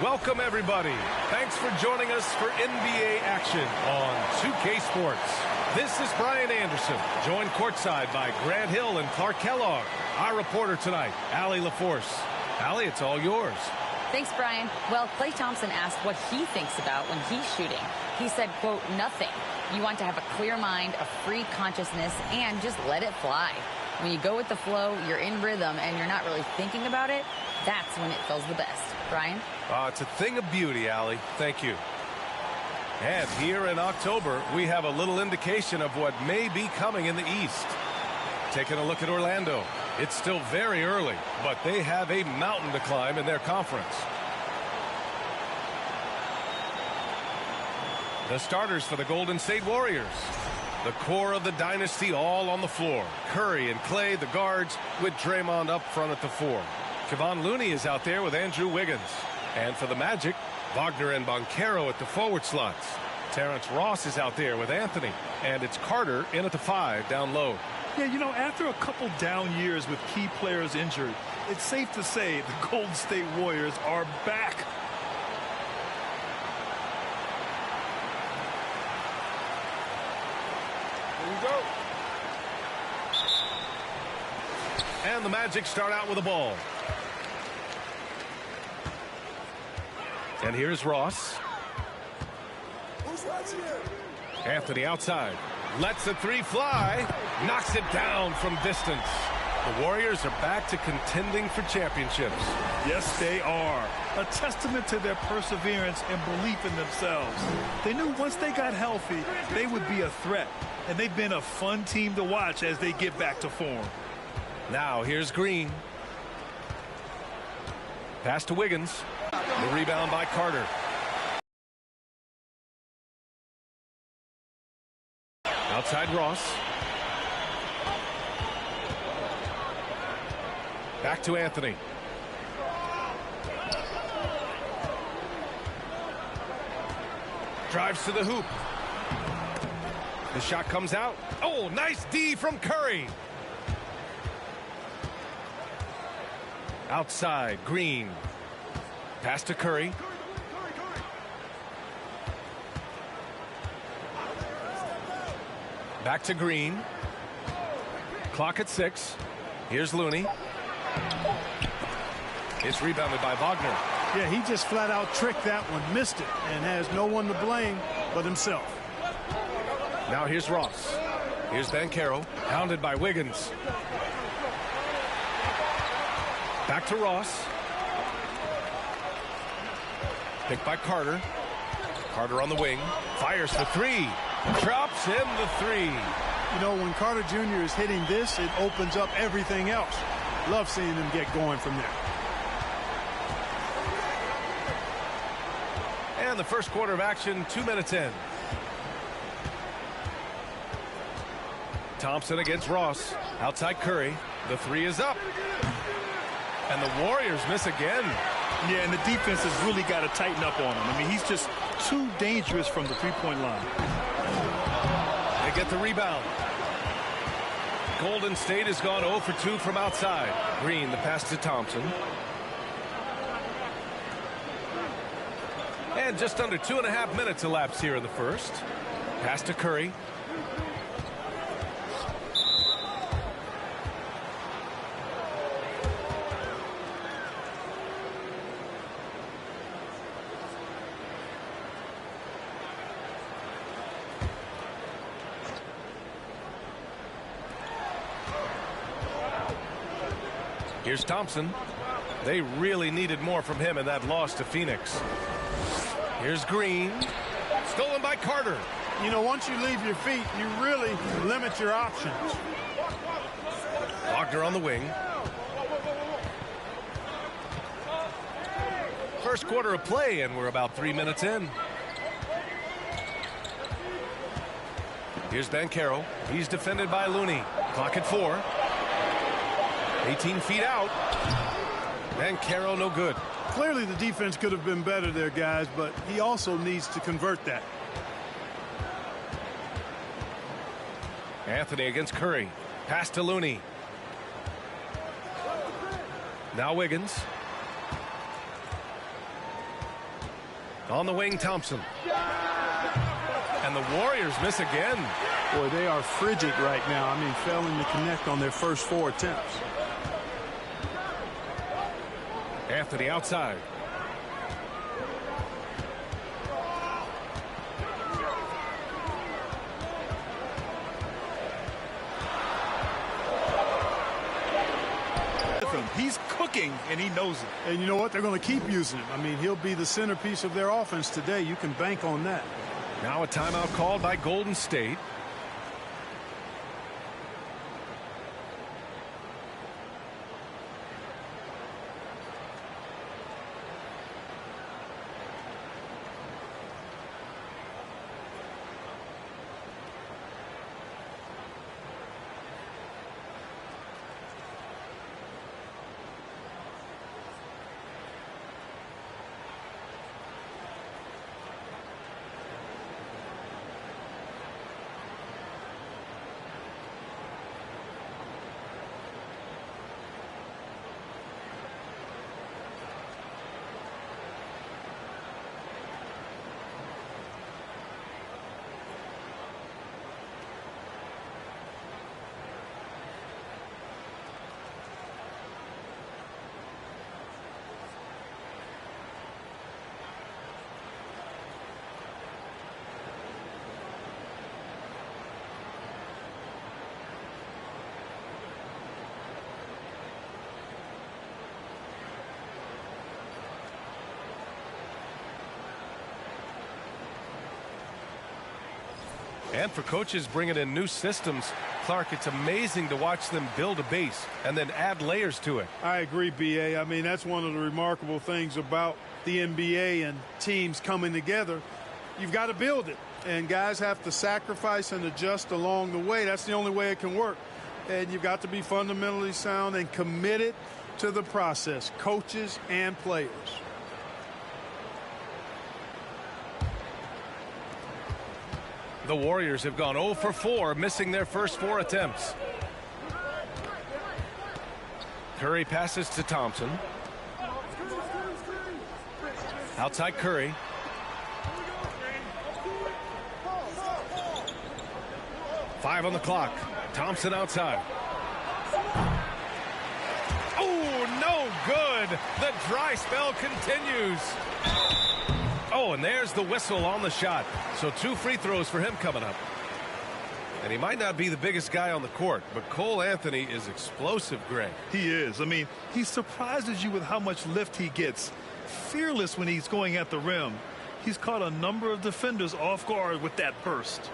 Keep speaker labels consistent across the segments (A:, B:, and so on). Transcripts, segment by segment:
A: Welcome, everybody. Thanks for joining us for NBA action on 2K Sports. This is Brian Anderson, joined courtside by Grant Hill and Clark Kellogg. Our reporter tonight, Allie LaForce. Allie, it's all yours.
B: Thanks, Brian. Well, Klay Thompson asked what he thinks about when he's shooting. He said, quote, nothing. You want to have a clear mind, a free consciousness, and just let it fly. When you go with the flow, you're in rhythm, and you're not really thinking about it, that's when it feels the best. Brian?
A: It's a thing of beauty, Allie. Thank you. And here in October, we have a little indication of what may be coming in the East. Taking a look at Orlando. It's still very early, but they have a mountain to climb in their conference. The starters for the Golden State Warriors. The core of the dynasty all on the floor. Curry and Klay, the guards, with Draymond up front at the 4. Kevon Looney is out there with Andrew Wiggins. And for the Magic, Wagner and Banchero at the forward slots. Terrance Ross is out there with Anthony. And it's Carter in at the 5 down low.
C: Yeah, you know, after a couple down years with key players injured, it's safe to say the Golden State Warriors are back.
A: Here we go. And the Magic start out with the ball. And here's Ross. Anthony outside. Lets the 3 fly. Knocks it down from distance. The Warriors are back to contending for championships.
C: Yes, they are. A testament to their perseverance and belief in themselves. They knew once they got healthy, they would be a threat. And they've been a fun team to watch as they get back to form.
A: Now here's Green. Pass to Wiggins. The rebound by Carter. Outside Ross. Back to Anthony. Drives to the hoop. The shot comes out. Oh, nice D from Curry. Outside, Green. Pass to Curry. Back to Green. Clock at 6. Here's Looney. It's rebounded by Wagner.
D: Yeah, he just flat out tricked that one, missed it, and has no one to blame but himself.
A: Now here's Ross. Here's Banchero, hounded by Wiggins. Back to Ross. Picked by Carter. Carter on the wing. Fires for 3. Drops in the 3.
D: You know, when Carter Jr. is hitting this, it opens up everything else. Love seeing him get going from there.
A: And the first quarter of action, 2 minutes in. Thompson against Ross. Outside Curry. The 3 is up. And the Warriors miss again.
C: Yeah, and the defense has really got to tighten up on him. I mean, he's just too dangerous from the three-point line.
A: They get the rebound. Golden State has gone 0 for 2 from outside. Green, the pass to Thompson. And just under 2.5 minutes elapsed here in the first. Pass to Curry. Here's Thompson. They really needed more from him in that loss to Phoenix. Here's Green. Stolen by Carter.
D: You know, once you leave your feet, you really limit your options.
A: Wagner on the wing. First quarter of play, and we're about 3 minutes in. Here's Banchero. He's defended by Looney. Clock at 4. 18 feet out. Banchero no good.
D: Clearly the defense could have been better there, guys, but he also needs to convert that.
A: Anthony against Curry. Pass to Looney. Now Wiggins. On the wing, Thompson. And the Warriors miss again.
D: Boy, they are frigid right now. I mean, failing to connect on their first 4 attempts.
A: Anthony outside.
C: He's cooking, and he knows it.
D: And you know what? They're going to keep using him. I mean, he'll be the centerpiece of their offense today. You can bank on that.
A: Now a timeout called by Golden State. And for coaches bringing in new systems, Clark, it's amazing to watch them build a base and then add layers to it.
D: I agree, B.A. I mean, that's one of the remarkable things about the NBA and teams coming together. You've got to build it, and guys have to sacrifice and adjust along the way. That's the only way it can work. And you've got to be fundamentally sound and committed to the process, coaches and players.
A: The Warriors have gone 0 for 4, missing their first 4 attempts. Curry passes to Thompson. Outside Curry. 5 on the clock. Thompson outside. Oh, no good. The dry spell continues. Oh, and there's the whistle on the shot. So 2 free throws for him coming up. And he might not be the biggest guy on the court, but Cole Anthony is explosive, Greg.
C: He is. I mean, he surprises you with how much lift he gets. Fearless when he's going at the rim. He's caught a number of defenders off guard with that burst.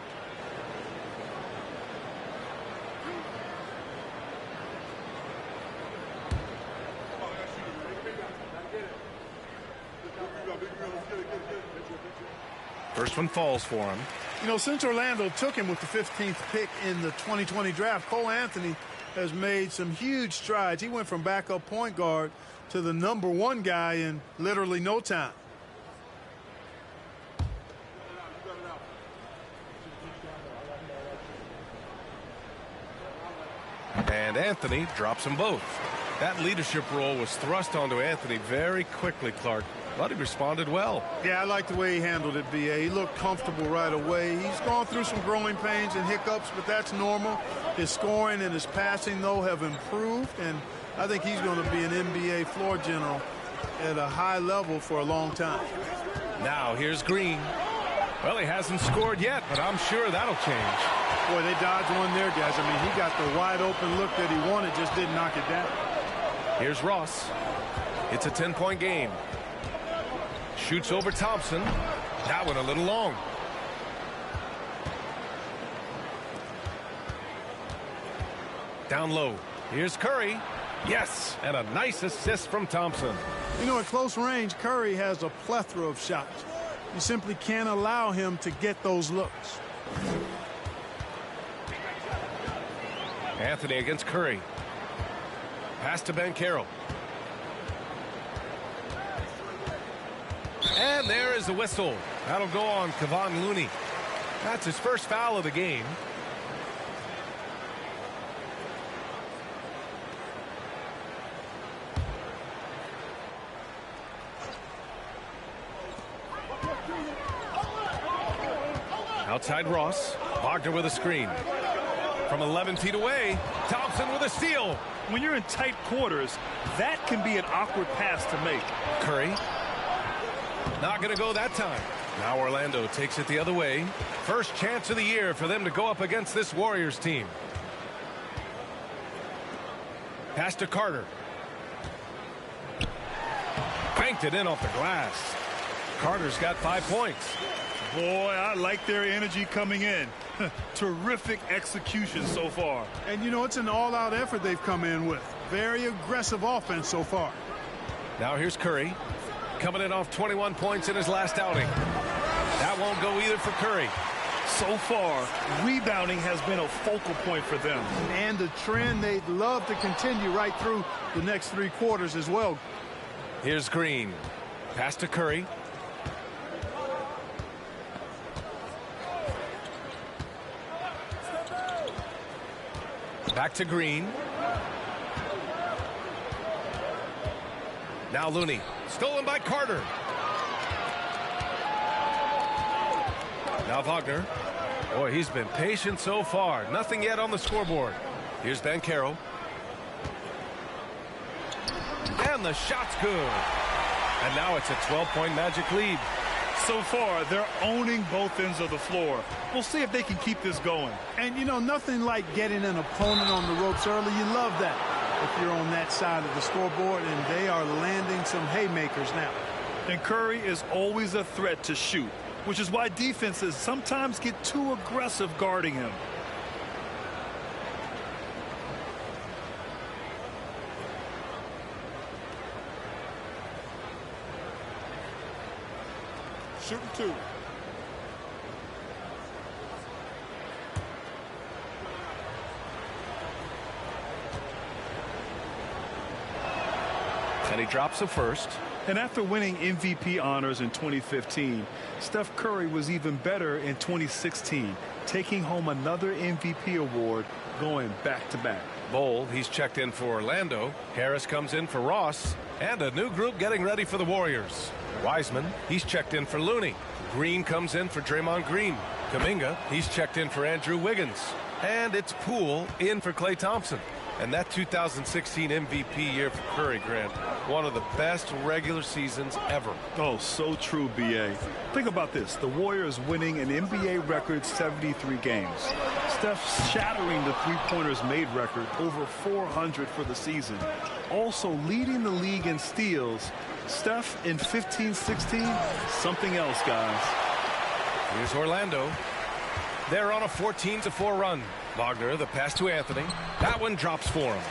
A: First one falls for him.
D: You know, since Orlando took him with the 15th pick in the 2020 draft, Cole Anthony has made some huge strides. He went from backup point guard to the #1 guy in literally no time.
A: And Anthony drops them both. That leadership role was thrust onto Anthony very quickly, Clark. But he responded well.
D: Yeah, I like the way he handled it, B.A. He looked comfortable right away. He's gone through some growing pains and hiccups, but that's normal. His scoring and his passing, though, have improved, and I think he's going to be an NBA floor general at a high level for a long time.
A: Now here's Green. Well, he hasn't scored yet, but I'm sure that'll change.
D: Boy, they dodged one there, guys. I mean, he got the wide-open look that he wanted, just didn't knock it down.
A: Here's Ross. It's a 10-point game. Shoots over Thompson. That one a little long. Down low. Here's Curry. Yes, and a nice assist from Thompson.
D: You know, at close range, Curry has a plethora of shots. You simply can't allow him to get those looks.
A: Anthony against Curry. Pass to Banchero. And there is the whistle. That'll go on Kevon Looney. That's his first foul of the game. Outside Ross. Wagner with a screen. From 11 feet away, Thompson with a steal.
C: When you're in tight quarters, that can be an awkward pass to make.
A: Curry. Not going to go that time. Now Orlando takes it the other way. First chance of the year for them to go up against this Warriors team. Pass to Carter. Banked it in off the glass. Carter's got 5 points.
C: Boy, I like their energy coming in. Terrific execution so far.
D: And, you know, it's an all-out effort they've come in with. Very aggressive offense so far.
A: Now here's Curry. Coming in off 21 points in his last outing. That won't go either for Curry.
C: So far, rebounding has been a focal point for them.
D: And the trend they'd love to continue right through the next 3 quarters as well.
A: Here's Green. Pass to Curry. Back to Green. Now Looney. Stolen by Carter. Now Wagner. Boy, he's been patient so far. Nothing yet on the scoreboard. Here's Banchero. And the shot's good. And now it's a 12-point Magic lead.
C: So far, they're owning both ends of the floor. We'll see if they can keep this going.
D: And, you know, nothing like getting an opponent on the ropes early. You love that if you're on that side of the scoreboard, and they are landing some haymakers now.
C: And Curry is always a threat to shoot, which is why defenses sometimes get too aggressive guarding him.
D: Shooting 2.
A: And he drops the first.
C: And after winning MVP honors in 2015, Steph Curry was even better in 2016, taking home another MVP award, going back-to-back.
A: Bowl, he's checked in for Orlando. Harris comes in for Ross. And a new group getting ready for the Warriors. Wiseman, he's checked in for Looney. Green comes in for Draymond Green. Kuminga, he's checked in for Andrew Wiggins. And it's Poole in for Klay Thompson. And that 2016 MVP year for Curry, Grant, one of the best regular seasons ever.
C: Oh, so true, B.A. Think about this. The Warriors winning an NBA record 73 games. Steph shattering the three-pointers made record, over 400 for the season. Also leading the league in steals. Steph in 15-16, something else, guys.
A: Here's Orlando. They're on a 14-4 run. Wagner, the pass to Anthony. That one drops for him.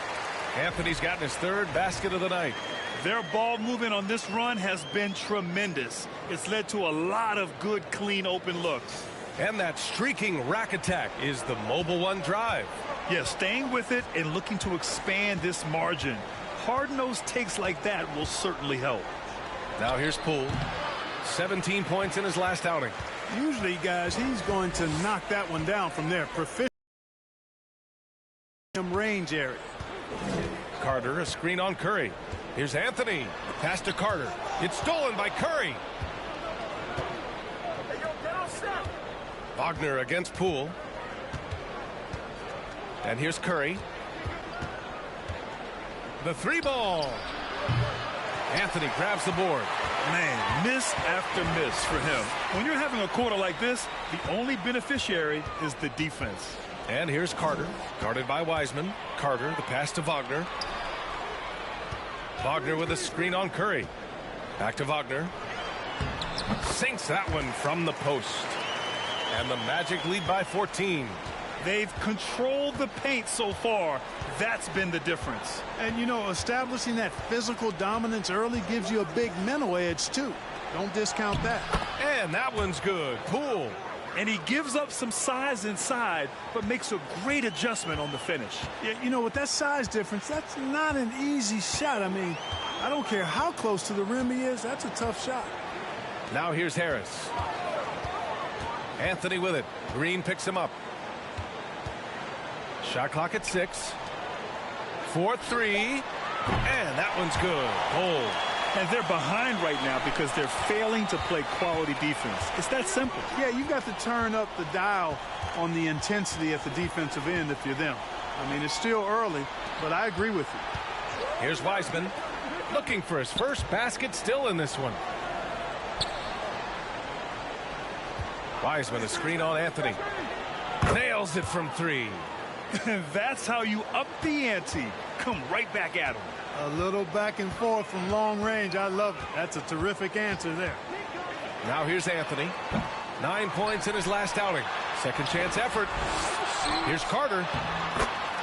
A: Anthony's gotten his third basket of the night.
C: Their ball movement on this run has been tremendous. It's led to a lot of good, clean, open looks.
A: And that streaking rack attack is the mobile one drive.
C: Yeah, staying with it and looking to expand this margin. Hard-nosed takes like that will certainly help.
A: Now here's Poole. 17 points in his last outing.
D: Usually, guys, he's going to knock that one down from there. Proficient range area.
A: Carter, a screen on Curry. Here's Anthony. Pass to Carter. It's stolen by Curry. Wagner against Poole. And here's Curry. The three ball. Anthony grabs the board.
C: Man, miss after miss for him. When you're having a quarter like this, the only beneficiary is the defense.
A: And here's Carter, guarded by Wiseman. Carter, the pass to Wagner. Wagner with a screen on Curry. Back to Wagner. Sinks that one from the post. And the Magic lead by 14.
C: They've controlled the paint so far. That's been the difference.
D: And, you know, establishing that physical dominance early gives you a big mental edge, too. Don't discount that.
A: And that one's good. Poole.
C: And he gives up some size inside, but makes a great adjustment on the finish.
D: Yeah, you know, with that size difference, that's not an easy shot. I mean, I don't care how close to the rim he is. That's a tough shot.
A: Now here's Harris. Anthony with it. Green picks him up. Shot clock at 6. 4-3. And that one's good. Goal.
C: And they're behind right now because they're failing to play quality defense. It's that simple.
D: Yeah, you've got to turn up the dial on the intensity at the defensive end if you're them. I mean, it's still early, but I agree with you.
A: Here's Wiseman looking for his first basket, still in this one. Wiseman, a screen on Anthony. Nails it from 3.
C: That's how you up the ante. Come right back at him.
D: A little back and forth from long range. I love it. That's a terrific answer there.
A: Now here's Anthony. 9 points in his last outing. Second chance effort. Here's Carter.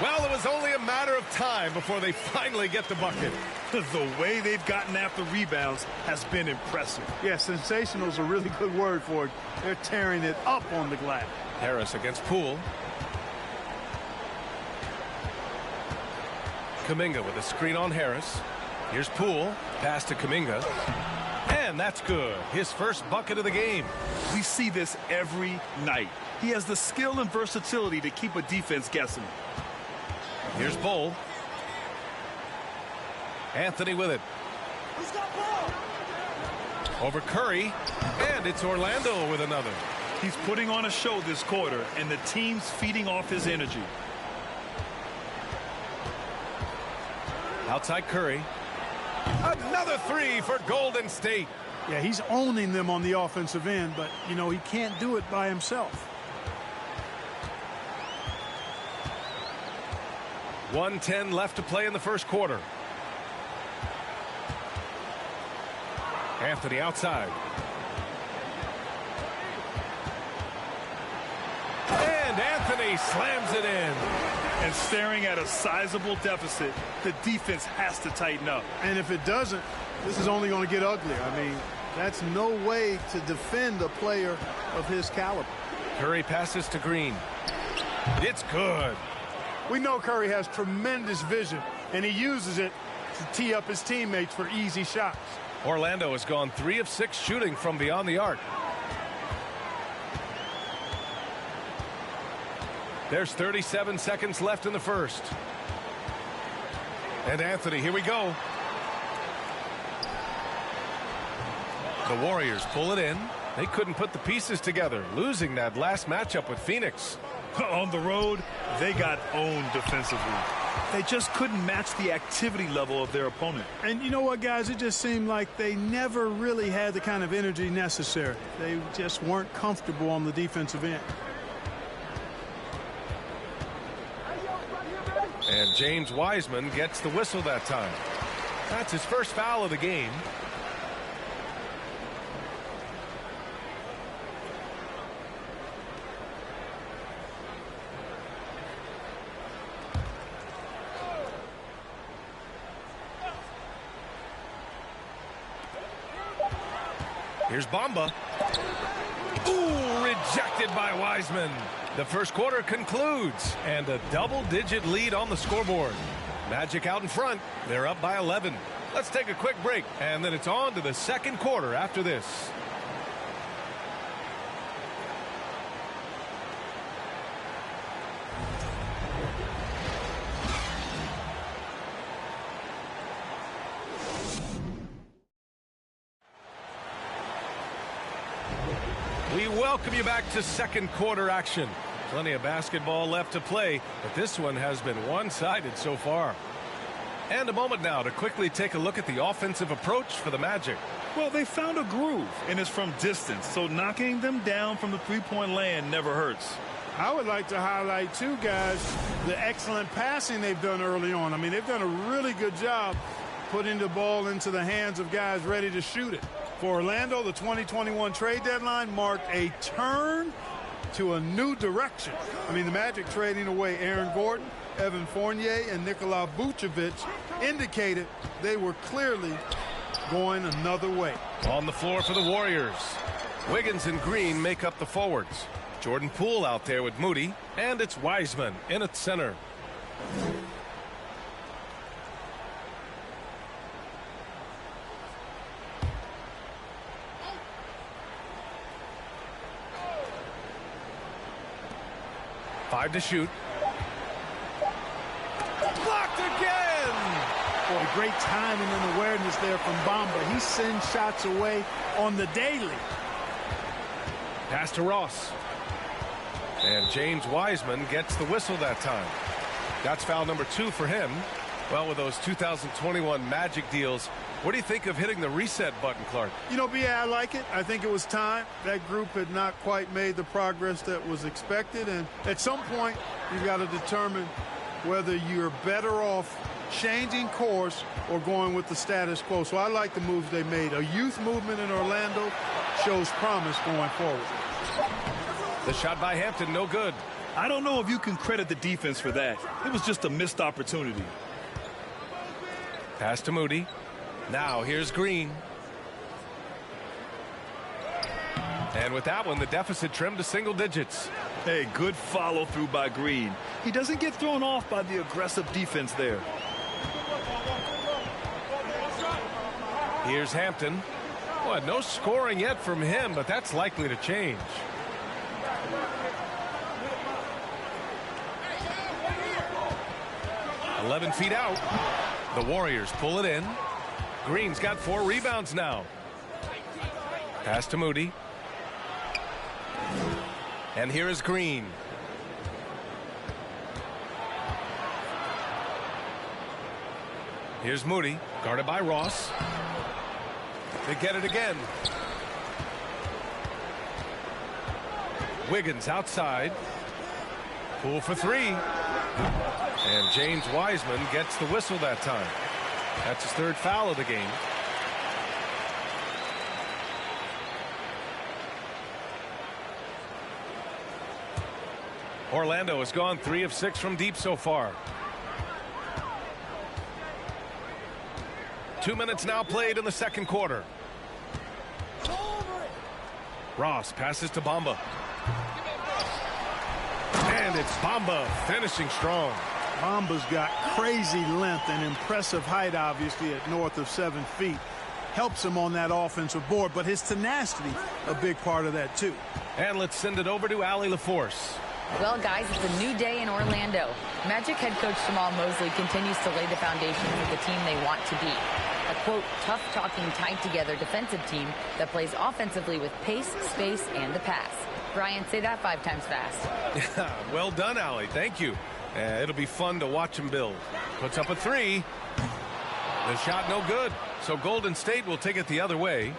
A: Well, it was only a matter of time before they finally get the bucket.
C: The way they've gotten after rebounds has been impressive.
D: Yeah, sensational is a really good word for it. They're tearing it up on the glass.
A: Harris against Poole. Kuminga with a screen on Harris. Here's Poole. Pass to Kuminga. And that's good. His first bucket of the game.
C: We see this every night. He has the skill and versatility to keep a defense guessing.
A: Here's Bull. Anthony with it. Over Curry. And it's Orlando with another.
C: He's putting on a show this quarter, and the team's feeding off his energy.
A: Outside Curry. Another 3 for Golden State.
D: Yeah, he's owning them on the offensive end, but, you know, he can't do it by himself.
A: 1:10 left to play in the first quarter. Anthony outside. And Anthony slams it in.
C: And staring at a sizable deficit, the defense has to tighten up.
D: And if it doesn't, this is only going to get uglier. I mean, that's no way to defend a player of his caliber.
A: Curry passes to Green. It's good.
D: We know Curry has tremendous vision, and he uses it to tee up his teammates for easy shots.
A: Orlando has gone 3 of 6 shooting from beyond the arc. There's 37 seconds left in the first. And Anthony, here we go. The Warriors pull it in. They couldn't put the pieces together, losing that last matchup with Phoenix.
C: On the road, they got owned defensively. They just couldn't match the activity level of their opponent.
D: And you know what, guys? It just seemed like they never really had the kind of energy necessary. They just weren't comfortable on the defensive end.
A: And James Wiseman gets the whistle that time. That's his first foul of the game. Here's Bamba. Ooh, rejected by Wiseman. The first quarter concludes, and a double-digit lead on the scoreboard. Magic out in front. They're up by 11. Let's take a quick break, and then it's on to the second quarter after this. We welcome you back to second quarter action. Plenty of basketball left to play, but this one has been one-sided so far. And a moment now to quickly take a look at the offensive approach for the Magic.
C: Well, they found a groove, and it's from distance, so knocking them down from the three-point land never hurts.
D: I would like to highlight, too, guys, the excellent passing they've done early on. I mean, they've done a really good job putting the ball into the hands of guys ready to shoot it. For Orlando, the 2021 trade deadline marked a turn to a new direction. I mean, the Magic trading away Aaron Gordon, Evan Fournier, and Nikola Vucevic indicated they were clearly going another way.
A: On the floor for the Warriors. Wiggins and Green make up the forwards. Jordan Poole out there with Moody, and it's Wiseman in at center. Five to shoot. Blocked again!
D: Boy, great timing and awareness there from Bamba. He sends shots away on the daily.
A: Pass to Ross. And James Wiseman gets the whistle that time. That's foul number 2 for him. Well, with those 2021 Magic deals, what do you think of hitting the reset button, Clark?
D: You know, B.A., I like it. I think it was time. That group had not quite made the progress that was expected. And at some point, you've got to determine whether you're better off changing course or going with the status quo. So I like the moves they made. A youth movement in Orlando shows promise going forward.
A: The shot by Hampton, no good.
C: I don't know if you can credit the defense for that. It was just a missed opportunity.
A: Pass to Moody. Now here's Green. And with that one, the deficit trimmed to single digits.
C: Hey, good follow through by Green. He doesn't get thrown off by the aggressive defense there.
A: Here's Hampton. Well, no scoring yet from him, but that's likely to change. "11 feet out. The Warriors pull it in. Green's got 4 rebounds now. Pass to Moody. And here is Green. Here's Moody, guarded by Ross. They get it again. Wiggins outside. Poole for 3. And James Wiseman gets the whistle that time. That's his 3rd foul of the game. Orlando has gone 3 of 6 from deep so far. 2 minutes now played in the second quarter. Ross passes to Bamba. And it's Bamba finishing strong.
D: Bamba's got crazy length and impressive height, obviously, at north of 7 feet. Helps him on that offensive board, but his tenacity, a big part of that, too.
A: And let's send it over to Allie LaForce.
B: Well, guys, it's a new day in Orlando. Magic head coach Jamal Mosley continues to lay the foundation for the team they want to be. A, quote, tough-talking, tied-together defensive team that plays offensively with pace, space, and the pass. Brian, say that 5 times fast.
A: Well done, Allie. Thank you. It'll be fun to watch him build. Puts up a 3. The shot no good. So Golden State will take it the other way.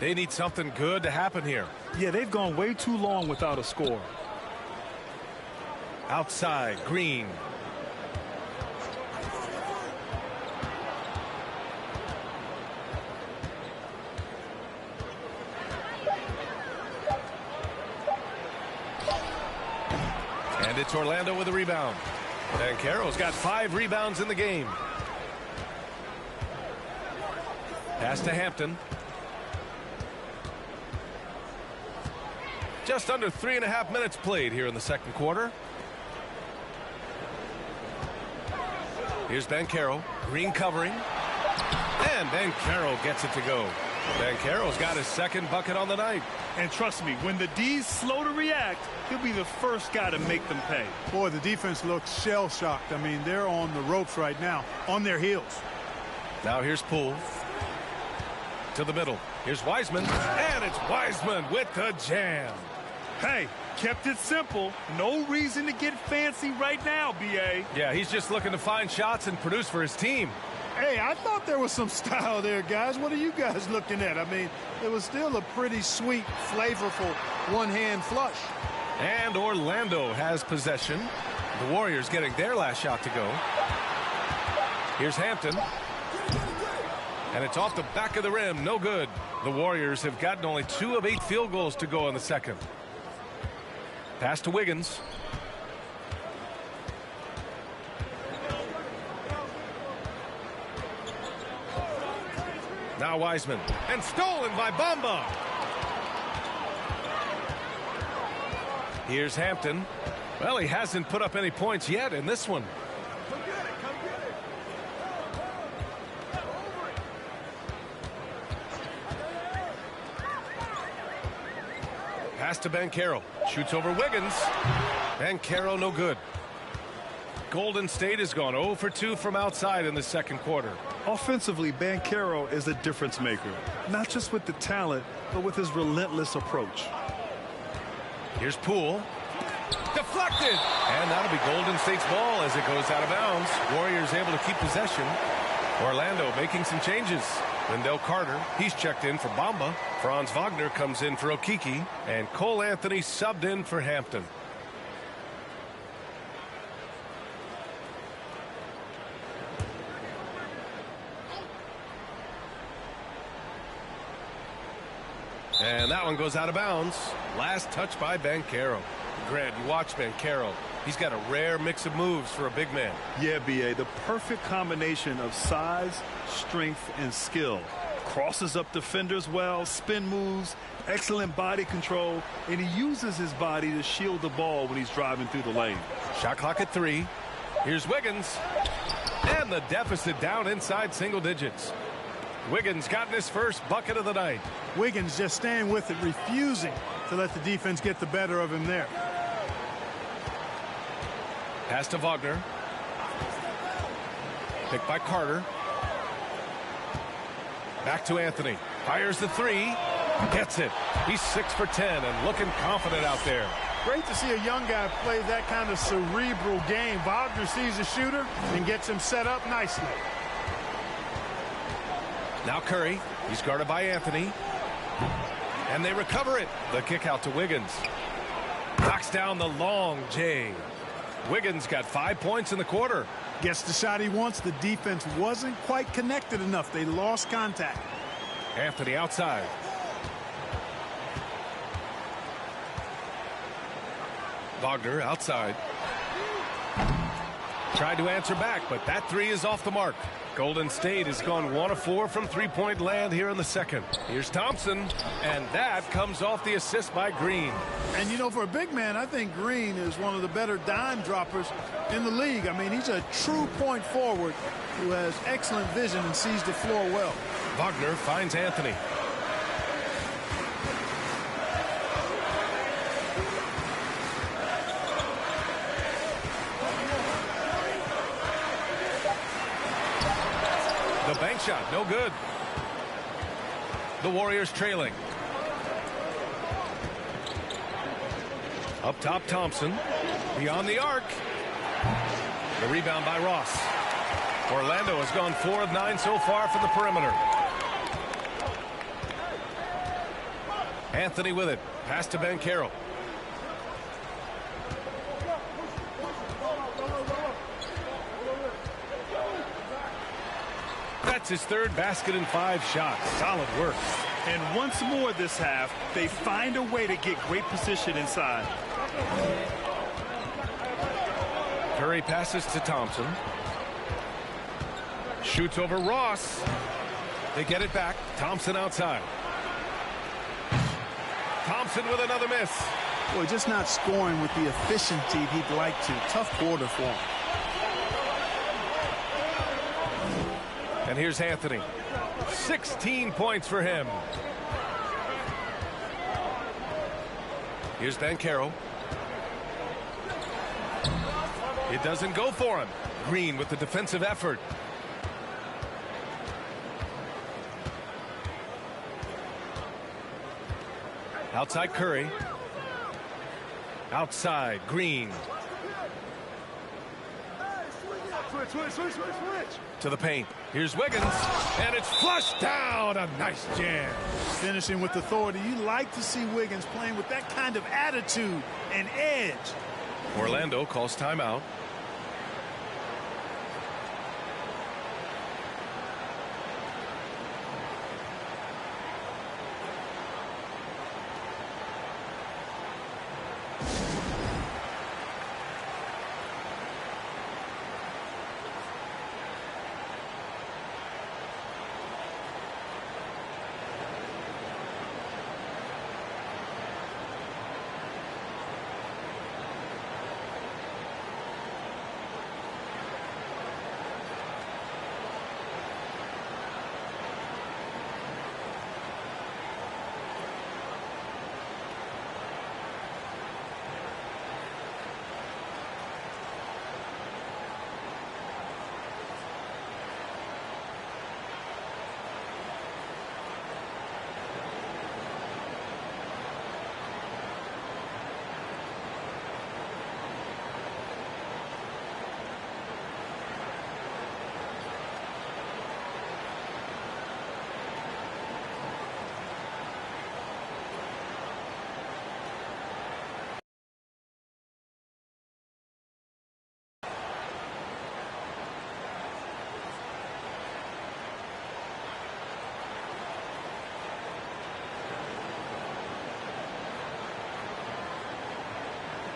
A: They need something good to happen here.
C: Yeah, they've gone way too long without a score.
A: Outside, Green. And it's Orlando with a rebound. Banchero's got 5 rebounds in the game. Pass to Hampton. Just under 3.5 minutes played here in the second quarter. Here's Banchero. Green covering. And Banchero gets it to go. Banchero's got his second bucket on the night.
C: And trust me, when the D's slow to react, he'll be the first guy to make them pay.
D: Boy, the defense looks shell-shocked. I mean, they're on the ropes right now, on their heels.
A: Now here's Poole. To the middle. Here's Wiseman. And it's Wiseman with the jam.
C: Hey, kept it simple. No reason to get fancy right now, B.A.
A: Yeah, he's just looking to find shots and produce for his team.
D: Hey, I thought there was some style there, guys. What are you guys looking at? I mean, it was still a pretty sweet, flavorful one-hand flush.
A: And Orlando has possession. The Warriors getting their last shot to go. Here's Hampton. And it's off the back of the rim. No good. The Warriors have gotten only 2 of 8 field goals to go in the second. Pass to Wiggins. Now Wiseman. And stolen by Bamba. Here's Hampton. Well, he hasn't put up any points yet in this one. Pass to Banchero. Shoots over Wiggins. Banchero no good. Golden State has gone 0 for 2 from outside in the second quarter.
C: Offensively, Banchero is a difference maker. Not just with the talent, but with his relentless approach.
A: Here's Poole. Deflected. And that'll be Golden State's ball as it goes out of bounds. Warriors able to keep possession. Orlando making some changes. Wendell Carter, he's checked in for Bamba. Franz Wagner comes in for Okeke. And Cole Anthony subbed in for Hampton. And that one goes out of bounds. Last touch by Banchero. Grant, you watch Banchero. He's got a rare mix of moves for a big man.
C: Yeah, B.A., the perfect combination of size, strength, and skill. Crosses up defenders well, spin moves, excellent body control, and he uses his body to shield the ball when he's driving through the lane.
A: Shot clock at 3. Here's Wiggins. And the deficit down inside single digits. Wiggins gotten his first bucket of the night.
D: Wiggins just staying with it, refusing to let the defense get the better of him there.
A: Pass to Wagner. Picked by Carter. Back to Anthony. Fires the 3. Gets it. He's 6 for 10 and looking confident out there.
D: Great to see a young guy play that kind of cerebral game. Wagner sees the shooter and gets him set up nicely.
A: Now Curry. He's guarded by Anthony. And they recover it. The kick out to Wiggins. Knocks down the long J. Wiggins got 5 points in the quarter.
D: Gets the shot he wants. The defense wasn't quite connected enough. They lost contact.
A: Anthony outside. Wagner outside. Tried to answer back, but that 3 is off the mark. Golden State has gone 1 of 4 from three-point land here in the second. Here's Thompson, and that comes off the assist by Green.
D: And, you know, for a big man, I think Green is one of the better dime droppers in the league. I mean, he's a true point forward who has excellent vision and sees the floor well.
A: Wagner finds Anthony. The bank shot, no good. The Warriors trailing. Up top, Thompson. Beyond the arc. The rebound by Ross. Orlando has gone 4 of 9 so far from the perimeter. Anthony with it. Pass to Banchero. That's his third basket in 5 shots. Solid work.
C: And once more this half, they find a way to get great position inside.
A: Curry passes to Thompson. Shoots over Ross. They get it back. Thompson outside. Thompson with another miss.
D: Boy, just not scoring with the efficiency he'd like to. Tough quarter for him.
A: And here's Anthony. 16 points for him. Here's Banchero. It doesn't go for him. Green with the defensive effort. Outside Curry. Outside Green.
C: Switch.
A: To the paint. Here's Wiggins. And it's flushed down. A nice jam.
D: Finishing with authority. You like to see Wiggins playing with that kind of attitude and edge.
A: Orlando calls timeout.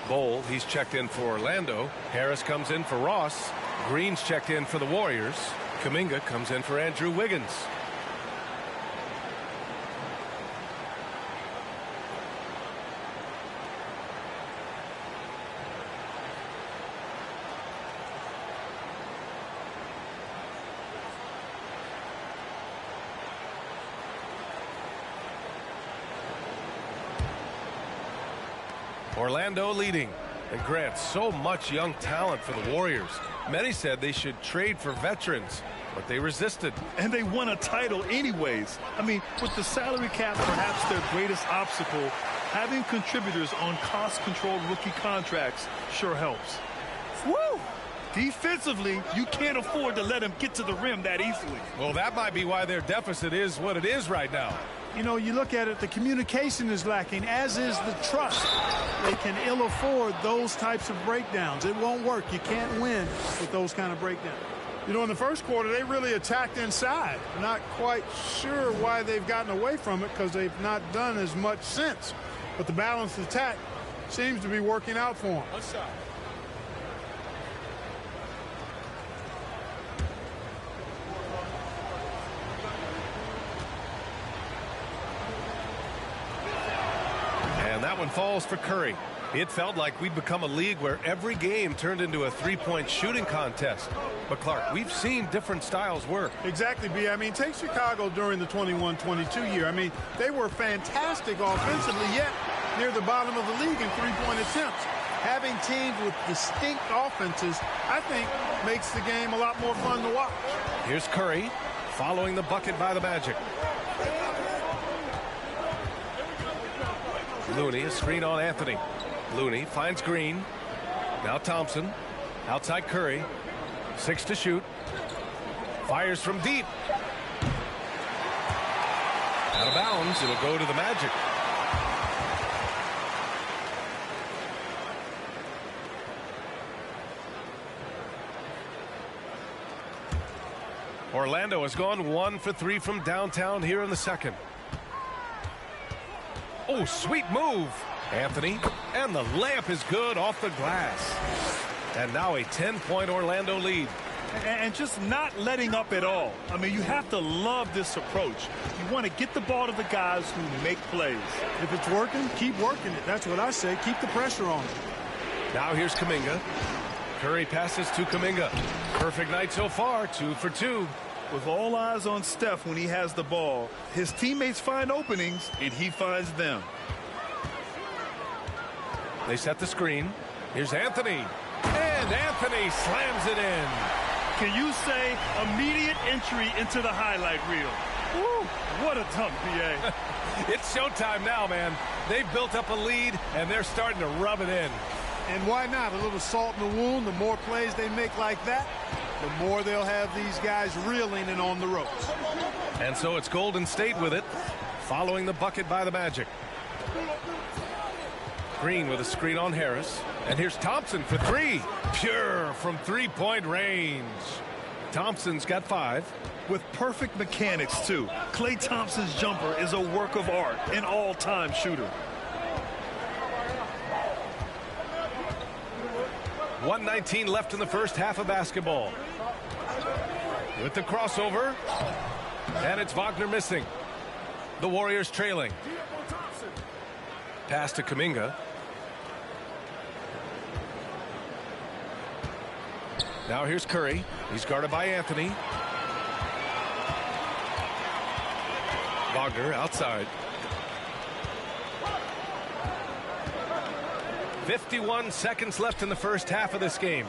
A: Bowl, he's checked in for Orlando. Harris comes in for Ross. Green's checked in for the Warriors. Kuminga comes in for Andrew Wiggins. Orlando leading. And Grant, so much young talent for the Warriors. Many said they should trade for veterans, but they resisted.
C: And they won a title anyways. I mean, with the salary cap perhaps their greatest obstacle, having contributors on cost-controlled rookie contracts sure helps. Woo! Defensively, you can't afford to let them get to the rim that easily.
A: Well, that might be why their deficit is what it is right now.
D: You know, you look at it, the communication is lacking, as is the trust. They can ill afford those types of breakdowns. It won't work. You can't win with those kind of breakdowns. You know, in the first quarter, they really attacked inside. Not quite sure why they've gotten away from it because they've not done as much since. But the balanced attack seems to be working out for them.
A: That one falls for Curry. It felt like we'd become a league where every game turned into a three-point shooting contest. But, Clark, we've seen different styles work.
D: Exactly, B. I mean, take Chicago during the 21-22 year. I mean, they were fantastic offensively, yet near the bottom of the league in three-point attempts. Having teams with distinct offenses, I think, makes the game a lot more fun to watch.
A: Here's Curry following the bucket by the Magic. Looney, a screen on Anthony. Looney finds Green. Now Thompson. Outside Curry. 6 to shoot. Fires from deep. Out of bounds. It'll go to the Magic. Orlando has gone 1 for 3 from downtown here in the second. Oh, sweet move. Anthony, and the layup is good off the glass. And now a 10-point Orlando lead.
C: And just not letting up at all. I mean, you have to love this approach. You want to get the ball to the guys who make plays.
D: If it's working, keep working it. That's what I say. Keep the pressure on.
A: Now here's Kuminga. Curry passes to Kuminga. Perfect night so far, 2 for 2.
C: With all eyes on Steph when he has the ball, his teammates find openings, and he finds them.
A: They set the screen. Here's Anthony. And Anthony slams it in.
C: Can you say immediate entry into the highlight reel? Woo, what a dunk, PA.
A: It's showtime now, man. They've built up a lead, and they're starting to rub it in.
D: And why not? A little salt in the wound. The more plays they make like that, the more they'll have these guys reeling and on the ropes.
A: And so it's Golden State with it, following the bucket by the Magic. Green with a screen on Harris. And here's Thompson for 3. Pure from three-point range. Thompson's got 5.
C: With perfect mechanics, too. Klay Thompson's jumper is a work of art, an all-time shooter.
A: 1:19 left in the first half of basketball. With the crossover. And it's Wagner missing. The Warriors trailing. Pass to Kuminga. Now here's Curry. He's guarded by Anthony. Wagner outside. 51 seconds left in the first half of this game.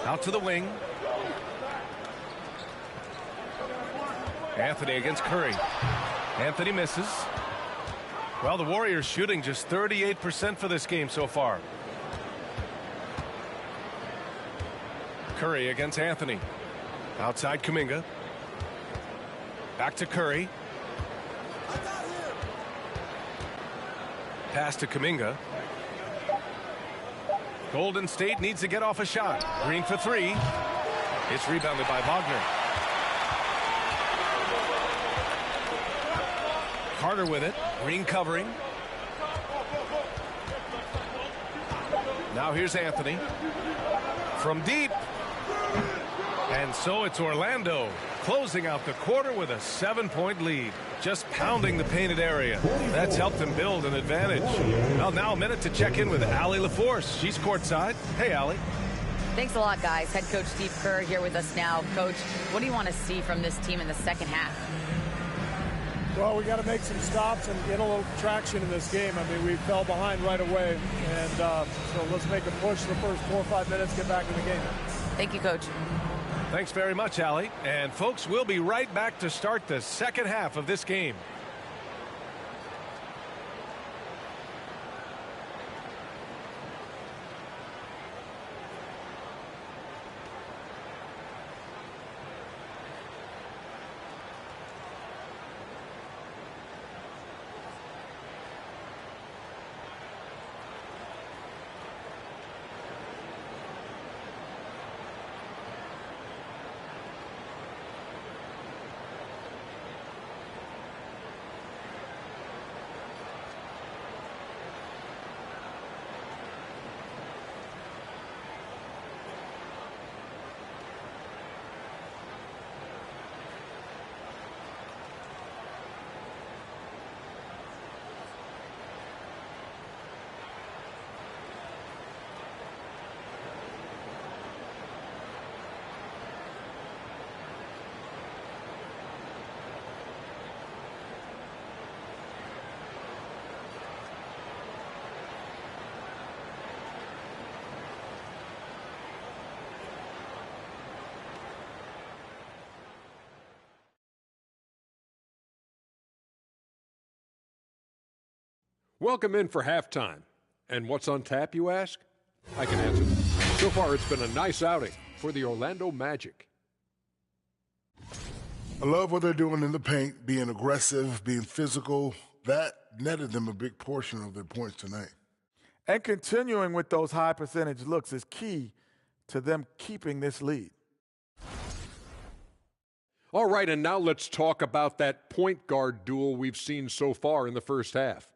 A: Out to the wing. Anthony against Curry. Anthony misses. Well, the Warriors shooting just 38% for this game so far. Curry against Anthony. Outside Kuminga. Back to Curry. Pass to Kuminga. Golden State needs to get off a shot. Green for 3. It's rebounded by Wagner. Carter with it. Green covering. Now here's Anthony. From deep. And so it's Orlando closing out the quarter with a 7-point lead. Just pounding the painted area. That's helped them build an advantage. Well, now a minute to check in with Allie LaForce. She's courtside. Hey, Allie.
B: Thanks a lot, guys. Head coach Steve Kerr here with us now. Coach, what do you want to see from this team in the second half?
E: Well, we got to make some stops and get a little traction in this game. I mean, we fell behind right away, and so let's make a push the first 4 or 5 minutes, get back in the game.
B: Thank you, Coach.
A: Thanks very much, Allie. And folks, we'll be right back to start the second half of this game.
F: Welcome in for halftime. And what's on tap, you ask? I can answer that. So far, it's been a nice outing for the Orlando Magic.
G: I love what they're doing in the paint, being aggressive, being physical. That netted them a big portion of their points tonight.
H: And continuing with those high percentage looks is key to them keeping this lead.
F: All right, and now let's talk about that point guard duel we've seen so far in the first half.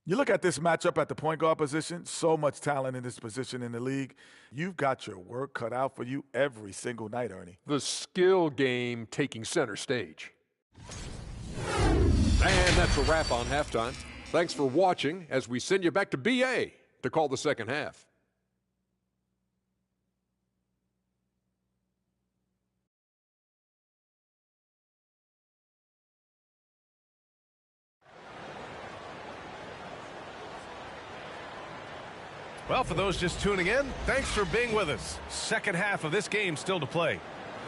H: You look at this matchup at the point guard position, so much talent in this position in the league. You've got your work cut out for you every single night, Ernie.
F: The skill game taking center stage. And that's a wrap on halftime. Thanks for watching as we send you back to BA to call the second half.
A: Well, for those just tuning in, thanks for being with us. Second half of this game still to play.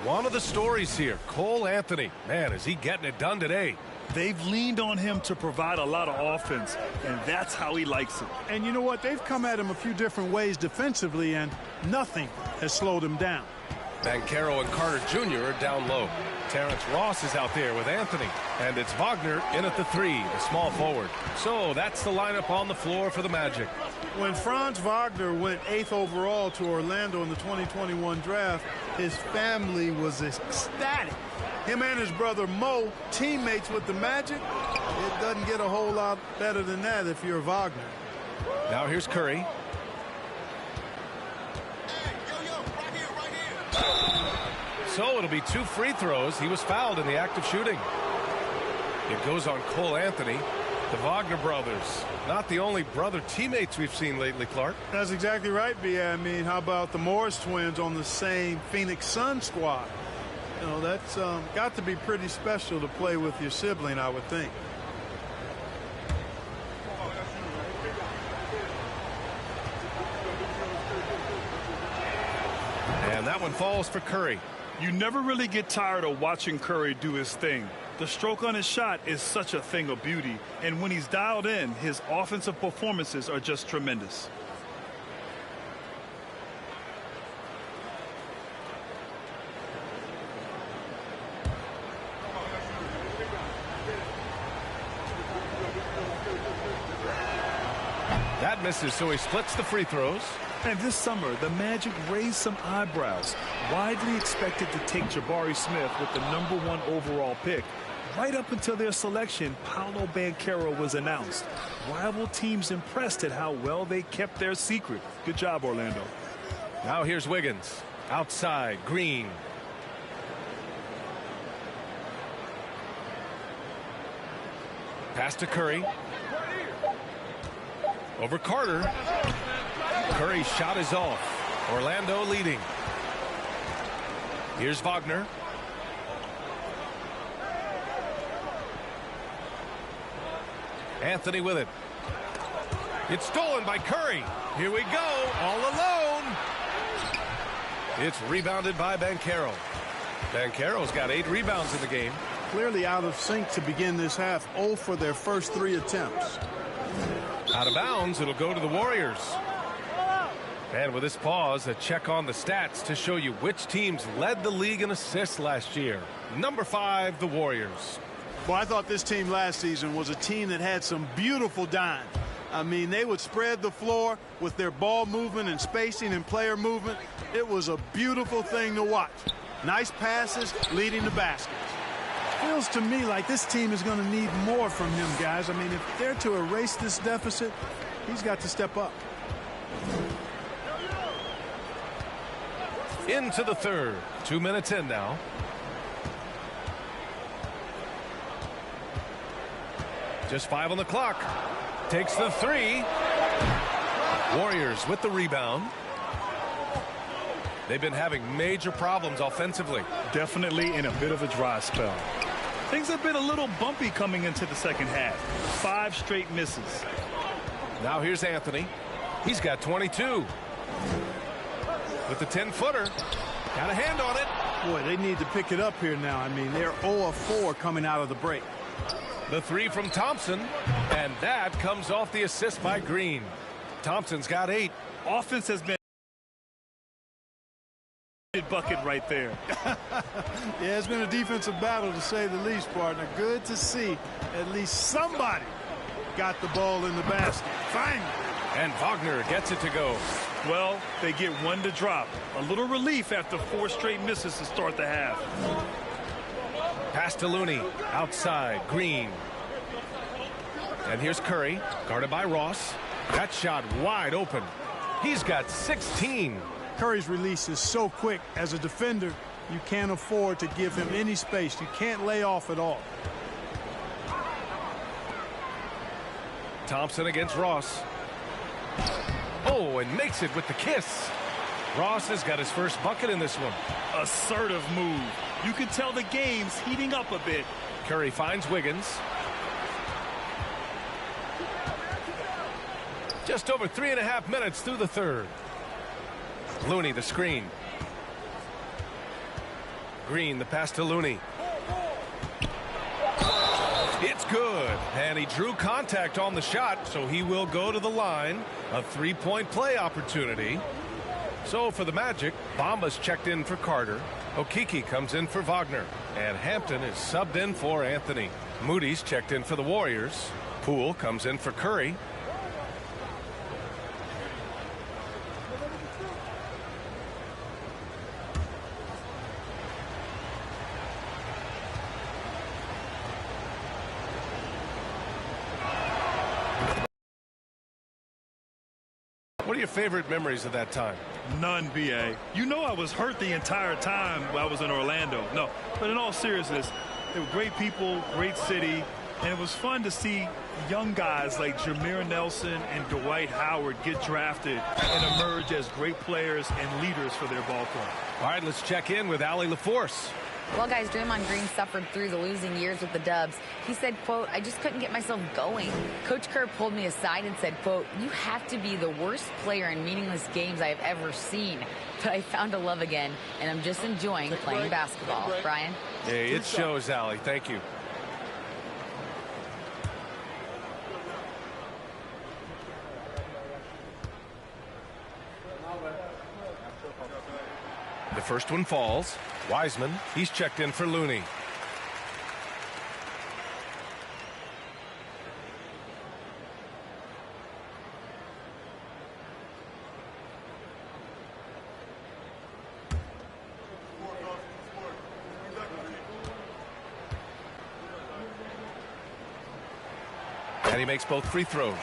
A: One of the stories here, Cole Anthony. Man, is he getting it done today.
C: They've leaned on him to provide a lot of offense, and that's how he likes it.
D: And you know what? They've come at him a few different ways defensively, and nothing has slowed him down.
A: Banchero and Carter Jr. are down low. Terrance Ross is out there with Anthony. And it's Wagner in at the 3, the small forward. So that's the lineup on the floor for the Magic.
D: When Franz Wagner went 8th overall to Orlando in the 2021 draft, his family was ecstatic. Him and his brother Mo, teammates with the Magic. It doesn't get a whole lot better than that if you're Wagner.
A: Now here's Curry. So it'll be 2 free throws. He was fouled in the act of shooting. It goes on Cole Anthony. The Wagner brothers, not the only brother teammates we've seen lately, Clark.
D: That's exactly right, B.A. I mean, how about the Morris twins on the same Phoenix Sun squad? You know, that's got to be pretty special to play with your sibling, I would think.
A: And that one falls for Curry.
C: You never really get tired of watching Curry do his thing. The stroke on his shot is such a thing of beauty, and when he's dialed in, his offensive performances are just tremendous.
A: That misses, so he splits the free throws.
C: And this summer, the Magic raised some eyebrows. Widely expected to take Jabari Smith with the #1 overall pick. Right up until their selection, Paolo Banchero was announced. Rival teams impressed at how well they kept their secret. Good job, Orlando.
A: Now here's Wiggins. Outside, Green. Pass to Curry. Over Carter. Curry's shot is off. Orlando leading. Here's Wagner. Anthony with it. It's stolen by Curry. Here we go, all alone. It's rebounded by Banchero. Banchero's got 8 rebounds in the game.
D: Clearly out of sync to begin this half. 0 for their first 3 attempts.
A: Out of bounds, it'll go to the Warriors. And with this pause, a check on the stats to show you which teams led the league in assists last year. Number 5, the Warriors.
D: Well, I thought this team last season was a team that had some beautiful dimes. I mean, they would spread the floor with their ball movement and spacing and player movement. It was a beautiful thing to watch. Nice passes leading to baskets. Feels to me like this team is going to need more from him, guys. I mean, if they're to erase this deficit, he's got to step up.
A: Into the third. 2 minutes in now. Just 5 on the clock. Takes the 3. Warriors with the rebound. They've been having major problems offensively.
C: Definitely in a bit of a dry spell. Things have been a little bumpy coming into the second half. 5 straight misses.
A: Now here's Anthony. He's got 22. With the 10-footer. Got a hand on it.
D: Boy, they need to pick it up here now. I mean, they're 0 of 4 coming out of the break.
A: The 3 from Thompson. And And that comes off the assist by Green. Thompson's got 8.
C: Offense has been bucket right there.
D: Yeah, it's been a defensive battle to say the least, partner. Good to see at least somebody got the ball in the basket. Finally.
A: And Wagner gets it to go.
C: Well, they get one to drop. A little relief after 4 straight misses to start the half.
A: Pass to Looney. Outside. Green. And here's Curry. Guarded by Ross. That shot wide open. He's got 16.
D: Curry's release is so quick. As a defender, you can't afford to give him any space. You can't lay off at all.
A: Thompson against Ross. Oh, and makes it with the kiss. Ross has got his first bucket in this one.
C: Assertive move. You can tell the game's heating up a bit.
A: Curry finds Wiggins. Just over 3.5 minutes through the third. Looney the screen. Green the pass to Looney. It's good. And he drew contact on the shot, so he will go to the line. A 3-point play opportunity. So for the Magic, Bamba's checked in for Carter. Okeke comes in for Wagner. And Hampton is subbed in for Anthony. Moody's checked in for the Warriors. Poole comes in for Curry. What are your favorite memories of that time?
C: None, B.A. You know I was hurt the entire time I was in Orlando. No, but in all seriousness, they were great people, great city, and it was fun to see young guys like Jameer Nelson and Dwight Howard get drafted and emerge as great players and leaders for their ball club.
A: All right, let's check in with Allie LaForce.
B: Well, guys, Draymond Green suffered through the losing years with the Dubs. He said, quote, I just couldn't get myself going. Coach Kerr pulled me aside and said, quote, you have to be the worst player in meaningless games I have ever seen. But I found a love again, and I'm just enjoying playing basketball. Brian?
A: Hey, it shows, Allie. Thank you. The first one falls. Wiseman, he's checked in for Looney. And he makes both free throws.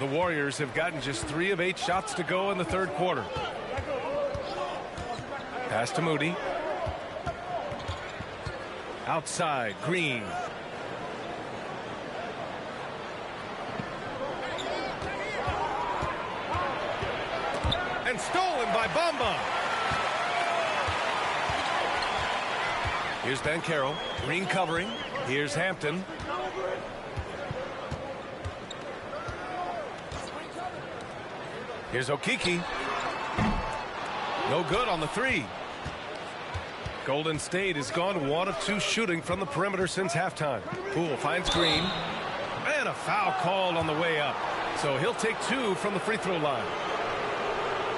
A: The Warriors have gotten just 3 of 8 shots to go in the third quarter. Pass to Moody. Outside, Green. And stolen by Bamba. Here's Banchero. Green covering. Here's Hampton. Here's Okeke. No good on the 3. Golden State has gone 1 of 2 shooting from the perimeter since halftime. Poole finds Green. And a foul called on the way up. So he'll take 2 from the free throw line.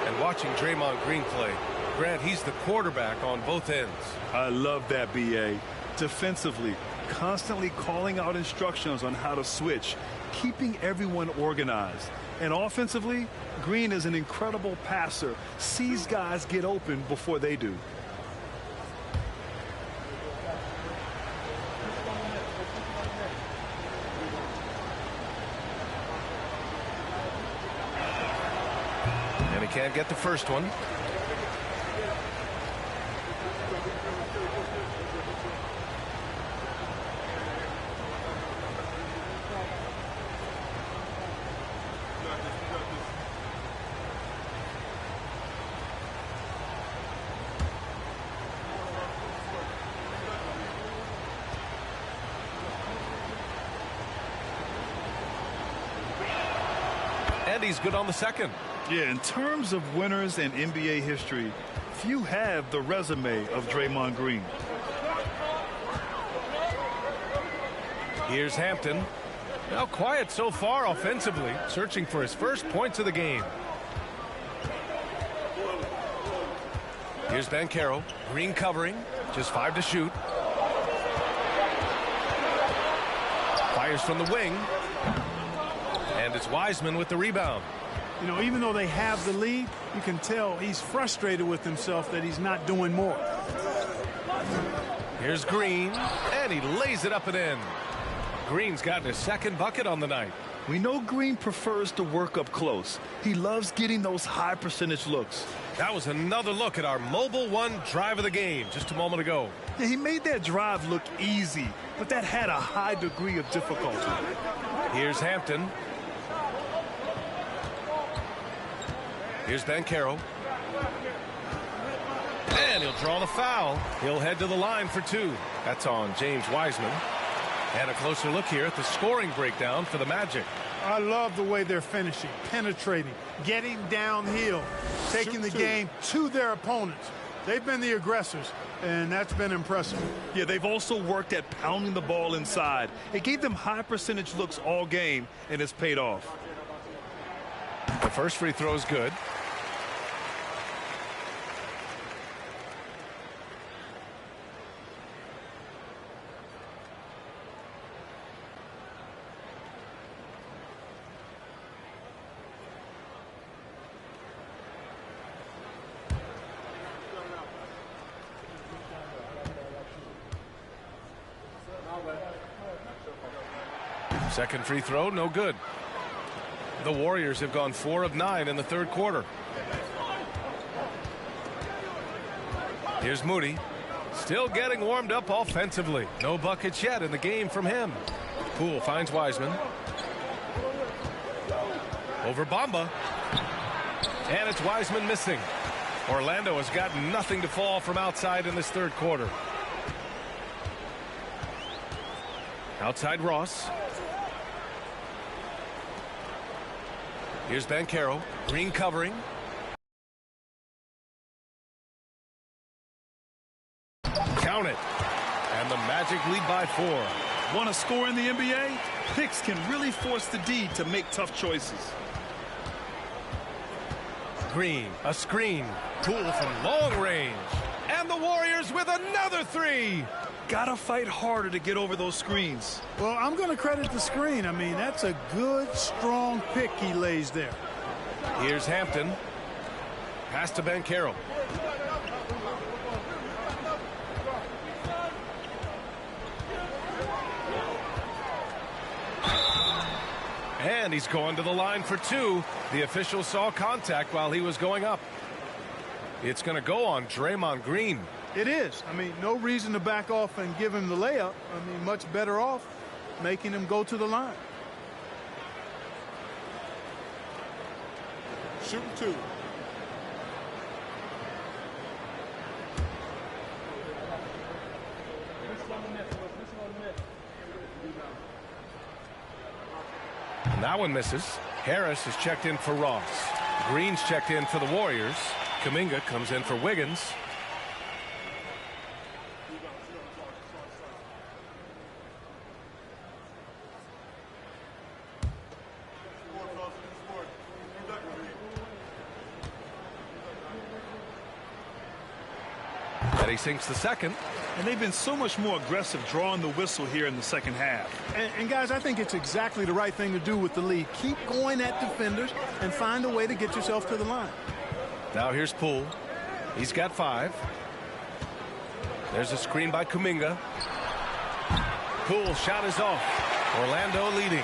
A: And watching Draymond Green play, Grant, he's the quarterback on both ends.
C: I love that, B.A. Defensively, constantly calling out instructions on how to switch, keeping everyone organized. And offensively, Green is an incredible passer, sees guys get open before they do.
A: And he can't get the first one. And he's good on the second.
C: Yeah, in terms of winners in NBA history, few have the resume of Draymond Green.
A: Here's Hampton. Now quiet so far offensively, searching for his first points of the game. Here's Banchero. Green covering. Just 5 to shoot. Fires from the wing. And it's Wiseman with the rebound.
D: You know, even though they have the lead, you can tell he's frustrated with himself that he's not doing more.
A: Here's Green, and he lays it up and in. Green's gotten his second bucket on the night.
C: We know Green prefers to work up close. He loves getting those high percentage looks.
A: That was another look at our Mobile One drive of the game just a moment ago.
C: Yeah, he made that drive look easy, but that had a high degree of difficulty.
A: Here's Hampton. Here's Banchero. And he'll draw the foul. He'll head to the line for 2. That's on James Wiseman. And a closer look here at the scoring breakdown for the Magic.
D: I love the way they're finishing, penetrating, getting downhill, taking the game to their opponents. They've been the aggressors, and that's been impressive.
C: Yeah, they've also worked at pounding the ball inside. It gave them high percentage looks all game, and it's paid off.
A: The first free throw is good. Second free throw, no good. The Warriors have gone 4 of 9 in the third quarter. Here's Moody. Still getting warmed up offensively. No buckets yet in the game from him. Poole finds Wiseman. Over Bamba. And it's Wiseman missing. Orlando has got nothing to fall from outside in this third quarter. Outside Ross. Here's Banchero. Green covering. Count it. And the Magic lead by 4.
C: Want to score in the NBA? Picks can really force the D to make tough choices.
A: Green, a screen. Poole from long range. And the Warriors with another 3.
C: Gotta fight harder to get over those screens.
D: Well, I'm going to credit the screen. I mean, that's a good, strong pick he lays there.
A: Here's Hampton. Pass to Banchero. And he's going to the line for 2. The official saw contact while he was going up. It's going to go on Draymond Green.
D: It is. I mean, no reason to back off and give him the layup. I mean, much better off making him go to the line.
G: Shooting 2.
A: And that one misses. Harris is checked in for Ross. Green's checked in for the Warriors. Kuminga comes in for Wiggins. And he sinks the second.
C: And they've been so much more aggressive drawing the whistle here in the second half.
D: And guys, I think it's exactly the right thing to do with the lead. Keep going at defenders and find a way to get yourself to the line.
A: Now here's Poole. He's got 5. There's a screen by Kuminga. Poole shot is off. Orlando leading.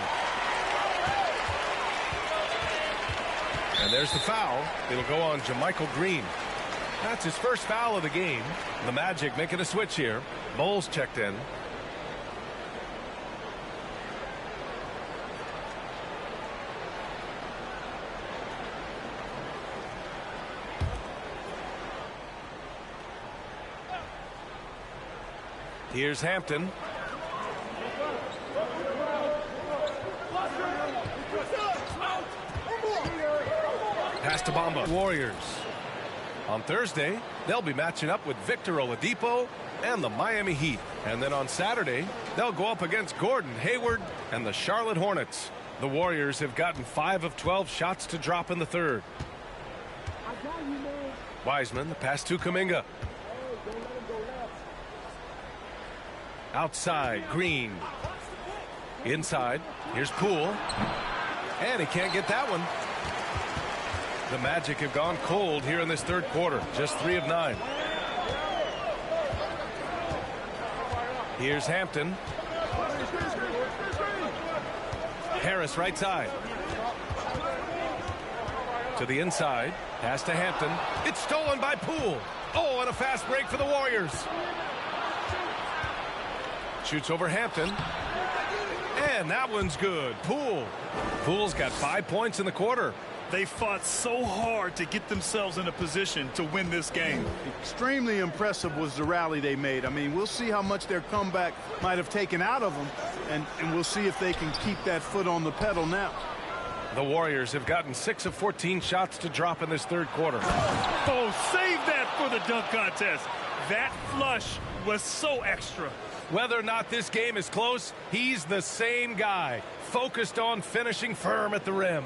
A: And there's the foul. It'll go on JaMychal Green. That's his first foul of the game. The Magic making a switch here. Bowles checked in. Here's Hampton. Pass to Bamba. Warriors. On Thursday, they'll be matching up with Victor Oladipo and the Miami Heat. And then on Saturday, they'll go up against Gordon Hayward and the Charlotte Hornets. The Warriors have gotten 5 of 12 shots to drop in the third. Wiseman, the pass to Kuminga. Outside, Green. Inside, here's Poole. And he can't get that one. The Magic have gone cold here in this third quarter. Just 3 of 9. Here's Hampton. Harris right side. To the inside. Pass to Hampton. It's stolen by Poole. Oh, and a fast break for the Warriors. Shoots over Hampton. And that one's good. Poole's got 5 points in the quarter.
C: They fought so hard to get themselves in a position to win this game.
D: Extremely impressive was the rally they made. I mean, we'll see how much their comeback might have taken out of them, and we'll see if they can keep that foot on the pedal now.
A: The Warriors have gotten 6 of 14 shots to drop in this third quarter.
C: Oh, save that for the dunk contest. That flush was so extra.
A: Whether or not this game is close, he's the same guy, focused on finishing firm at the rim.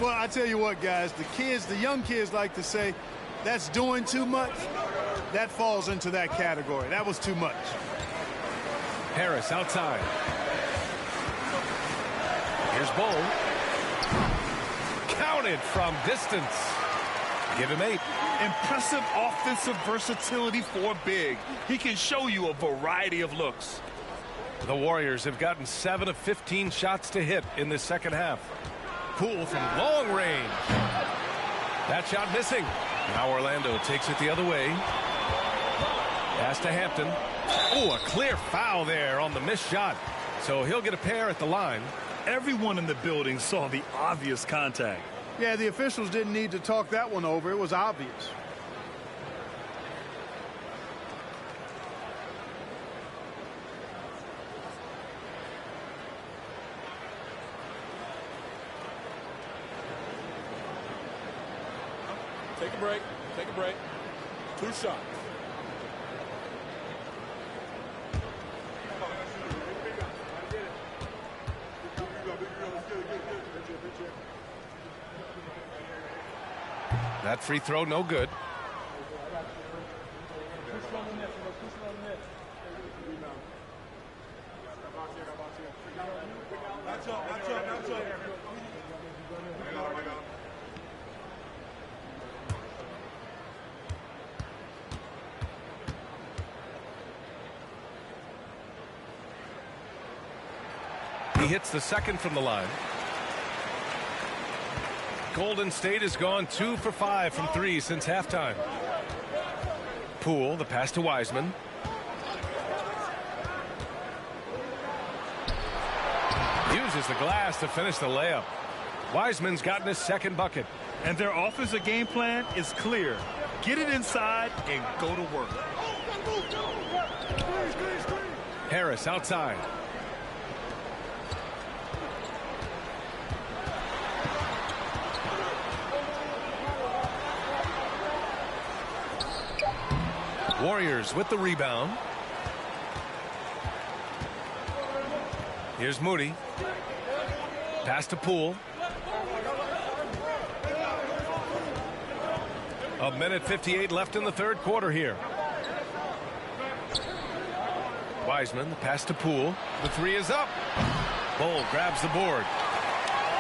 D: Well, I tell you what, guys, the young kids like to say, that's doing too much. That falls into that category. That was too much.
A: Harris outside. Here's Bull. Counted from distance. Give him 8.
C: Impressive offensive versatility for big. He can show you a variety of looks.
A: The Warriors have gotten 7 of 15 shots to hit in this second half. Poole from long range. That shot missing. Now Orlando takes it the other way. Pass to Hampton. Oh, a clear foul there on the missed shot. So he'll get a pair at the line.
C: Everyone in the building saw the obvious contact.
D: Yeah, the officials didn't need to talk that one over. It was obvious.
F: Take a break. Take a break. 2 shots.
A: That free throw, no good. He hits the second from the line. Golden State has gone 2 for 5 from 3 since halftime. Poole, the pass to Wiseman. Uses the glass to finish the layup. Wiseman's gotten his second bucket.
C: And their offensive game plan is clear. Get it inside and go to work.
A: Harris outside. Warriors with the rebound. Here's Moody. Pass to Poole. 1:58 left in the third quarter here. Wiseman, the pass to Poole. The 3 is up. Bull grabs the board.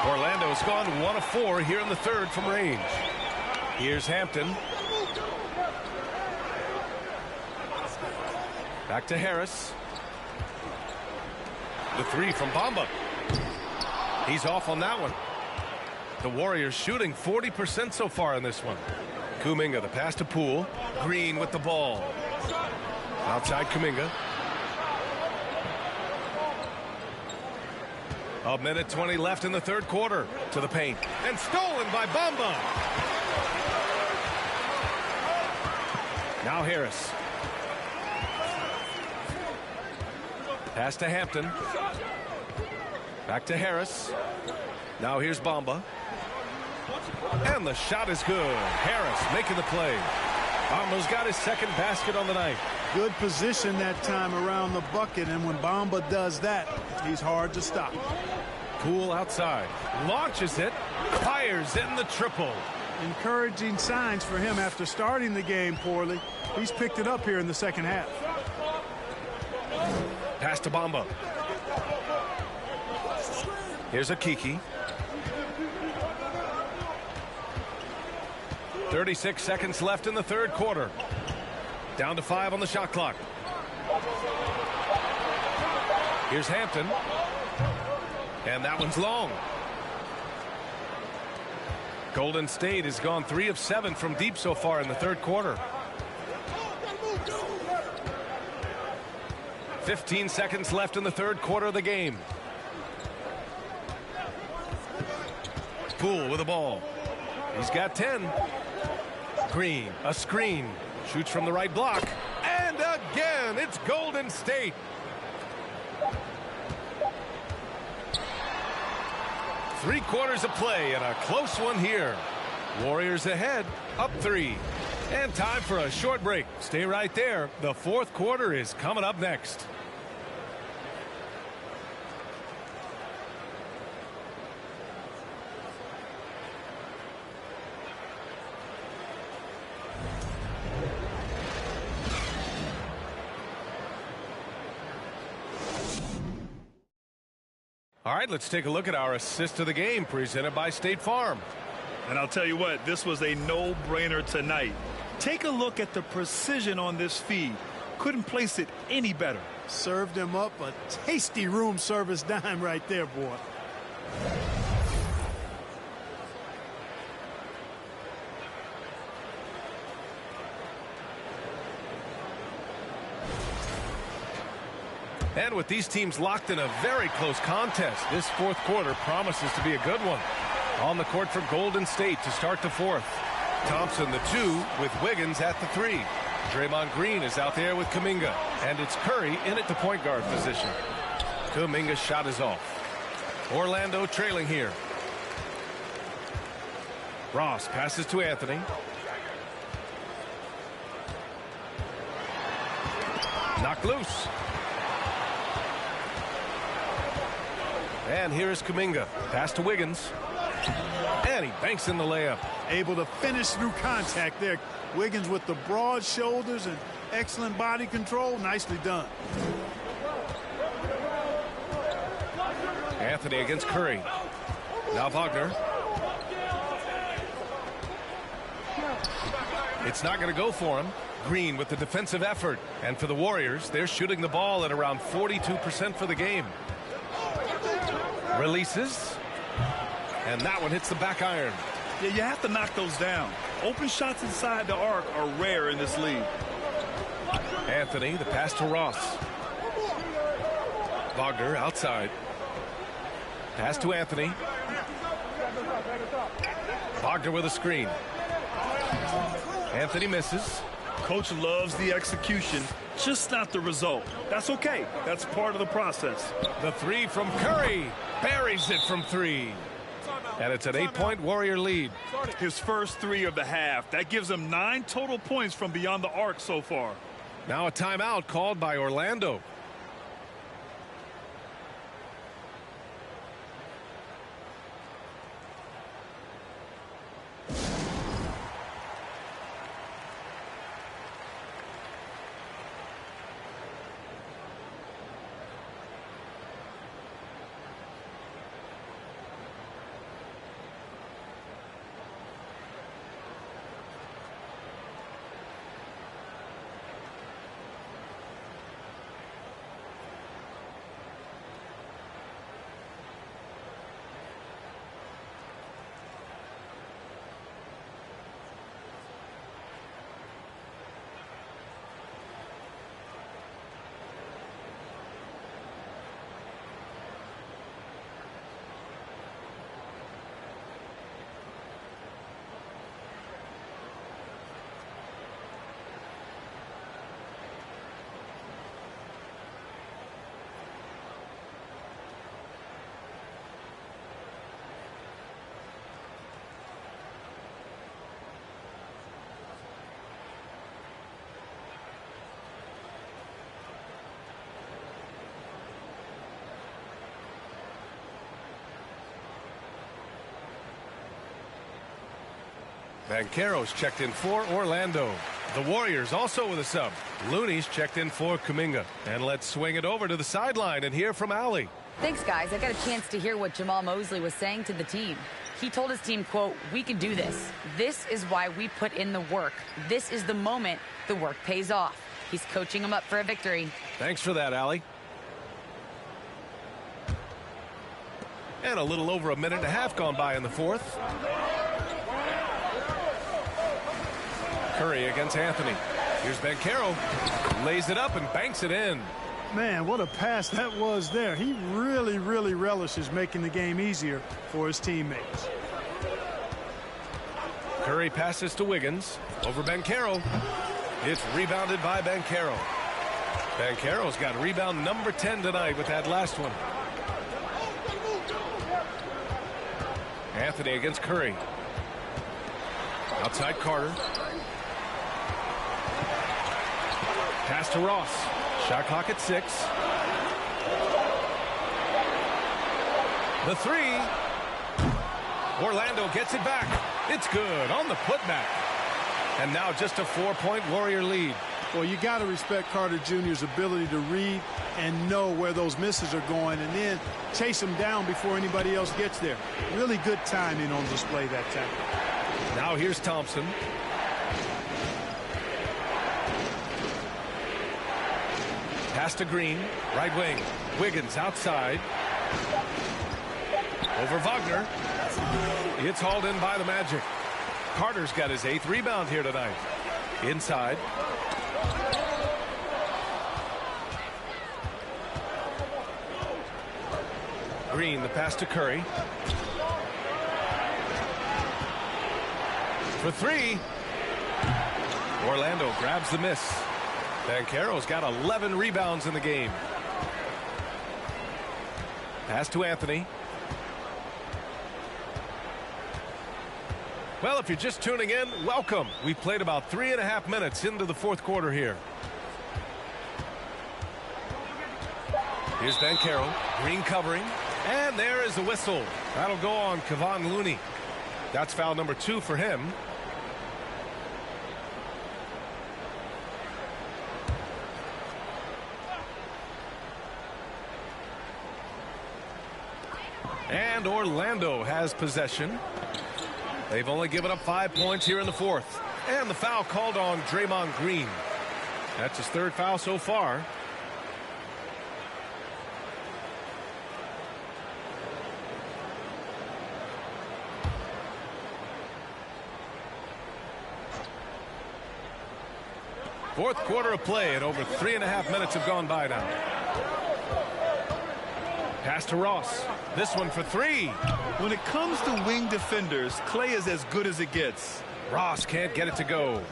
A: Orlando's gone 1 of 4 here in the third from range. Here's Hampton. Back to Harris. The 3 from Bamba. He's off on that one. The Warriors shooting 40% so far in this one. Kuminga, the pass to Poole. Green with the ball. Outside Kuminga. 1:20 left in the third quarter. To the paint. And stolen by Bamba. Now Harris. Pass to Hampton. Back to Harris. Now here's Bamba. And the shot is good. Harris making the play. Bamba's got his second basket on the night.
D: Good position that time around the bucket, and when Bamba does that, he's hard to stop.
A: Poole outside. Launches it. Fires in the triple.
D: Encouraging signs for him after starting the game poorly. He's picked it up here in the second half.
A: Pass to Bamba. Here's a Kiki. 36 seconds left in the third quarter. Down to 5 on the shot clock. Here's Hampton. And that one's long. Golden State has gone 3 of 7 from deep so far in the third quarter. 15 seconds left in the third quarter of the game. Poole with the ball. He's got 10. Green, a screen. Shoots from the right block. And again, it's Golden State. Three-quarters of play and a close one here. Warriors ahead, up 3. And time for a short break. Stay right there. The fourth quarter is coming up next. All right, let's take a look at our assist of the game presented by State Farm.
C: And I'll tell you what, this was a no-brainer tonight. Take a look at the precision on this feed. Couldn't place it any better.
D: Served him up a tasty room service dime right there, boy.
A: And with these teams locked in a very close contest, this fourth quarter promises to be a good one. On the court for Golden State to start the fourth. Thompson the 2 with Wiggins at the 3. Draymond Green is out there with Kuminga. And it's Curry in at the point guard position. Kuminga's shot is off. Orlando trailing here. Ross passes to Anthony. Knocked loose. And here is Kuminga. Pass to Wiggins. And he banks in the layup.
D: Able to finish through contact there. Wiggins with the broad shoulders and excellent body control. Nicely done.
A: Anthony against Curry. Now Wagner. It's not going to go for him. Green with the defensive effort. And for the Warriors, they're shooting the ball at around 42% for the game. Releases. And that one hits the back iron.
C: Yeah, you have to knock those down. Open shots inside the arc are rare in this league.
A: Anthony, the pass to Ross. Wagner outside. Pass to Anthony. Wagner with a screen. Anthony misses.
C: Coach loves the execution, just not the result. That's okay. That's part of the process.
A: The 3 from Curry. Buries it from 3. And it's an 8-point Warrior lead.
C: His first 3 of the half. That gives him 9 total points from beyond the arc so far.
A: Now a timeout called by Orlando. Banchero's checked in for Orlando. The Warriors also with a sub. Looney's checked in for Kuminga. And let's swing it over to the sideline and hear from Allie.
B: Thanks, guys. I got a chance to hear what Jamal Mosley was saying to the team. He told his team, quote, "We can do this. This is why we put in the work. This is the moment the work pays off." He's coaching them up for a victory.
A: Thanks for that, Allie. And a little over a minute and a half gone by in the fourth. Curry against Anthony. Here's Banchero. Lays it up and banks it in.
D: Man, what a pass that was there. He really, really relishes making the game easier for his teammates.
A: Curry passes to Wiggins. Over Banchero. It's rebounded by Banchero. Banchero's got rebound number 10 tonight with that last one. Anthony against Curry. Outside Carter. Pass to Ross. Shot clock at 6. The three. Orlando gets it back. It's good on the putback. And now just a 4-point Warrior lead.
D: Well, you got to respect Carter Jr.'s ability to read and know where those misses are going and then chase them down before anybody else gets there. Really good timing on display that time.
A: Now here's Thompson. Pass to Green, right wing. Wiggins outside. Over Wagner. It's hauled in by the Magic. Carter's got his 8th rebound here tonight. Inside. Green, the pass to Curry. For 3. Orlando grabs the miss. Banchero's got 11 rebounds in the game. Pass to Anthony. Well, if you're just tuning in, welcome. We played about 3.5 minutes into the fourth quarter here. Here's Banchero. Green covering. And there is the whistle. That'll go on Kevon Looney. That's foul number 2 for him. And Orlando has possession. They've only given up 5 points here in the fourth. And the foul called on Draymond Green. That's his 3rd foul so far. Fourth quarter of play, and over 3.5 minutes have gone by now. Pass to Ross. This one for 3.
C: When it comes to wing defenders, Klay is as good as it gets.
A: Ross can't get it to go.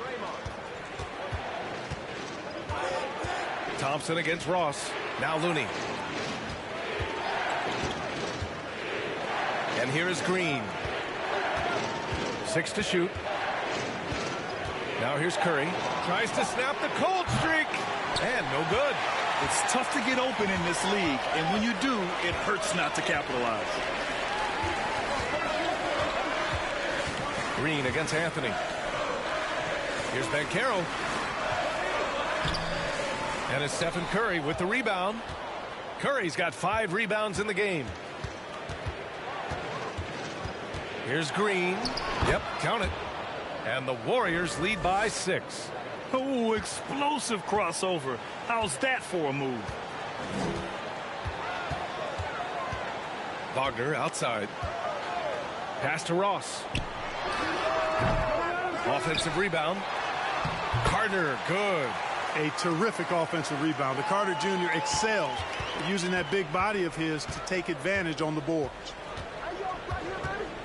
A: Thompson against Ross. Now Looney. And here is Green. 6 to shoot. Now here's Curry. Tries to snap the cold streak. And no good.
C: It's tough to get open in this league, and when you do, it hurts not to capitalize.
A: Green against Anthony. Here's Banchero. And it's Stephen Curry with the rebound. Curry's got 5 rebounds in the game. Here's Green. Yep, count it. And the Warriors lead by 6.
C: Oh, explosive crossover. How's that for a move?
A: Wagner outside. Pass to Ross. Offensive rebound. Carter, good.
D: A terrific offensive rebound. The Carter Jr. excels using that big body of his to take advantage on the boards.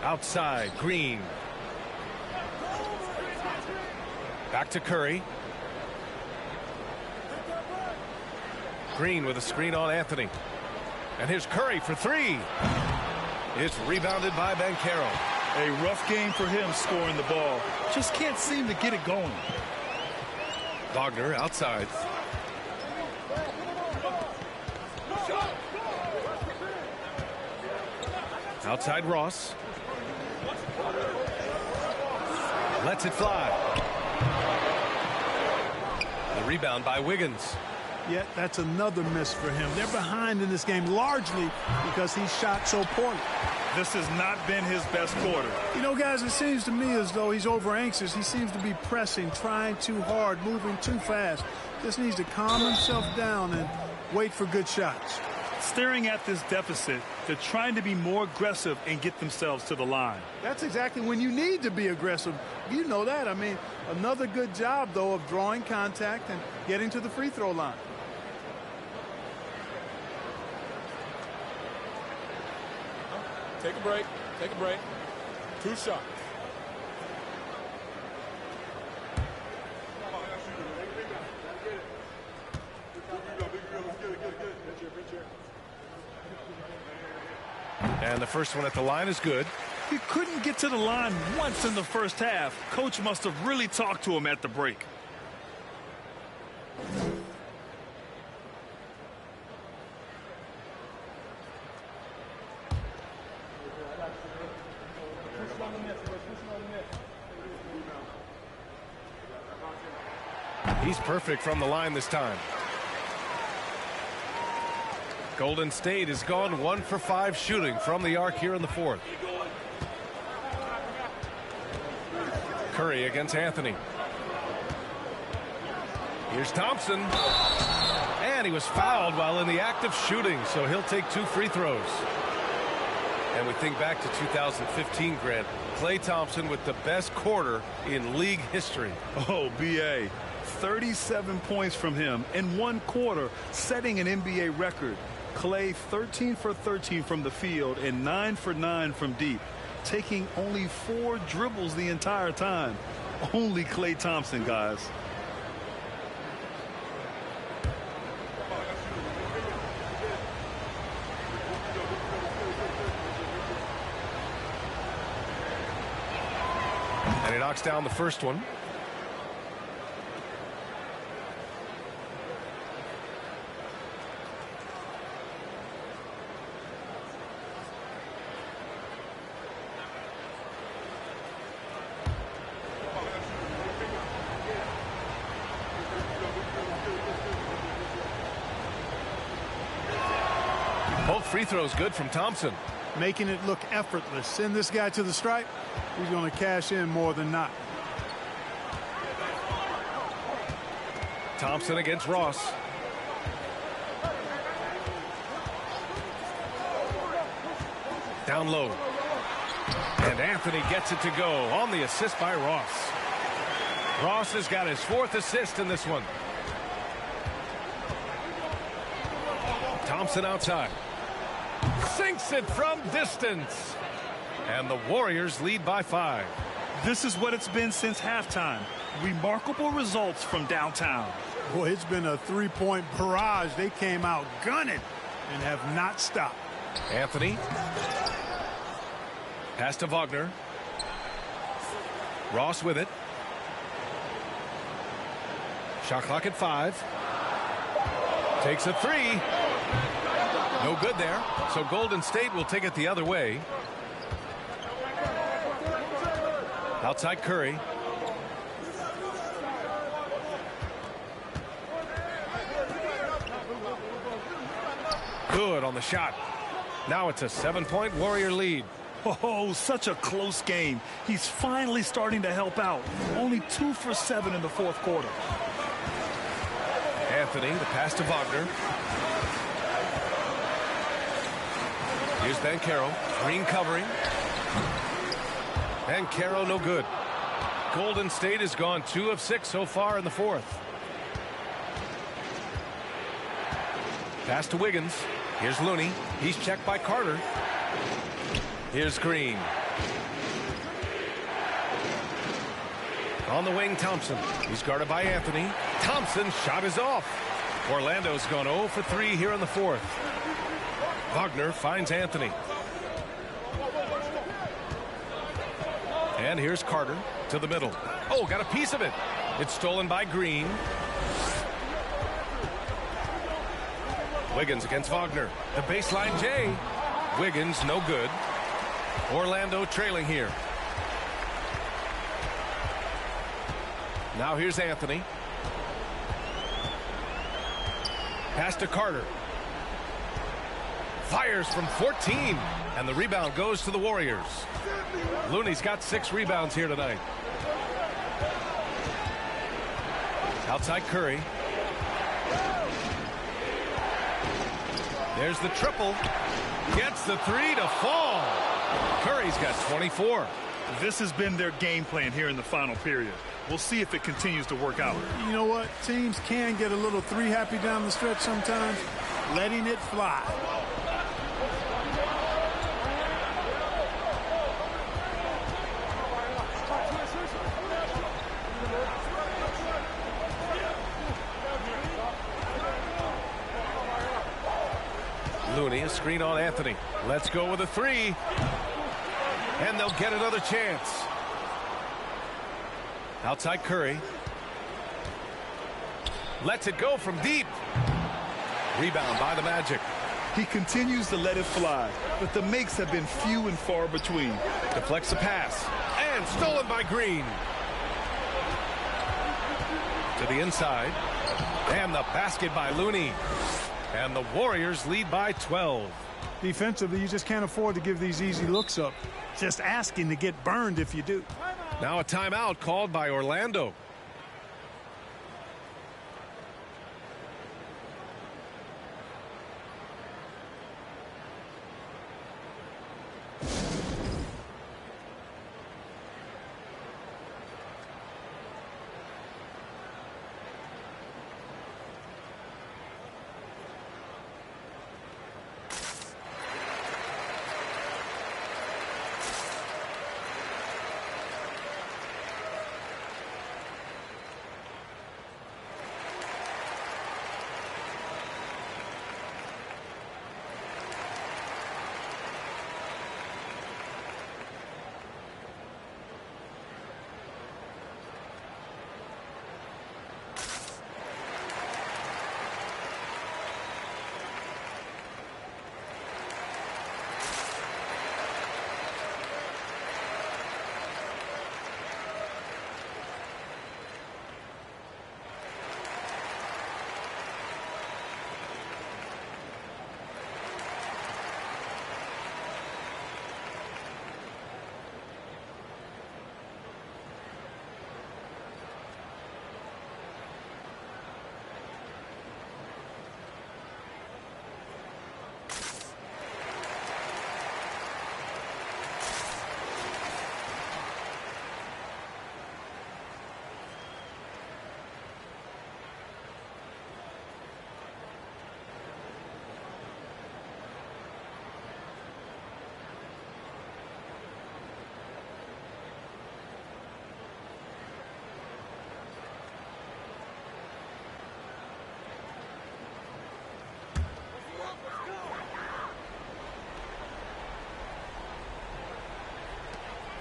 A: Outside, Green. Back to Curry. Green with a screen on Anthony. And here's Curry for 3. It's rebounded by Banchero.
C: A rough game for him scoring the ball. Just can't seem to get it going.
A: Wagner outside. Outside Ross. Lets it fly. The rebound by Wiggins.
D: Yet that's another miss for him. They're behind in this game largely because he shot so poorly.
C: This has not been his best quarter.
D: You know, guys, it seems to me as though he's over anxious. He seems to be pressing, trying too hard, moving too fast. Just needs to calm himself down and wait for good shots.
C: Staring at this deficit, they're trying to be more aggressive and get themselves to the line.
D: That's exactly when you need to be aggressive. You know that. I mean, another good job, though, of drawing contact and getting to the free throw line.
F: Take a break. Take a break. 2 shots.
A: And the first one at the line is good.
C: He couldn't get to the line once in the first half. Coach must have really talked to him at the break.
A: He's perfect from the line this time. Golden State has gone 1 for 5 shooting from the arc here in the fourth. Curry against Anthony. Here's Thompson. And he was fouled while in the act of shooting, so he'll take 2 free throws. And we think back to 2015, Grant. Klay Thompson with the best quarter in league history.
C: Oh, B.A. 37 points from him in 1 quarter, setting an NBA record. Klay 13 for 13 from the field and 9 for 9 from deep, taking only 4 dribbles the entire time. Only Klay Thompson, guys.
A: And he knocks down the first one. Both free throws good from Thompson.
D: Making it look effortless. Send this guy to the stripe. He's going to cash in more than not.
A: Thompson against Ross. Down low. And Anthony gets it to go on the assist by Ross. Ross has got his 4th assist in this one. Thompson outside. Sinks it from distance. And the Warriors lead by 5.
C: This is what it's been since halftime. Remarkable results from downtown.
D: Boy, it's been a 3-point barrage. They came out gunning and have not stopped.
A: Anthony. Pass to Wagner. Ross with it. Shot clock at 5. Takes a 3. No good there. So Golden State will take it the other way. Outside Curry. Good on the shot. Now it's a 7-point Warrior lead.
C: Oh, such a close game. He's finally starting to help out. Only 2 for 7 in the 4th quarter.
A: Anthony, the pass to Wagner. Here's Banchero. Green covering. Banchero no good. Golden State has gone 2 of 6 so far in the 4th. Pass to Wiggins. Here's Looney. He's checked by Carter. Here's Green. On the wing, Thompson. He's guarded by Anthony. Thompson's shot is off. Orlando's gone 0 for 3 here in the 4th. Wagner finds Anthony. And here's Carter to the middle. Oh, got a piece of it. It's stolen by Green. Wiggins against Wagner. The baseline J. Wiggins no good. Orlando trailing here. Now here's Anthony. Pass to Carter. Fires from 14. And the rebound goes to the Warriors. Looney's got 6 rebounds here tonight. Outside Curry. There's the triple. Gets the 3 to fall. Curry's got 24.
C: This has been their game plan here in the final period. We'll see if it continues to work out.
D: You know what? Teams can get a little 3 happy down the stretch sometimes. Letting it fly.
A: Looney, a screen on Anthony. Let's go with a 3. And they'll get another chance. Outside Curry. Lets it go from deep. Rebound by the Magic.
C: He continues to let it fly, but the makes have been few and far between.
A: Deflects the pass. And stolen by Green. To the inside. And the basket by Looney. And the Warriors lead by 12.
D: Defensively, you just can't afford to give these easy looks up. Just asking to get burned if you do.
A: Now a timeout called by Orlando.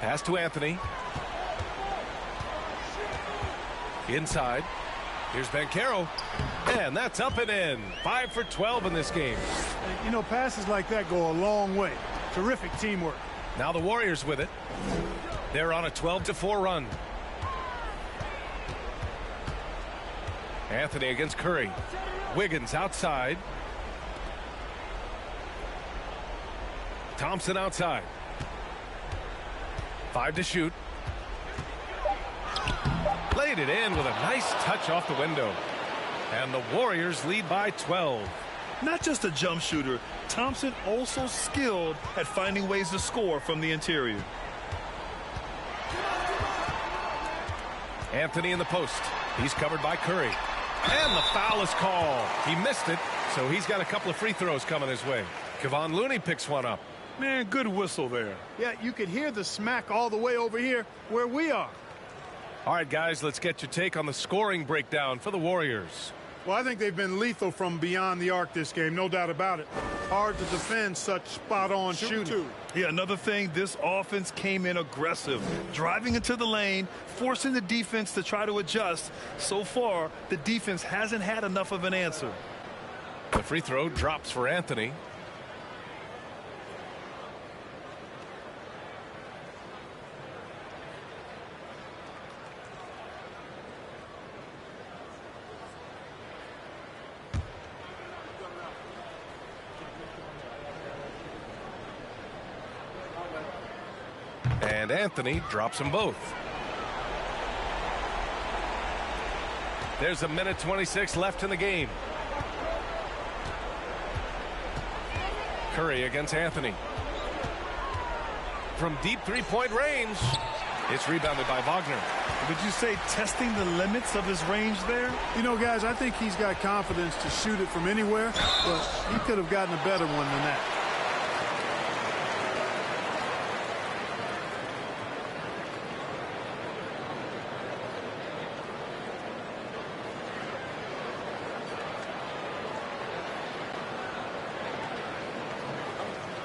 A: Pass to Anthony. Inside. Here's Banchero. And that's up and in. 5 for 12 in this game.
D: You know, passes like that go a long way. Terrific teamwork.
A: Now the Warriors with it. They're on a 12-4 run. Anthony against Curry. Wiggins outside. Thompson outside. 5 to shoot. Played it in with a nice touch off the window. And the Warriors lead by 12.
C: Not just a jump shooter, Thompson also skilled at finding ways to score from the interior.
A: Anthony in the post. He's covered by Curry. And the foul is called. He missed it, so he's got a couple of free throws coming his way. Kevon Looney picks one up.
C: Man, good whistle there.
D: Yeah, you could hear the smack all the way over here where we are.
A: All right, guys, let's get your take on the scoring breakdown for the Warriors.
D: Well, I think they've been lethal from beyond the arc this game, no doubt about it. Hard to defend such spot-on shooting.
C: Yeah, another thing, this offense came in aggressive, driving into the lane, forcing the defense to try to adjust. So far, the defense hasn't had enough of an answer.
A: The free throw drops for Anthony. And Anthony drops them both. There's a minute 26 left in the game. Curry against Anthony. From deep three-point range. It's rebounded by Wagner.
C: Would you say testing the limits of his range there?
D: You know, guys, I think he's got confidence to shoot it from anywhere, but he could have gotten a better one than that.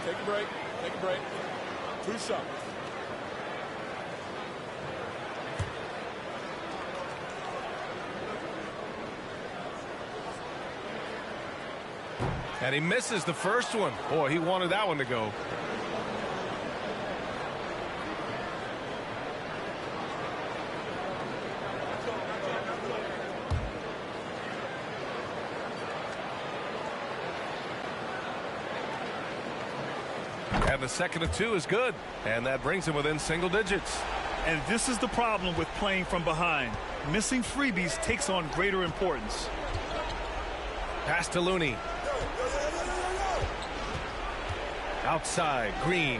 H: Take a break. Take a break. 2 shots.
A: And he misses the first one. Boy, he wanted that one to go. And the second of 2 is good. And that brings him within single digits.
C: And this is the problem with playing from behind. Missing freebies takes on greater importance.
A: Pass to Looney. Outside, Green.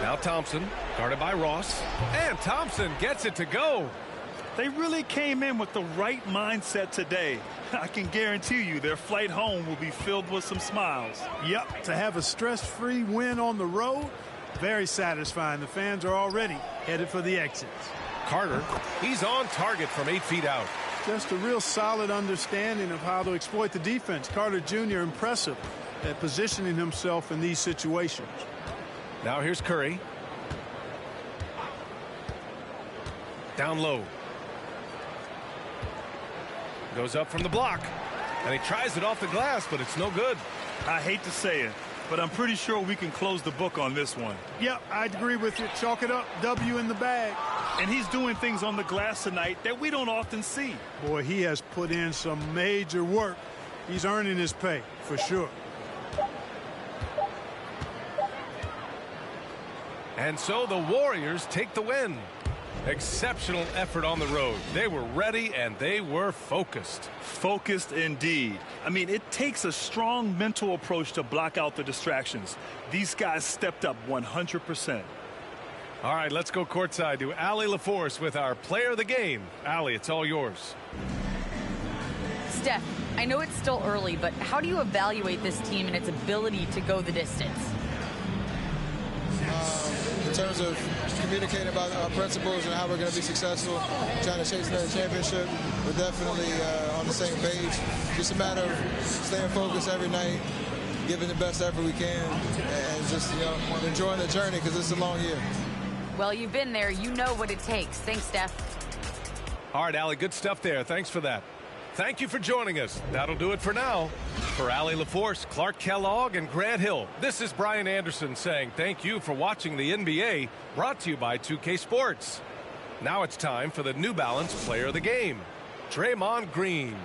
A: Now Thompson, guarded by Ross. And Thompson gets it to go.
C: They really came in with the right mindset today. I can guarantee you their flight home will be filled with some smiles.
D: Yep, to have a stress-free win on the road, very satisfying. The fans are already headed for the exits.
A: Carter, he's on target from 8 feet out.
D: Just a real solid understanding of how to exploit the defense. Carter Jr. impressive at positioning himself in these situations.
A: Now here's Curry. Down low. Goes up from the block. And he tries it off the glass, but it's no good.
C: I hate to say it, but I'm pretty sure we can close the book on this one.
D: Yep, I'd agree with you. Chalk it up. W in the bag.
C: And he's doing things on the glass tonight that we don't often see.
D: Boy, he has put in some major work. He's earning his pay, for sure.
A: And so the Warriors take the win. Exceptional effort on the road. They were ready and they were focused.
C: Focused indeed. I mean, it takes a strong mental approach to block out the distractions. These guys stepped up 100%.
A: All right, let's go courtside to Allie LaForce with our player of the game. Allie, it's all yours.
B: Steph, I know it's still early, but how do you evaluate this team and its ability to go the distance?
I: In terms of communicating about our principles and how we're going to be successful, trying to chase another championship, we're definitely on the same page. Just a matter of staying focused every night, giving the best effort we can, and just enjoying the journey because it's a long year.
B: Well, you've been there. You know what it takes. Thanks, Steph.
A: All right, Allie, good stuff there. Thanks for that. Thank you for joining us. That'll do it for now. For Allie LaForce, Clark Kellogg, and Grant Hill, this is Brian Anderson saying thank you for watching the NBA, brought to you by 2K Sports. Now it's time for the New Balance Player of the Game, Draymond Green.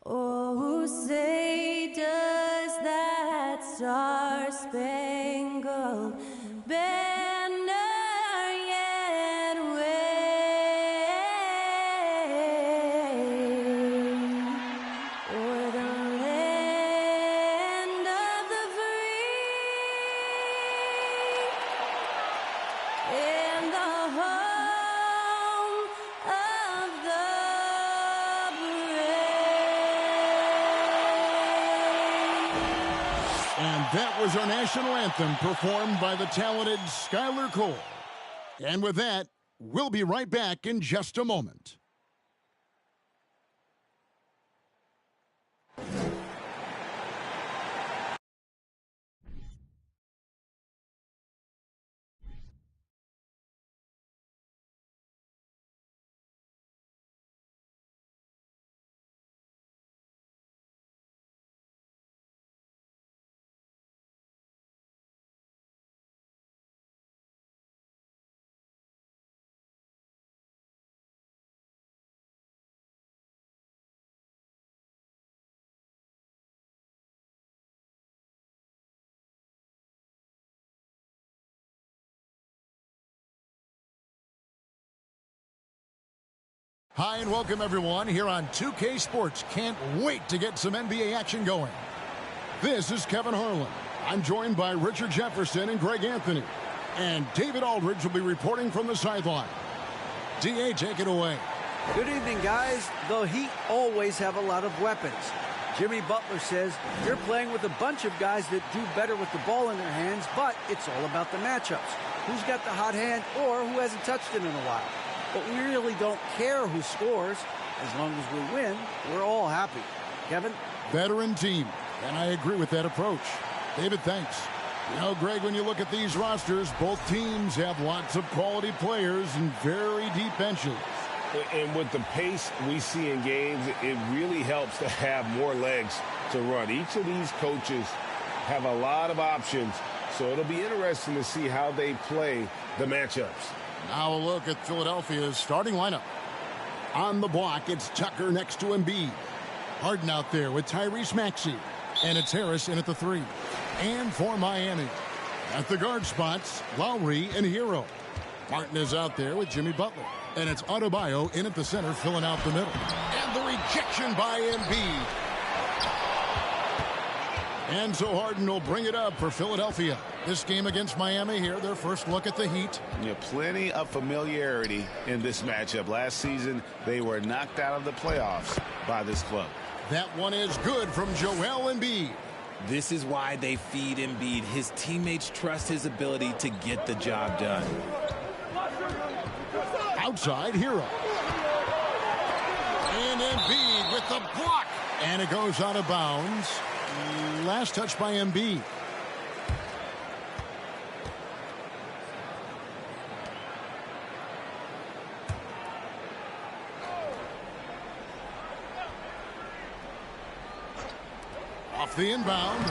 J: Oh, say does that star-spangled banner yet wave o'er the land of the free and the home of the
K: And that was our national anthem performed by the talented Skylar Cole. And with that, we'll be right back in just a moment. Hi and welcome everyone here on 2K Sports. Can't wait to get some NBA action going. This is Kevin Harlan. I'm joined by Richard Jefferson and Greg Anthony. And David Aldridge will be reporting from the sideline. DA, take it away.
L: Good evening, guys. The Heat always have a lot of weapons. Jimmy Butler says you're playing with a bunch of guys that do better with the ball in their hands, but it's all about the matchups. Who's got the hot hand or who hasn't touched it in a while. But we really don't care who scores. As long as we win, we're all happy. Kevin?
K: Veteran team, and I agree with that approach. David, thanks. You know, Greg, when you look at these rosters, both teams have lots of quality players and very deep benches.
M: And with the pace we see in games, it really helps to have more legs to run. Each of these coaches have a lot of options, so it'll be interesting to see how they play the matchups.
K: Now a look at Philadelphia's starting lineup. On the block, it's Tucker next to Embiid. Harden out there with Tyrese Maxey. And it's Harris in at the 3. And for Miami, at the guard spots, Lowry and Hero. Martin is out there with Jimmy Butler. And it's Adebayo in at the center, filling out the middle. And the rejection by Embiid. And so Harden will bring it up for Philadelphia. This game against Miami here, their first look at the Heat.
M: Yeah, plenty of familiarity in this matchup. Last season, they were knocked out of the playoffs by this club.
K: That one is good from Joel Embiid.
N: This is why they feed Embiid. His teammates trust his ability to get the job done.
K: Outside, Hero. And Embiid with the block. And it goes out of bounds. Last touch by Embiid. Off the inbound.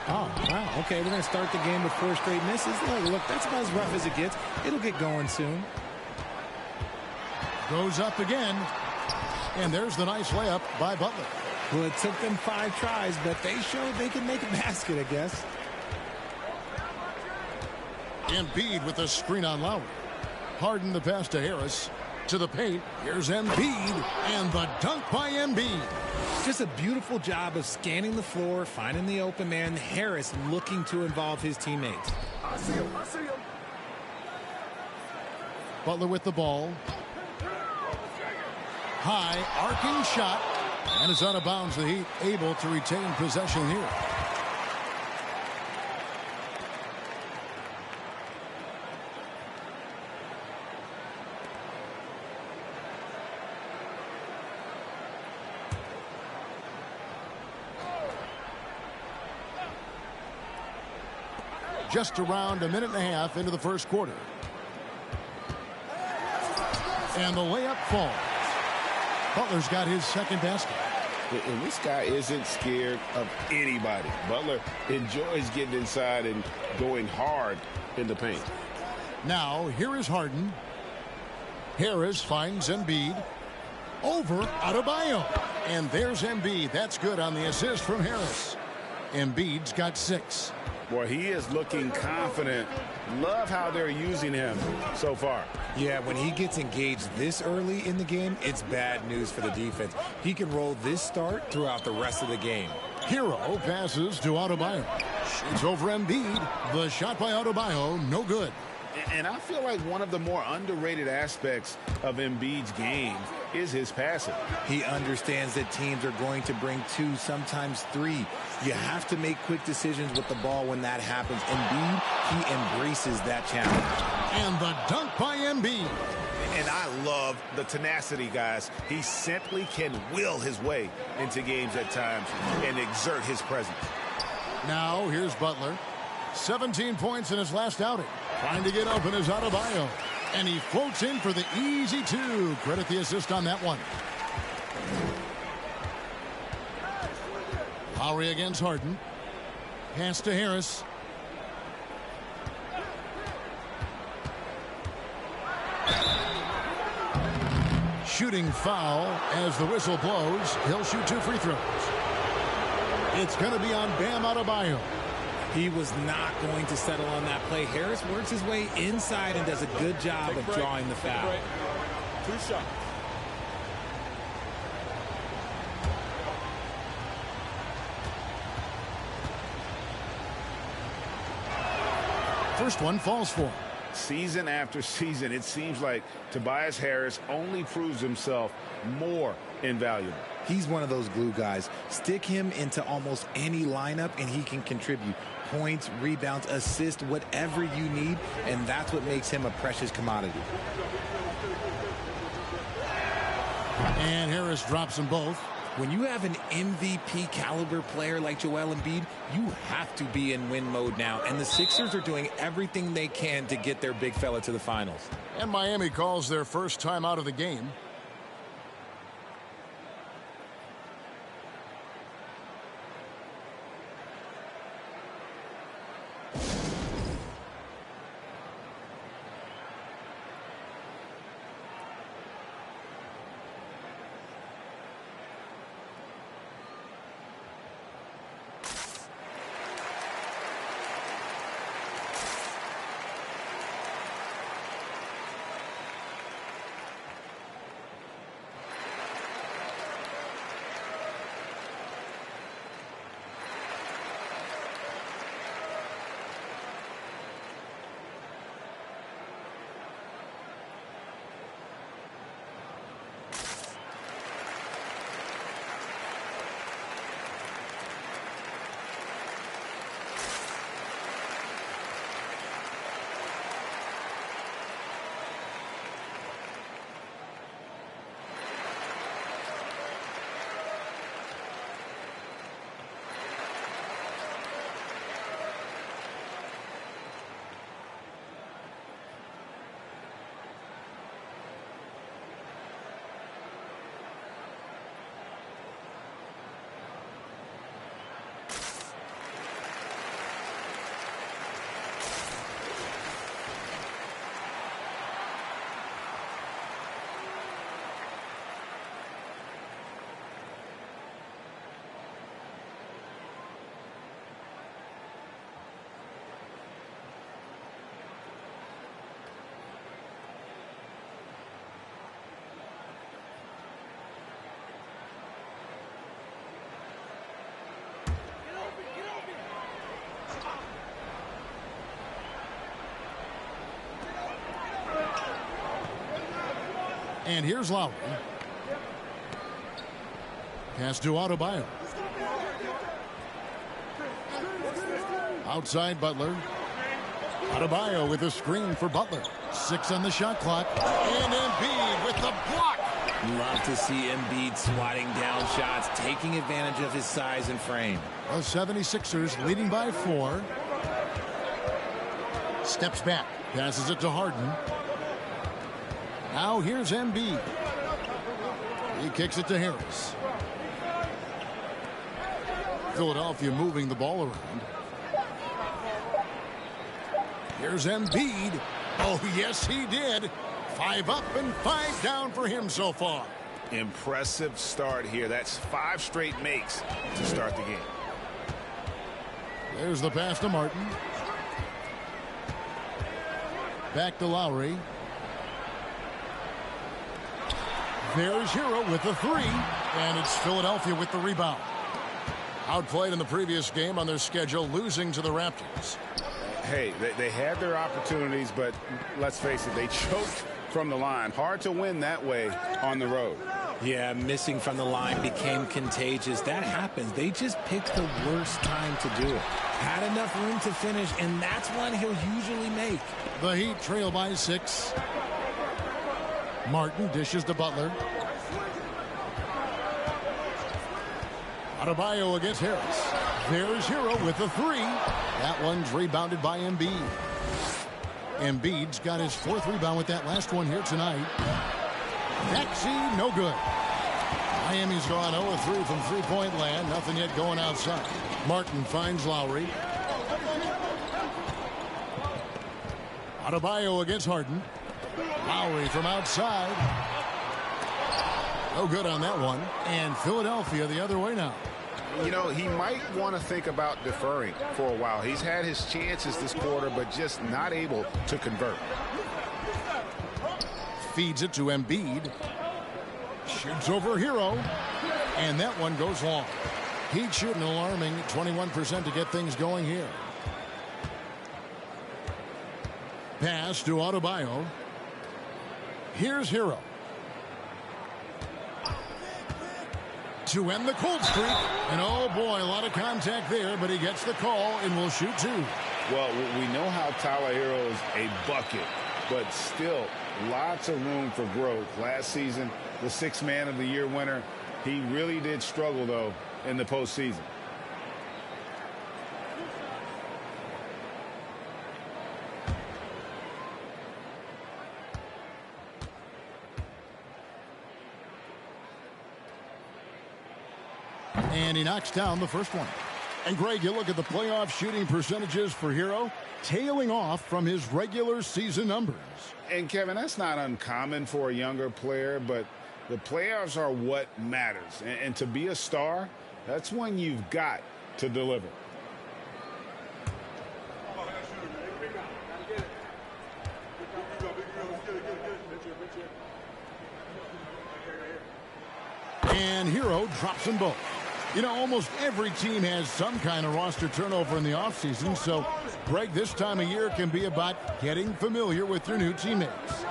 O: Oh, wow. Okay, we're going to start the game with 4 straight misses. Look, that's about as rough as it gets. It'll get going soon.
K: Goes up again. And there's the nice layup by Butler.
O: Well, it took them 5 tries, but they showed they can make a basket, I guess.
K: Embiid with a screen on Lowry. Harden the pass to Harris. To the paint. Here's Embiid. And the dunk by Embiid.
O: Just a beautiful job of scanning the floor, finding the open man. Harris looking to involve his teammates.
K: I see him. Butler with the ball. High, arcing shot. And it's out of bounds. The Heat able to retain possession here. Just around a minute and a half into the first quarter. And the layup falls. Butler's got his second basket.
M: And this guy isn't scared of anybody. Butler enjoys getting inside and going hard in the paint.
K: Now, here is Harden. Harris finds Embiid. Over Adebayo. And there's Embiid. That's good on the assist from Harris. Embiid's got 6.
M: Boy, he is looking confident. Love how they're using him so far.
O: Yeah, when he gets engaged this early in the game, it's bad news for the defense. He can roll this start throughout the rest of the game.
K: Hero passes to Adebayo. Shoots over Embiid. The shot by Adebayo, no good.
M: And I feel like one of the more underrated aspects of Embiid's game is his passing.
O: He understands that teams are going to bring 2, sometimes 3. You have to make quick decisions with the ball when that happens. Embiid, he embraces that challenge.
K: And the dunk by Embiid.
M: And I love the tenacity, guys. He simply can will his way into games at times and exert his presence.
K: Now, here's Butler. 17 points in his last outing. Trying to get open is Adebayo. And he floats in for the easy 2. Credit the assist on that one. Lowry against Harden. Pass to Harris. Shooting foul as the whistle blows. He'll shoot 2 free throws. It's going to be on Bam Adebayo.
O: He was not going to settle on that play. Harris works his way inside and does a good job of drawing the foul.
E: 2 shots.
K: First one falls for him.
M: Season after season, it seems like Tobias Harris only proves himself more invaluable.
O: He's one of those glue guys. Stick him into almost any lineup and he can contribute points, rebounds, assists, whatever you need, and that's what makes him a precious commodity.
K: And Harris drops them both.
N: When you have an MVP caliber player like Joel Embiid, you have to be in win mode now. And the Sixers are doing everything they can to get their big fella to the finals.
K: And Miami calls their first time out of the game. And here's Lowry. Pass to Adebayo. Outside Butler. Adebayo with a screen for Butler. 6 on the shot clock. And Embiid with the block.
N: Love to see Embiid swatting down shots, taking advantage of his size and frame.
K: The 76ers leading by 4. Steps back. Passes it to Harden. Now here's Embiid. He kicks it to Harris. Philadelphia moving the ball around. Here's Embiid. Oh, yes, he did. 5 up and 5 down for him so far.
M: Impressive start here. That's 5 straight makes to start the game.
K: There's the pass to Martin. Back to Lowry. There's Hero with the 3. And it's Philadelphia with the rebound. Outplayed in the previous game on their schedule, losing to the Raptors.
M: Hey, they had their opportunities, but let's face it, they choked from the line. Hard to win that way on the road.
N: Yeah, missing from the line became contagious. That happens. They just picked the worst time to do it. Had enough room to finish, and that's one he'll usually make.
K: The Heat trail by 6. Martin dishes to Butler. Adebayo against Harris. There's Hero with the 3. That one's rebounded by Embiid. Embiid's got his 4th rebound with that last one here tonight. Maxey, no good. Miami's gone 0-3 from three-point land. Nothing yet going outside. Martin finds Lowry. Adebayo against Harden. Lowry from outside. No good on that one. And Philadelphia the other way now.
M: You know, he might want to think about deferring for a while. He's had his chances this quarter, but just not able to convert.
K: Feeds it to Embiid. Shoots over Hero. And that one goes long. Heat shooting alarming 21% to get things going here. Pass to Adebayo. Here's Hero. To end the cold streak. And oh boy, a lot of contact there, but he gets the call and will shoot 2.
M: Well, we know how Tyler Hero is a bucket, but still lots of room for growth. Last season, the 6th Man of the Year winner, he really did struggle, though, in the postseason.
K: And he knocks down the first one. And Greg, you look at the playoff shooting percentages for Hero, tailing off from his regular season numbers.
M: And Kevin, that's not uncommon for a younger player, but the playoffs are what matters. And to be a star, that's when you've got to deliver.
K: And Hero drops them both. You know, almost every team has some kind of roster turnover in the offseason, so, Greg, this time of year can be about getting familiar with your new teammates.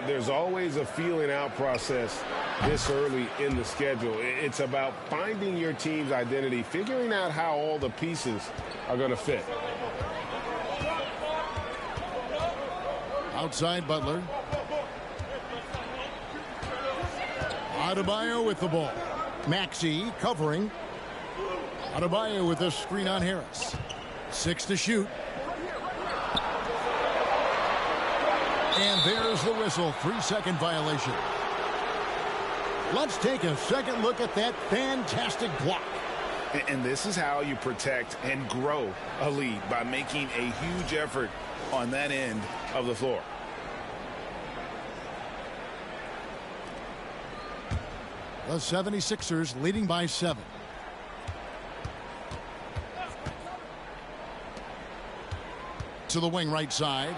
M: There's always a feeling out process this early in the schedule. It's about finding your team's identity, figuring out how all the pieces are going to fit.
K: Outside Butler. Adebayo with the ball. Maxey covering. Adebayo with a screen on Harris. 6 to shoot. And there's the whistle. 3-second violation. Let's take a second look at that fantastic block.
M: And this is how you protect and grow a lead, by making a huge effort on that end of the floor.
K: The 76ers leading by 7. To the wing right side.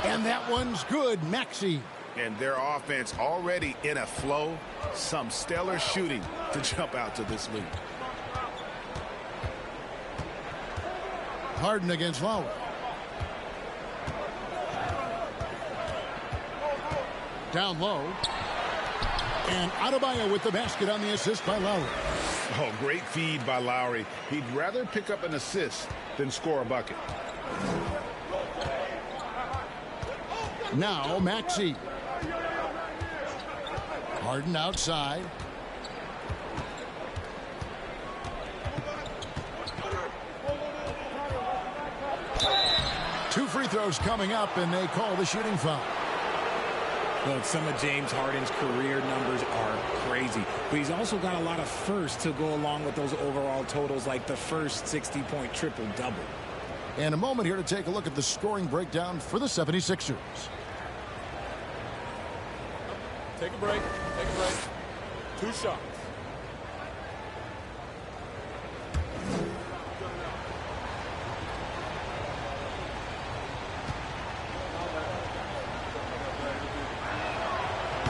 K: And that one's good. Maxey.
M: And their offense already in a flow. Some stellar shooting to jump out to this lead.
K: Harden against Lowry. Down low. And Adebayo with the basket on the assist by Lowry.
M: Oh, great feed by Lowry. He'd rather pick up an assist than score a bucket.
K: Now Maxey. Harden outside. Two free throws coming up, and they call the shooting foul.
N: Look, some of James Harden's career numbers are crazy, but he's also got a lot of firsts to go along with those overall totals, like the first 60-point triple-double.
K: And a moment here to take a look at the scoring breakdown for the 76ers.
E: Take a break. Take a break. 2 shots.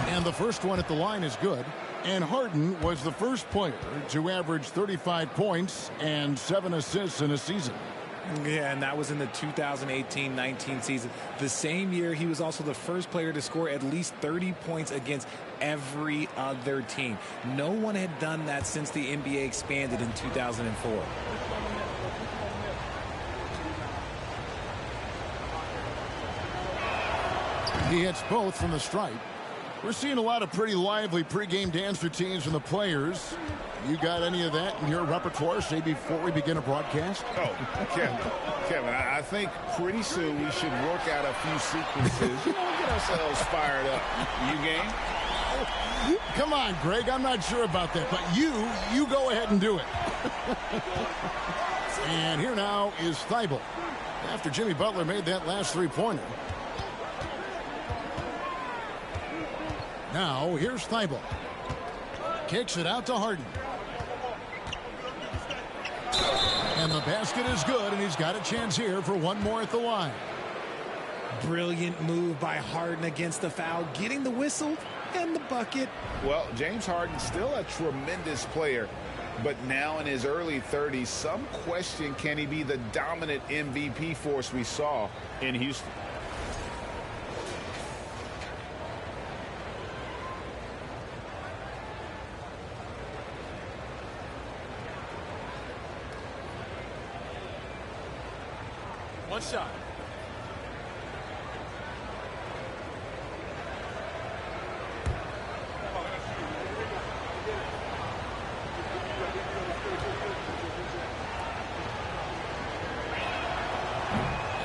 K: And the first one at the line is good. And Harden was the first player to average 35 points and 7 assists in a season.
N: Yeah, and that was in the 2018-19 season. The same year, he was also the first player to score at least 30 points against every other team. No one had done that since the NBA expanded in 2004.
K: He hits both from the stripe. We're seeing a lot of pretty lively pregame dance routines from the players. You got any of that in your repertoire, say, before we begin a broadcast?
M: Oh, Kevin, I think pretty soon we should work out a few sequences. Get ourselves fired up. You game?
K: Come on, Greg. I'm not sure about that, but you go ahead and do it. And here now is Thibault. After Jimmy Butler made that last three-pointer. Now, here's Thibault. Kicks it out to Harden. And the basket is good, and he's got a chance here for one more at the line.
N: Brilliant move by Harden against the foul, getting the whistle and the bucket.
M: Well, James Harden's still a tremendous player,
P: but now in his early 30s, some question, can he be the dominant MVP force we saw in Houston?
Q: One shot.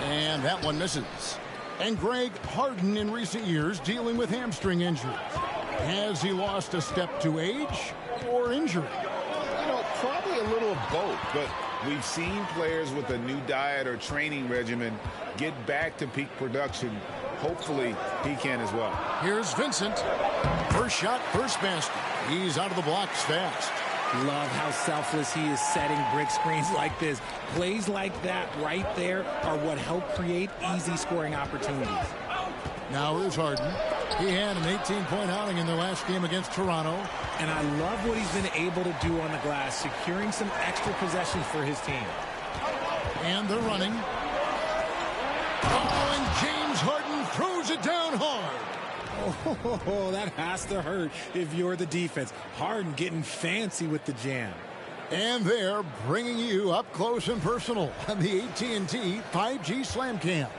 K: And that one misses. And Greg Harden in recent years dealing with hamstring injuries. Has he lost a step to age or injury?
P: You know, probably a little of both, but we've seen players with a new diet or training regimen get back to peak production. Hopefully, he can as well.
K: Here's Vincent. First shot, first basket. He's out of the blocks fast.
N: Love how selfless he is setting brick screens like this. Plays like that right there are what help create easy scoring opportunities.
K: Now here's Harden. He had an 18-point outing in their last game against Toronto.
N: And I love what he's been able to do on the glass, securing some extra possessions for his team.
K: And they're running. Oh, and James Harden throws it down hard.
N: Oh, that has to hurt if you're the defense. Harden getting fancy with the jam.
K: And they're bringing you up close and personal on the AT&T 5G Slam Cam.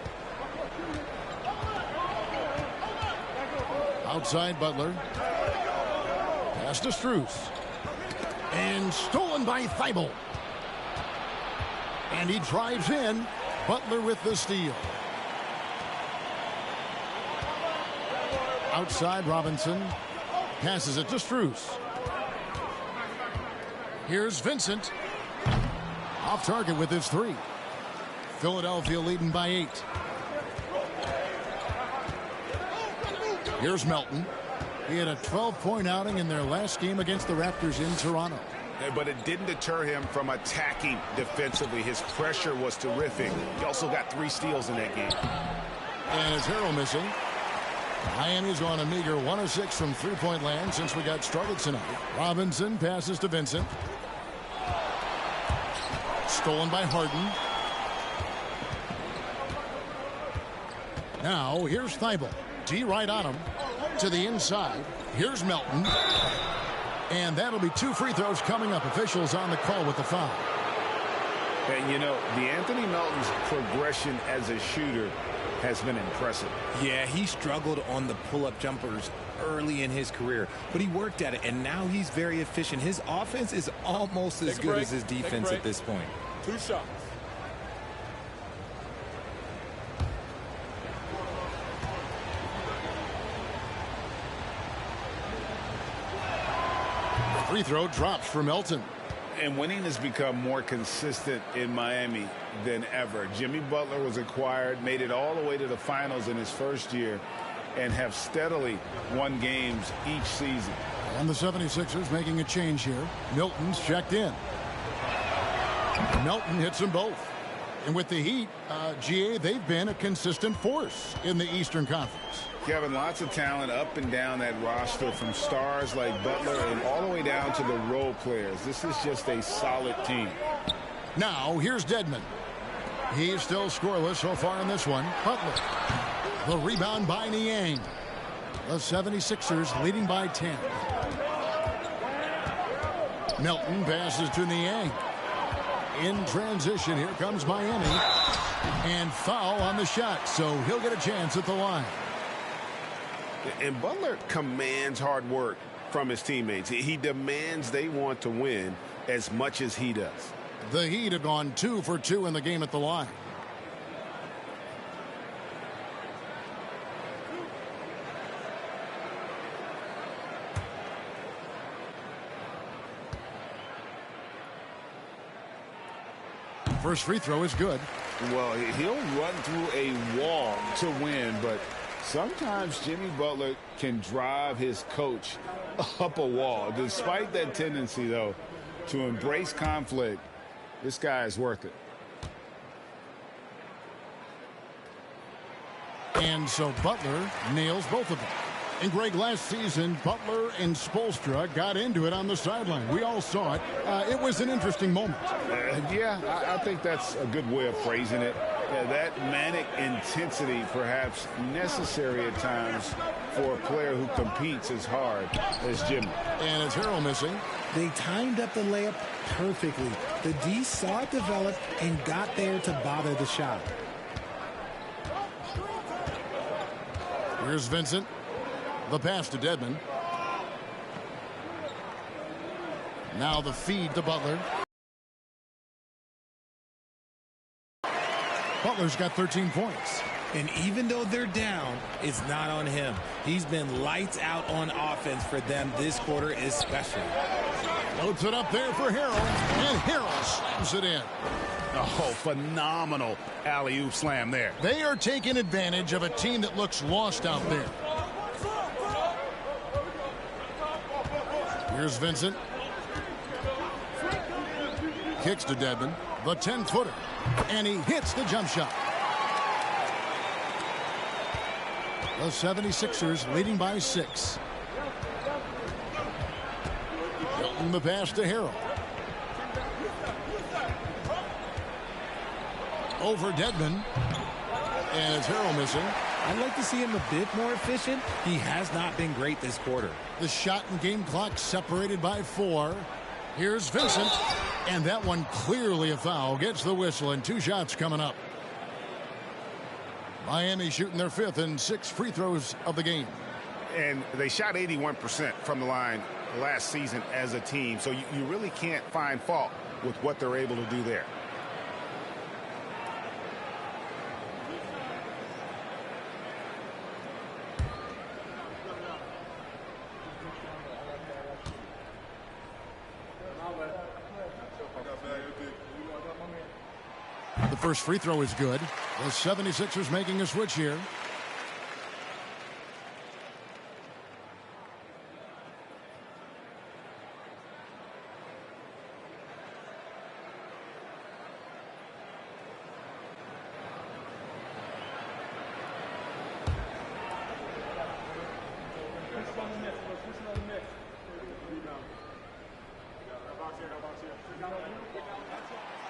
K: Outside Butler. Pass to Strus. And stolen by Thibault. And he drives in. Butler with the steal. Outside Robinson. Passes it to Strus. Here's Vincent. Off target with his three. Philadelphia leading by 8. Here's Melton. He had a 12-point outing in their last game against the Raptors in Toronto.
P: But it didn't deter him from attacking defensively. His pressure was terrific. He also got 3 steals in that game.
K: And it's Harrell missing. Miami's on a meager 1 of 6 from three-point land since we got started tonight. Robinson passes to Vincent. Stolen by Harden. Now here's Thibault. D right on him. To the inside. Here's Melton. And that'll be 2 free throws coming up. Officials on the call with the foul.
P: And you know, Anthony Melton's progression as a shooter has been impressive.
N: Yeah, he struggled on the pull-up jumpers early in his career, but he worked at it, and now he's very efficient. His offense is almost as good as his defense at this point.
Q: 2 shots.
K: Free throw drops for Melton.
P: And winning has become more consistent in Miami than ever. Jimmy Butler was acquired, made it all the way to the finals in his first year, and have steadily won games each season.
K: And the 76ers making a change here. Milton's checked in. Melton hits them both. And with the Heat, GA, they've been a consistent force in the Eastern Conference.
P: Kevin, lots of talent up and down that roster, from stars like Butler and all the way down to the role players. This is just a solid team.
K: Now, here's Dedmon. He's still scoreless so far in this one. Butler. The rebound by Niang. The 76ers leading by 10. Melton passes to Niang. In transition, here comes Miami. And foul on the shot, so he'll get a chance at the line.
P: And Butler commands hard work from his teammates. He demands they want to win as much as he does.
K: The Heat have gone 2 for 2 in the game at the line. First free throw is good.
P: Well, he'll run through a wall to win, but sometimes Jimmy Butler can drive his coach up a wall. Despite that tendency, though, to embrace conflict, this guy is worth it.
K: And so Butler nails both of them. And Greg, last season, Butler and Spoelstra got into it on the sideline. We all saw it. It was an interesting moment.
P: I think that's a good way of phrasing it. That manic intensity perhaps necessary at times for a player who competes as hard as Jimmy.
K: And it's Harrell missing.
O: They timed up the layup perfectly. The D saw it develop and got there to bother the shot.
K: Here's Vincent. The pass to Dedmon. Now the feed to Butler. Butler's got 13 points.
O: And even though they're down, it's not on him. He's been lights out on offense for them this quarter especially.
K: Loads it up there for Harrell. And Harrell slams it in.
P: Oh, phenomenal alley-oop slam there.
K: They are taking advantage of a team that looks lost out there. Here's Vincent. Kicks to Dedmon. The 10-footer. And he hits the jump shot. The 76ers leading by 6. Hilton the pass to Harrell. Over Dedmon. And it's Harrell missing.
O: I'd like to see him a bit more efficient. He has not been great this quarter.
K: The shot and game clock separated by 4. Here's Vincent. And that one clearly a foul. Gets the whistle and 2 shots coming up. Miami shooting their 5th and 6 free throws of the game.
P: And they shot 81% from the line last season as a team. So you really can't find fault with what they're able to do there.
K: The first free throw is good. The 76ers making a switch here.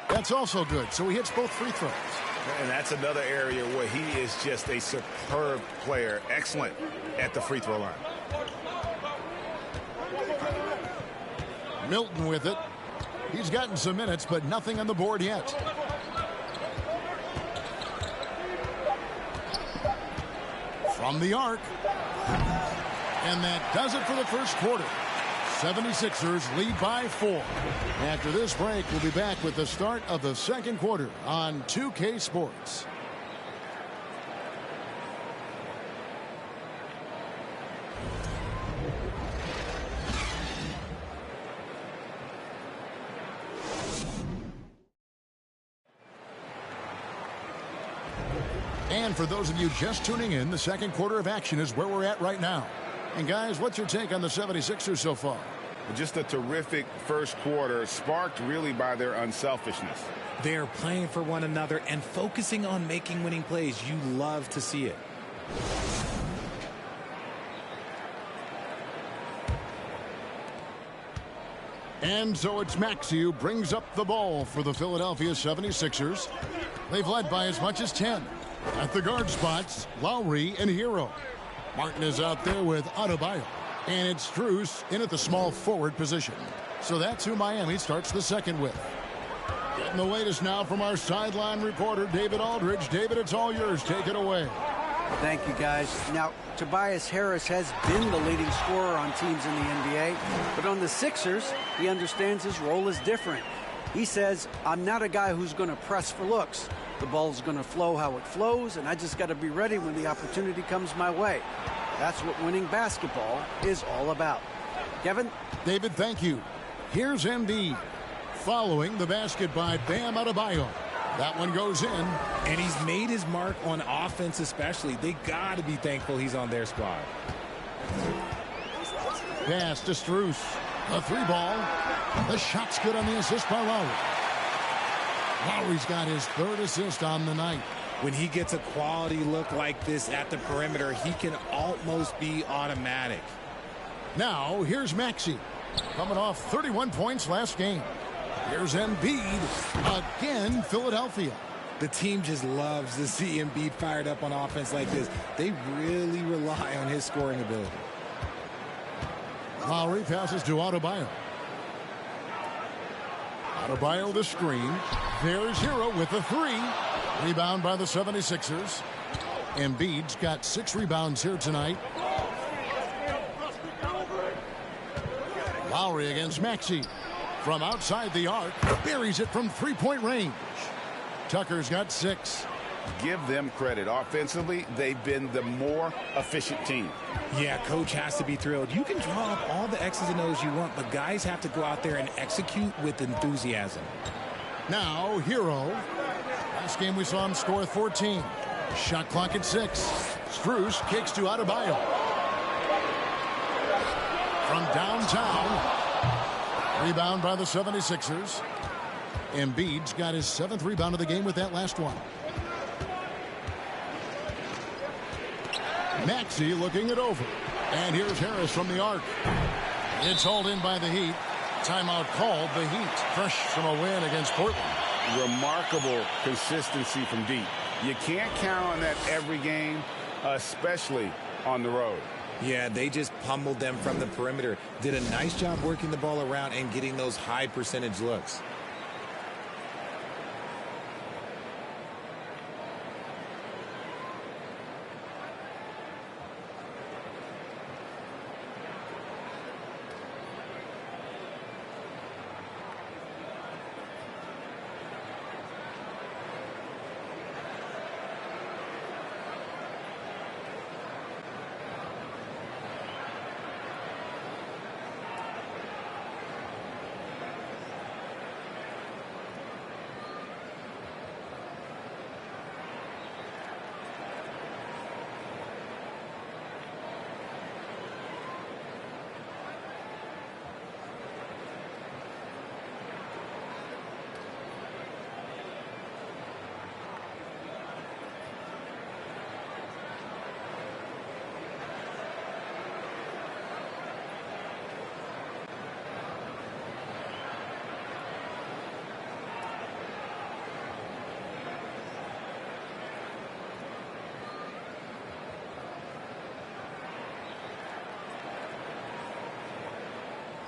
K: That's also good. So he hits both free throws.
P: And that's another area where he is just a superb player. Excellent at the free throw line.
K: Milton with it. He's gotten some minutes, but nothing on the board yet. From the arc. And that does it for the first quarter. 76ers lead by 4. After this break, we'll be back with the start of the second quarter on 2K Sports. And for those of you just tuning in, the second quarter of action is where we're at right now. And guys, what's your take on the 76ers so far?
P: Just a terrific first quarter, sparked really by their unselfishness.
O: They're playing for one another and focusing on making winning plays. You love to see it.
K: And so it's Maxey who brings up the ball for the Philadelphia 76ers. They've led by as much as 10. At the guard spots, Lowry and Hero. Martin is out there with Adebayo. And it's Strus in at the small forward position. So that's who Miami starts the second with. Getting the latest now from our sideline reporter, David Aldridge. David, it's all yours. Take it away.
L: Thank you, guys. Now, Tobias Harris has been the leading scorer on teams in the NBA. But on the Sixers, he understands his role is different. He says, I'm not a guy who's going to press for looks. The ball's going to flow how it flows, and I just got to be ready when the opportunity comes my way. That's what winning basketball is all about. Kevin?
K: David, thank you. Here's Embiid. Following the basket by Bam Adebayo. That one goes in.
O: And he's made his mark on offense especially. They got to be thankful he's on their squad.
K: Pass to Strus. A 3-ball. The shot's good on the assist by Lowry. Lowry's got his 3rd assist on the night.
N: When he gets a quality look like this at the perimeter, he can almost be automatic.
K: Now, here's Maxey, coming off 31 points last game. Here's Embiid. Again, Philadelphia.
N: The team just loves to see Embiid fired up on offense like this. They really rely on his scoring ability.
K: Lowry passes to Adebayo. Adebayo the screen. There's Hero with the three. Rebound by the 76ers. Embiid's got 6 rebounds here tonight. Lowry against Maxey. From outside the arc, buries it from three-point range. Tucker's got 6.
P: Give them credit. Offensively, they've been the more efficient team.
N: Yeah, coach has to be thrilled. You can draw up all the X's and O's you want, but guys have to go out there and execute with enthusiasm.
K: Now, Hero. Last game we saw him score 14. Shot clock at 6. Strus kicks to Adebayo. From downtown. Rebound by the 76ers. Embiid's got his 7th rebound of the game with that last one. Maxey looking it over. And here's Harris from the arc. It's hauled in by the Heat. Timeout called. The Heat fresh from a win against Portland.
P: Remarkable consistency from deep. You can't count on that every game, especially on the road.
N: Yeah, they just pummeled them from the perimeter. Did a nice job working the ball around and getting those high percentage looks.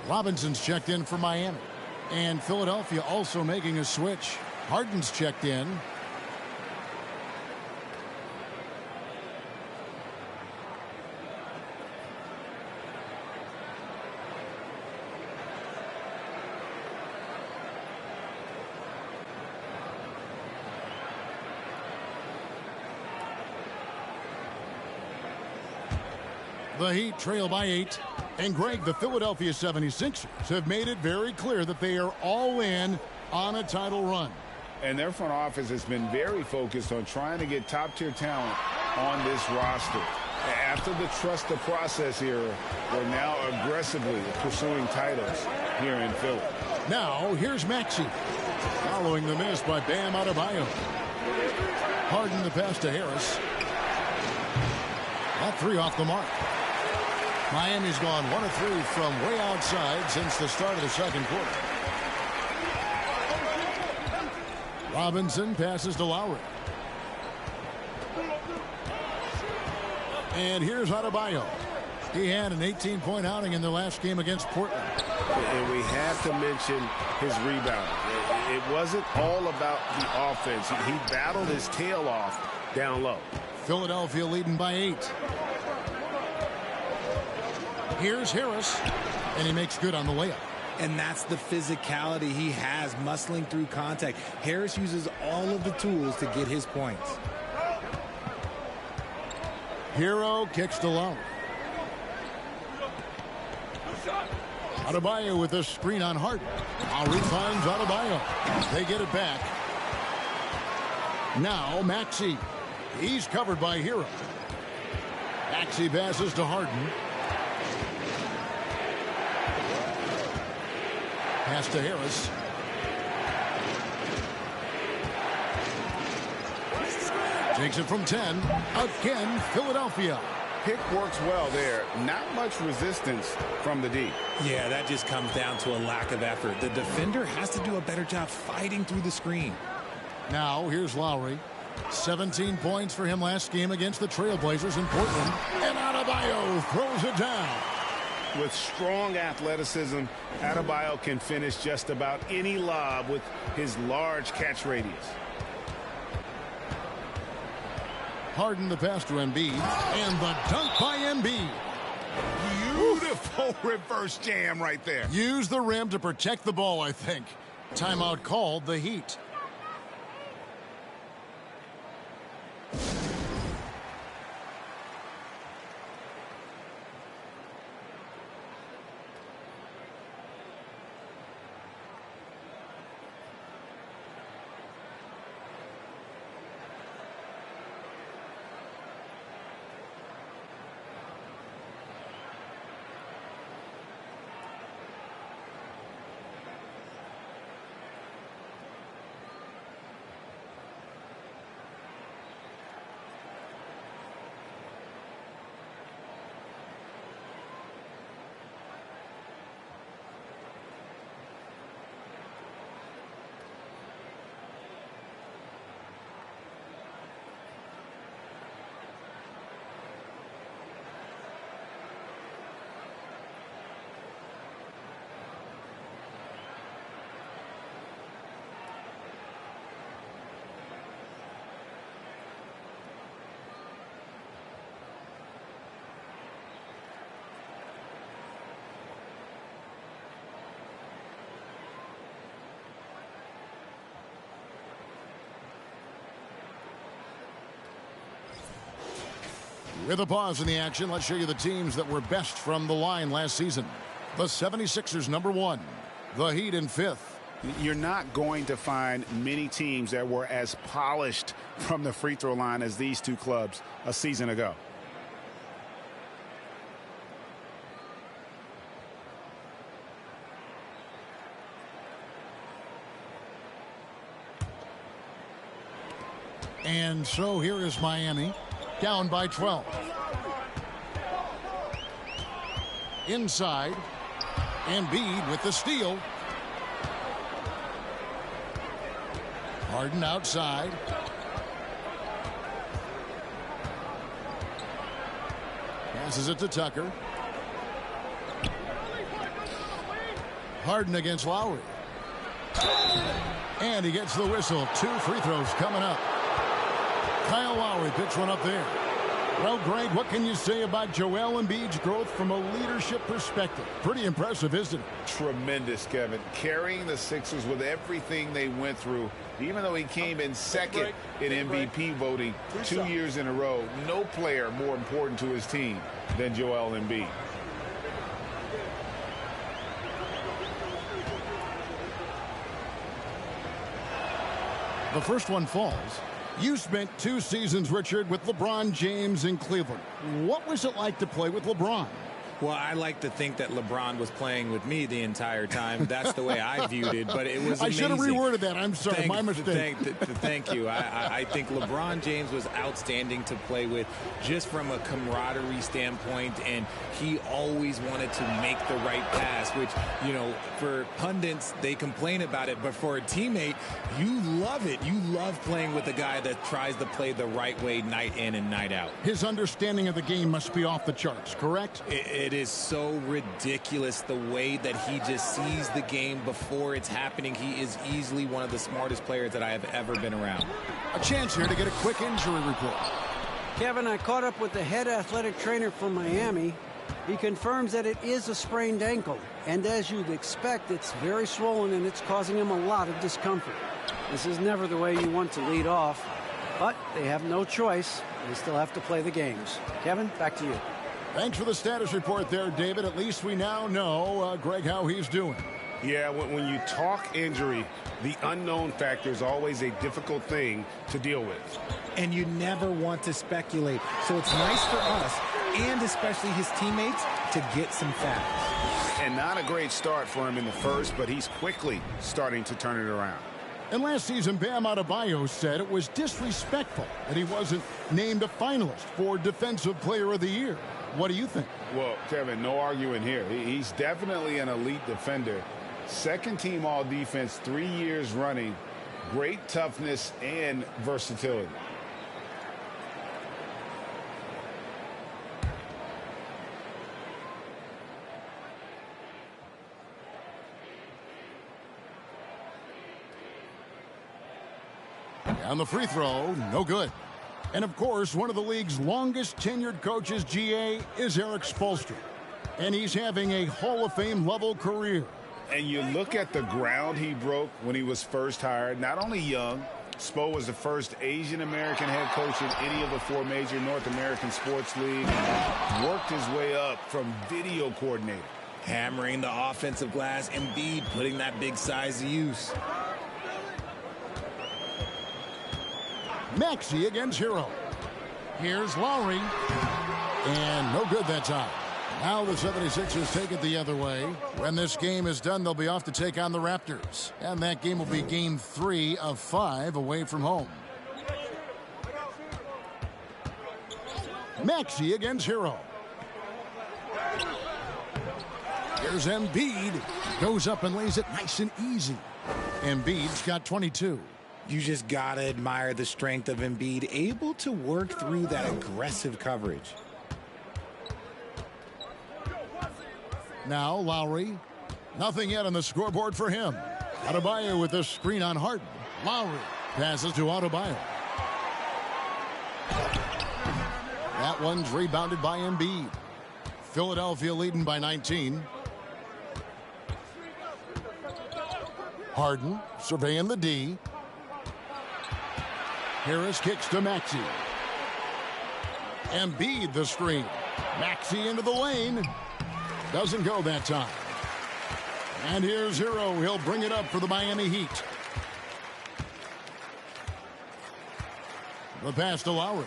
K: Robinson's checked in for Miami. And Philadelphia also making a switch. Harden's checked in. The Heat trail by 8. And Greg, the Philadelphia 76ers have made it very clear that they are all in on a title run.
P: And their front office has been very focused on trying to get top-tier talent on this roster. After the trust the process era, they're now aggressively pursuing titles here in Philly.
K: Now, here's Maxey. Following the miss by Bam Adebayo. Harden the pass to Harris. That 3 off the mark. Miami's gone 1 of 3 from way outside since the start of the second quarter. Robinson passes to Lowry. And here's Adebayo. He had an 18-point outing in their last game against Portland.
M: And we have to mention his rebound. It wasn't all about the offense. He battled his tail off down low.
K: Philadelphia leading by 8. Here's Harris, and he makes good on the layup.
N: And that's the physicality he has, muscling through contact. Harris uses all of the tools to get his points.
K: Hero kicks to Lowry. Adebayo with a screen on Harden. Lowry finds Adebayo. They get it back. Now Maxey. He's covered by Hero. Maxey passes to Harden. Pass to Harris. Takes it from 10. Again, Philadelphia.
P: Pick works well there. Not much resistance from the D.
N: Yeah, that just comes down to a lack of effort. The defender has to do a better job fighting through the screen.
K: Now, here's Lowry. 17 points for him last game against the Trailblazers in Portland. And Adebayo throws it down.
P: With strong athleticism, Adebayo can finish just about any lob with his large catch radius.
K: Harden the pass to Embiid. And the dunk by Embiid.
P: Beautiful reverse jam right there.
K: Use the rim to protect the ball, I think. Timeout called, the Heat. With a pause in the action, let's show you the teams that were best from the line last season. The 76ers, number 1. The Heat in 5th.
P: You're not going to find many teams that were as polished from the free throw line as these two clubs a season ago.
K: And so here is Miami, down by 12. Inside, Embiid with the steal. Harden outside. Passes it to Tucker. Harden against Lowry. And he gets the whistle. 2 free throws coming up. Kyle Lowry picks one up there. Well, Greg, what can you say about Joel Embiid's growth from a leadership perspective? Pretty impressive, isn't it?
P: Tremendous, Kevin. Carrying the Sixers with everything they went through, even though he came in second in MVP voting 2 years in a row, no player more important to his team than Joel Embiid.
K: The first one falls. You spent 2 seasons, Richard, with LeBron James in Cleveland. What was it like to play with LeBron?
N: Well, I like to think that LeBron was playing with me the entire time. That's the way I viewed it, but it was amazing.
K: I should have reworded that. I'm sorry, my mistake.
N: Thank you. I think LeBron James was outstanding to play with just from a camaraderie standpoint, and he always wanted to make the right pass, which, you know, for pundits, they complain about it, but for a teammate, you love it. You love playing with a guy that tries to play the right way night in and night out.
K: His understanding of the game must be off the charts, correct?
N: It is so ridiculous the way that he just sees the game before it's happening. He is easily one of the smartest players that I have ever been around.
K: A chance here to get a quick injury report.
L: Kevin, I caught up with the head athletic trainer from Miami. He confirms that it is a sprained ankle, and as you'd expect, it's very swollen and it's causing him a lot of discomfort. This is never the way you want to lead off, but they have no choice. They still have to play the games. Kevin, back to you.
K: Thanks for the status report there, David. At least we now know, Greg, how he's doing.
P: Yeah, when you talk injury, the unknown factor is always a difficult thing to deal with.
O: And you never want to speculate. So it's nice for us, and especially his teammates, to get some facts.
P: And not a great start for him in the first, but he's quickly starting to turn it around.
K: And last season, Bam Adebayo said it was disrespectful that he wasn't named a finalist for Defensive Player of the Year. What do you think?
P: Well, Kevin, no arguing here. He's definitely an elite defender. Second team all defense 3 years running. Great toughness and versatility.
K: And the free throw, no good. And of course, one of the league's longest tenured coaches, GA, is Eric Spoelstra. And he's having a Hall of Fame level career.
P: And you look at the ground he broke when he was first hired. Not only young, Spo was the first Asian American head coach in any of the 4 major North American sports leagues. Worked his way up from video coordinator.
N: Hammering the offensive glass, Embiid putting that big size to use.
K: Maxey against Hero. Here's Lowry. And no good that time. Now the 76ers take it the other way. When this game is done, they'll be off to take on the Raptors. And that game will be game 3 of 5 away from home. Maxey against Hero. Here's Embiid. Goes up and lays it nice and easy. Embiid's got 22.
O: You just got to admire the strength of Embiid, able to work through that aggressive coverage.
K: Now Lowry. Nothing yet on the scoreboard for him. Adebayo with the screen on Harden. Lowry passes to Adebayo. That one's rebounded by Embiid. Philadelphia leading by 19. Harden surveying the D. Harris kicks to Maxey. Embiid the screen. Maxey into the lane. Doesn't go that time. And here's Hero. He'll bring it up for the Miami Heat. The pass to Lowry.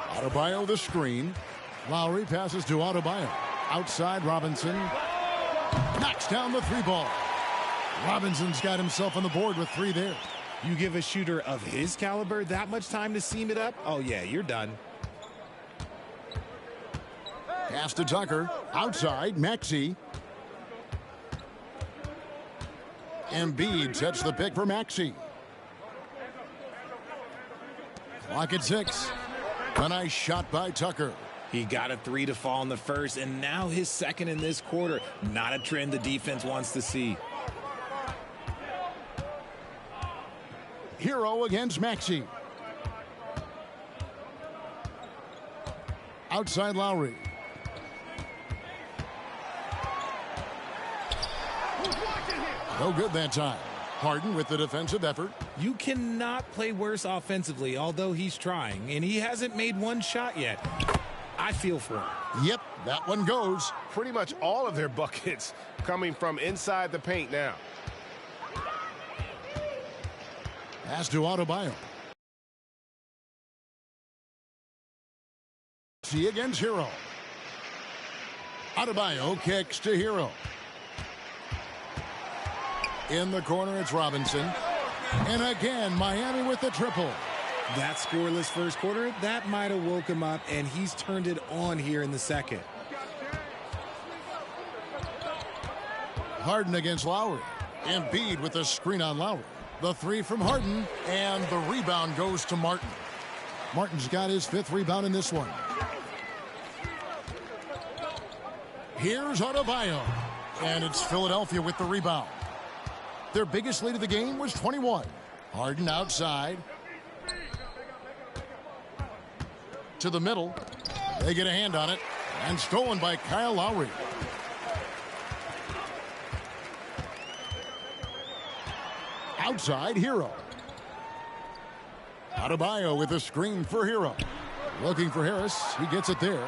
K: Adebayo the screen. Lowry passes to Adebayo. Outside Robinson. Knocks down the 3 ball. Robinson's got himself on the board with 3 there.
N: You give a shooter of his caliber that much time to seam it up? Oh, yeah, you're done.
K: Pass to Tucker. Outside, Maxey. Embiid sets the pick for Maxey. Clock at 6. A nice shot by Tucker.
N: He got a 3 to fall in the first, and now his second in this quarter. Not a trend the defense wants to see.
K: Hero against Maxey. Outside Lowry. No good that time. Harden with the defensive effort.
N: You cannot play worse offensively, although he's trying, and he hasn't made one shot yet. I feel for him.
K: Yep, that one goes.
A: Pretty much all of their buckets coming from inside the paint now.
K: Pass to Adebayo. See against Hero. Adebayo kicks to Hero. In the corner, it's Robinson. And again, Miami with the triple.
N: That scoreless first quarter, that might have woke him up, and he's turned it on here in the second.
K: Harden against Lowry. Embiid with the screen on Lowry. The 3 from Harden, and the rebound goes to Martin. Martin's got his 5th rebound in this one. Here's Adebayo, and it's Philadelphia with the rebound. Their biggest lead of the game was 21. Harden outside. To the middle. They get a hand on it, and stolen by Kyle Lowry. Outside, Hero. Adebayo with a screen for Hero. Looking for Harris. He gets it there.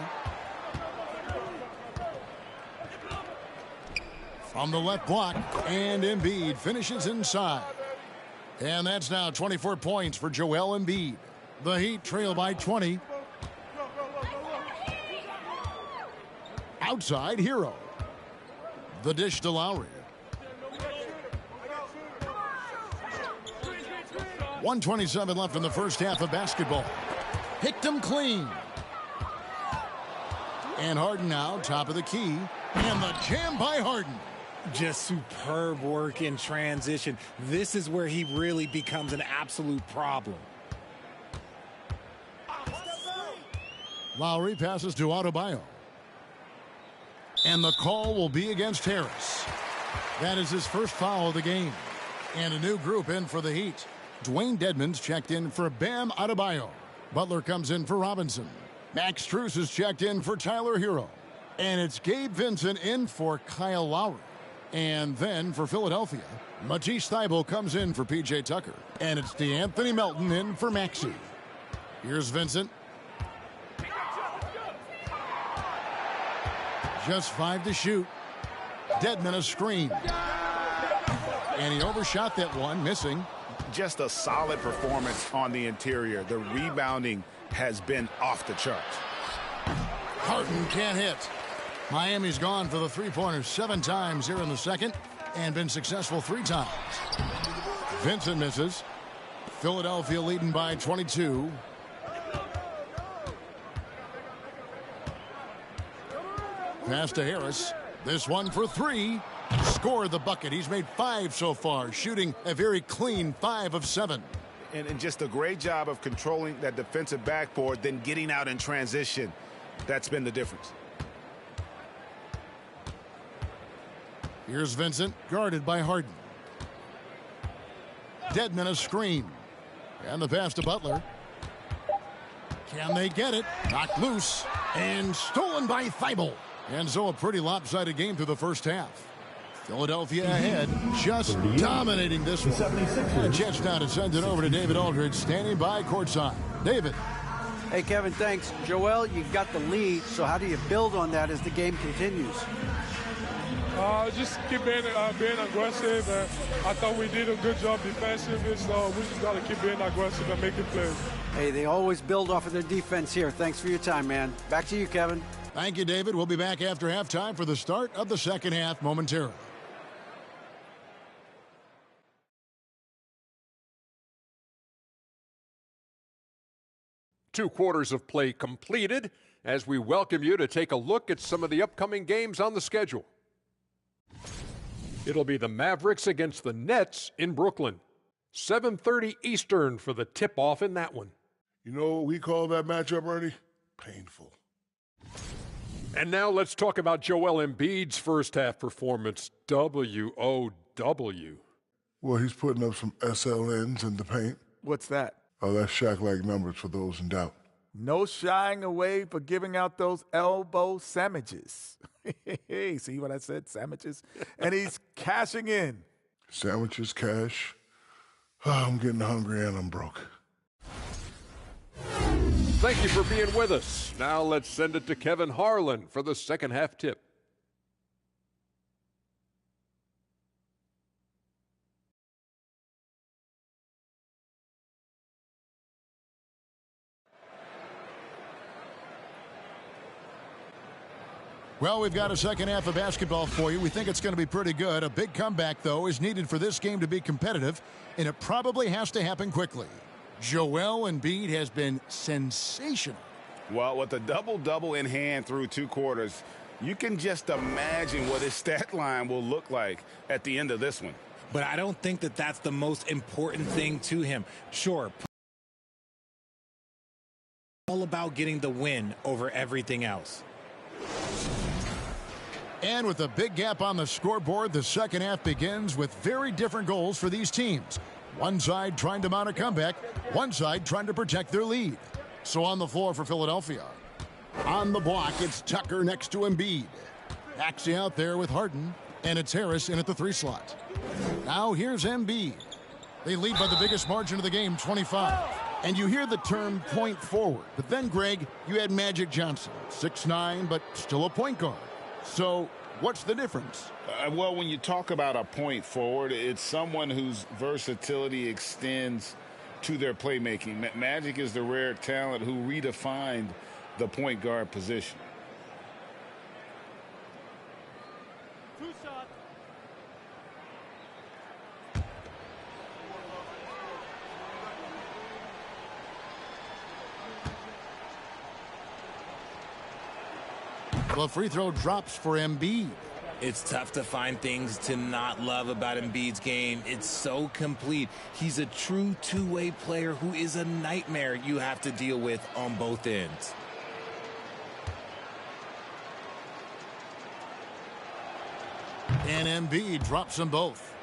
K: From the left block, and Embiid finishes inside. And that's now 24 points for Joel Embiid. The Heat trail by 20. Outside, Hero. The dish to Lowry. 1:27 left in the first half of basketball. Picked him clean. And Harden now, top of the key. And the jam by Harden.
N: Just superb work in transition. This is where he really becomes an absolute problem.
K: Lowry passes to Adebayo. And the call will be against Terrance. That is his first foul of the game. And a new group in for the Heat. Dwayne Dedmon's checked in for Bam Adebayo. Butler comes in for Robinson. Max Strus is checked in for Tyler Hero. And it's Gabe Vincent in for Kyle Lowry. And then for Philadelphia, Matisse Thybulle comes in for P.J. Tucker. And it's DeAnthony Melton in for Maxey. Here's Vincent. Just 5 to shoot. Dedmon a screen. And he overshot that one, missing.
P: Just a solid performance on the interior. The rebounding has been off the charts.
K: Harden can't hit. Miami's gone for the three-pointer 7 times here in the second and been successful 3 times. Vincent misses. Philadelphia leading by 22. Pass to Harris. This one for 3. Scored the bucket. He's made 5 so far, shooting a very clean 5 of 7.
P: And just a great job of controlling that defensive backboard, then getting out in transition. That's been the difference.
K: Here's Vincent, guarded by Harden. Dedmon a screen. And the pass to Butler. Can they get it? Knocked loose. And stolen by Thybulle. And so a pretty lopsided game through the first half. Philadelphia ahead, just dominating this one. The Jets now to send it over to David Aldridge, standing by courtside. David.
L: Hey, Kevin, thanks. Joel, you got the lead, so how do you build on that as the game continues?
E: Just keep being aggressive. I thought we did a good job defensively, so we just got to keep being aggressive and making plays.
L: Hey, they always build off of their defense here. Thanks for your time, man. Back to you, Kevin.
K: Thank you, David. We'll be back after halftime for the start of the second half momentarily.
F: Two quarters of play completed as we welcome you to take a look at some of the upcoming games on the schedule. It'll be the Mavericks against the Nets in Brooklyn. 7:30 Eastern for the tip-off in that one.
G: You know what we call that matchup, Ernie? Painful.
F: And now let's talk about Joel Embiid's first half performance. W-O-W.
G: Well, he's putting up some SLNs in the paint.
H: What's that?
G: Oh, that's Shaq-like numbers for those in doubt.
H: No shying away for giving out those elbow sandwiches. See what I said? Sandwiches. And he's cashing in.
G: Sandwiches, cash. Oh, I'm getting hungry and I'm broke.
F: Thank you for being with us. Now let's send it to Kevin Harlan for the second half tip.
K: Well, we've got a second half of basketball for you. We think it's going to be pretty good. A big comeback, though, is needed for this game to be competitive, and it probably has to happen quickly. Joel Embiid has been sensational.
P: Well, with a double-double in hand through 2 quarters, you can just imagine what his stat line will look like at the end of this one.
N: But I don't think that that's the most important thing to him. Sure, all about getting the win over everything else.
K: And with a big gap on the scoreboard, the second half begins with very different goals for these teams. One side trying to mount a comeback, one side trying to protect their lead. So on the floor for Philadelphia. On the block, it's Tucker next to Embiid. Maxey out there with Harden, and it's Harris in at the 3 slot. Now here's Embiid. They lead by the biggest margin of the game, 25. And you hear the term point forward. But then, Greg, you had Magic Johnson, 6'9", but still a point guard. So what's the difference?
P: Well, when you talk about a point forward, it's someone whose versatility extends to their playmaking. Magic is the rare talent who redefined the point guard position.
K: The free throw drops for Embiid.
O: It's tough to find things to not love about Embiid's game. It's so complete. He's a true two-way player who is a nightmare you have to deal with on both ends.
K: And Embiid drops them both.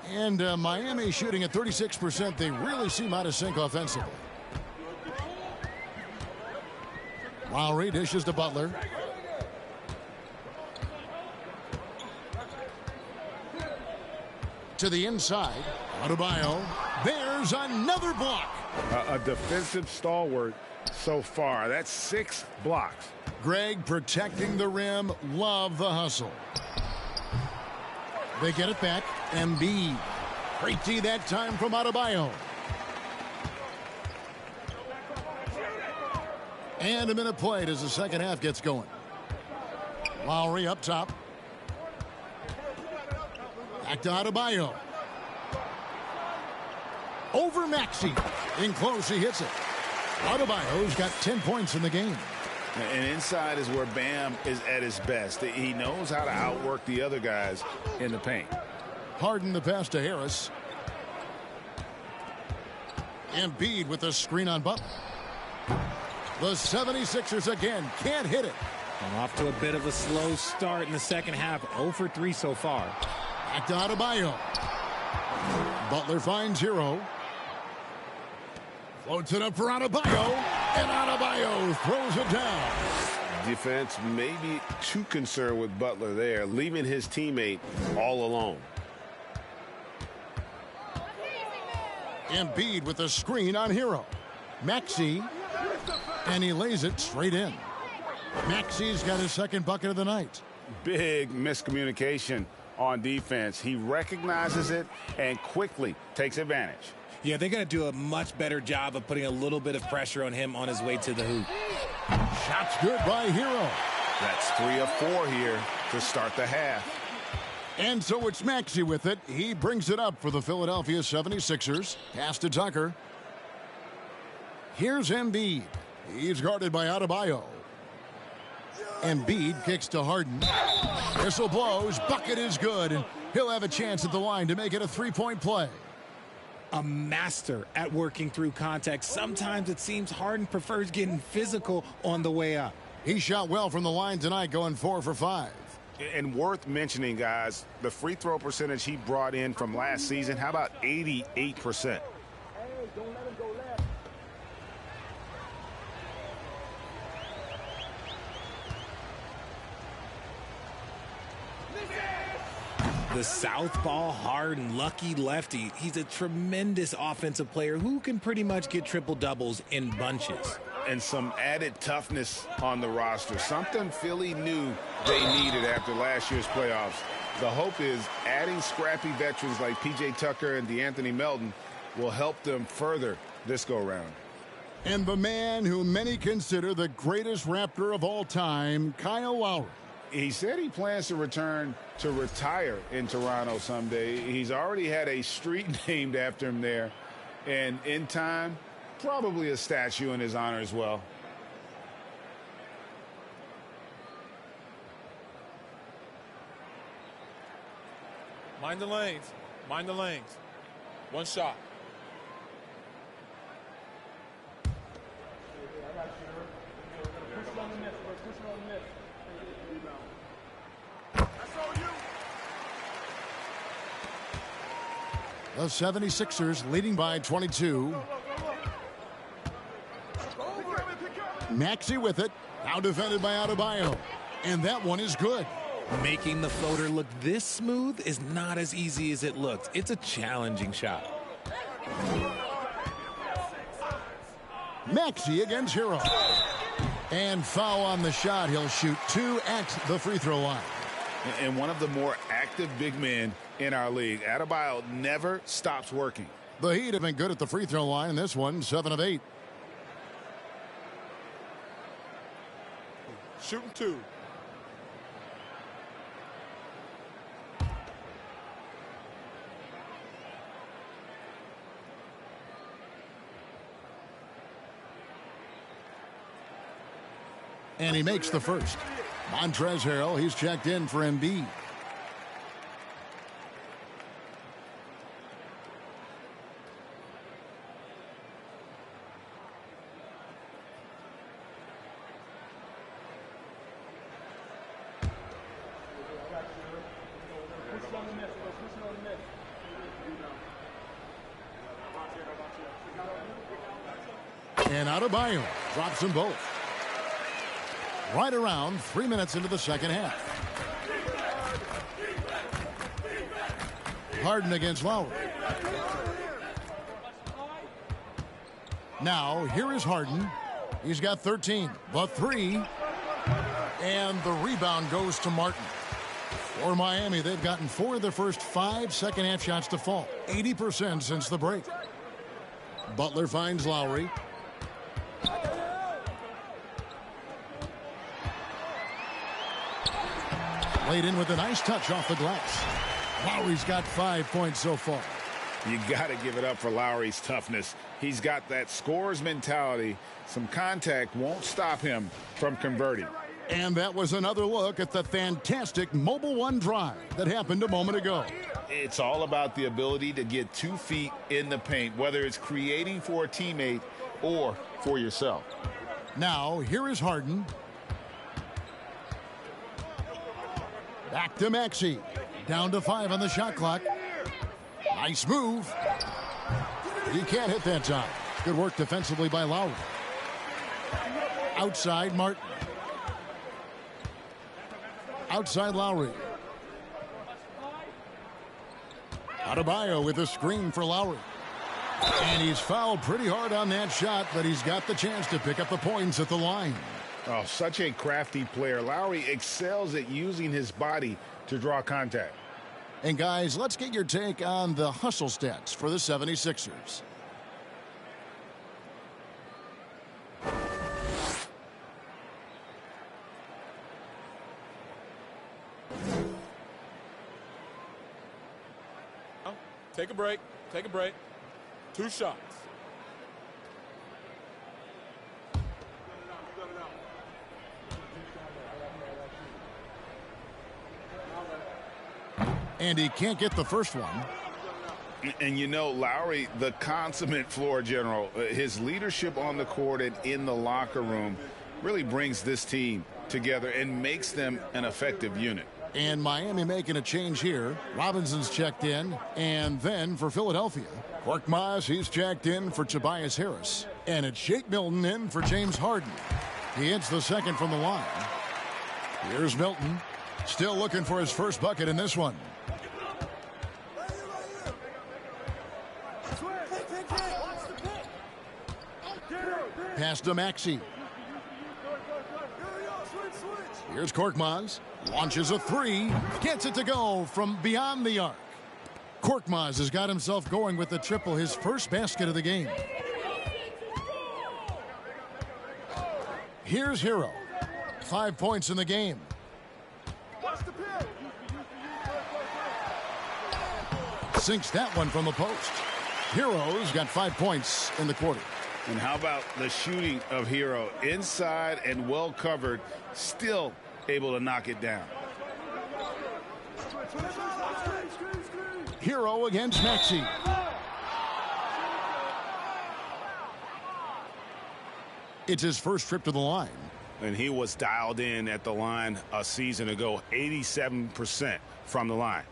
K: And Miami shooting at 36%. They really seem out of sync offensively. Lowry dishes to Butler. To the inside. Adebayo. There's another block.
P: A defensive stalwart so far. That's 6 blocks.
K: Greg protecting the rim. Love the hustle. They get it back. Embiid. Great D that time from Adebayo. And a minute played as the second half gets going. Lowry up top. Back to Adebayo. Over Maxey. In close, he hits it. Adebayo's got 10 points in the game.
P: And inside is where Bam is at his best. He knows how to outwork the other guys in the paint.
K: Harden the pass to Harris. Embiid with a screen on Butler. The 76ers again can't hit it.
N: Off to a bit of a slow start in the second half. 0 for 3 so far.
K: Back to Adebayo. Butler finds Hero. Floats it up for Adebayo. And Adebayo throws it down.
M: Defense may be too concerned with Butler there, leaving his teammate all alone.
K: Embiid with a screen on Hero. Maxey. And he lays it straight in. Maxey's got his second bucket of the night.
P: Big miscommunication on defense. He recognizes it and quickly takes advantage.
N: Yeah, they're going to do a much better job of putting a little bit of pressure on him on his way to the hoop.
K: Shots good by Hero.
P: That's 3 of 4 here to start the half.
K: And so it's Maxey with it. He brings it up for the Philadelphia 76ers. Pass to Tucker. Here's Embiid. He's guarded by Adebayo. Embiid kicks to Harden. Whistle blows. Bucket is good. And he'll have a chance at the line to make it a three-point play.
N: A master at working through contact. Sometimes it seems Harden prefers getting physical on the way up.
K: He shot well from the line tonight, going 4 for 5.
P: And worth mentioning, guys, the free throw percentage he brought in from last season, how about 88%?
N: The southpaw Harden, lucky lefty. He's a tremendous offensive player who can pretty much get triple-doubles in bunches.
P: And some added toughness on the roster. Something Philly knew they needed after last year's playoffs. The hope is adding scrappy veterans like P.J. Tucker and DeAnthony Melton will help them further this go-round.
K: And the man who many consider the greatest Raptor of all time, Kyle Lowry.
P: He said he plans to return to retire in Toronto someday. He's already had a street named after him there. And in time, probably a statue in his honor as well.
Q: Mind the lanes. Mind the lanes. One shot.
K: The 76ers leading by 22. Maxey with it. Now defended by Adebayo. And that one is good.
N: Making the floater look this smooth is not as easy as it looks. It's a challenging shot.
K: Maxey against Hero. And foul on the shot. He'll shoot 2 at the free throw line.
P: And one of the more active big men in our league. Adebayo never stops working.
K: The Heat have been good at the free throw line. This one, 7 of 8.
Q: Shooting 2.
K: And he makes the first. Montrezl Harrell, he's checked in for Embiid. And Adebayo drops them both. Right around 3 minutes into the second half. Harden against Lowry. Now, here is Harden. He's got 13. The three. And the rebound goes to Martin. For Miami, they've gotten 4 of their first 5 second-half shots to fall. 80% since the break. Butler finds Lowry. Laid in with a nice touch off the glass. Lowry's got 5 points so far.
P: You got to give it up for Lowry's toughness. He's got that scorer's mentality. Some contact won't stop him from converting.
K: And that was another look at the fantastic Mobile One drive that happened a moment ago.
P: It's all about the ability to get 2 feet in the paint, whether it's creating for a teammate or for yourself.
K: Now, here is Harden. Back to Maxey. Down to 5 on the shot clock. Nice move. He can't hit that time. Good work defensively by Lowry. Outside Martin. Outside Lowry. Adebayo with a screen for Lowry. And he's fouled pretty hard on that shot, but he's got the chance to pick up the points at the line.
P: Oh, such a crafty player. Lowry excels at using his body to draw contact.
K: And guys, let's get your take on the hustle stats for the 76ers.
Q: Take a break. Take a break. 2 shots.
K: And he can't get the first one.
P: And you know, Lowry, the consummate floor general, his leadership on the court and in the locker room really brings this team together and makes them an effective unit.
K: And Miami making a change here. Robinson's checked in. And then for Philadelphia, Korkmaz, he's checked in for Tobias Harris. And it's Shake Milton in for James Harden. He hits the second from the line. Here's Milton. Still looking for his first bucket in this one. Pass to Maxey. Here's Korkmaz. Launches a 3. Gets it to go from beyond the arc. Korkmaz has got himself going with the triple, his first basket of the game. Here's Hero. 5 points in the game. Sinks that one from the post. Hero's got 5 points in the quarter.
P: And how about the shooting of Hero? Inside and well covered, still able to knock it down.
K: Hero against Maxey. It's his first trip to the line.
P: And he was dialed in at the line a season ago, 87% from the line.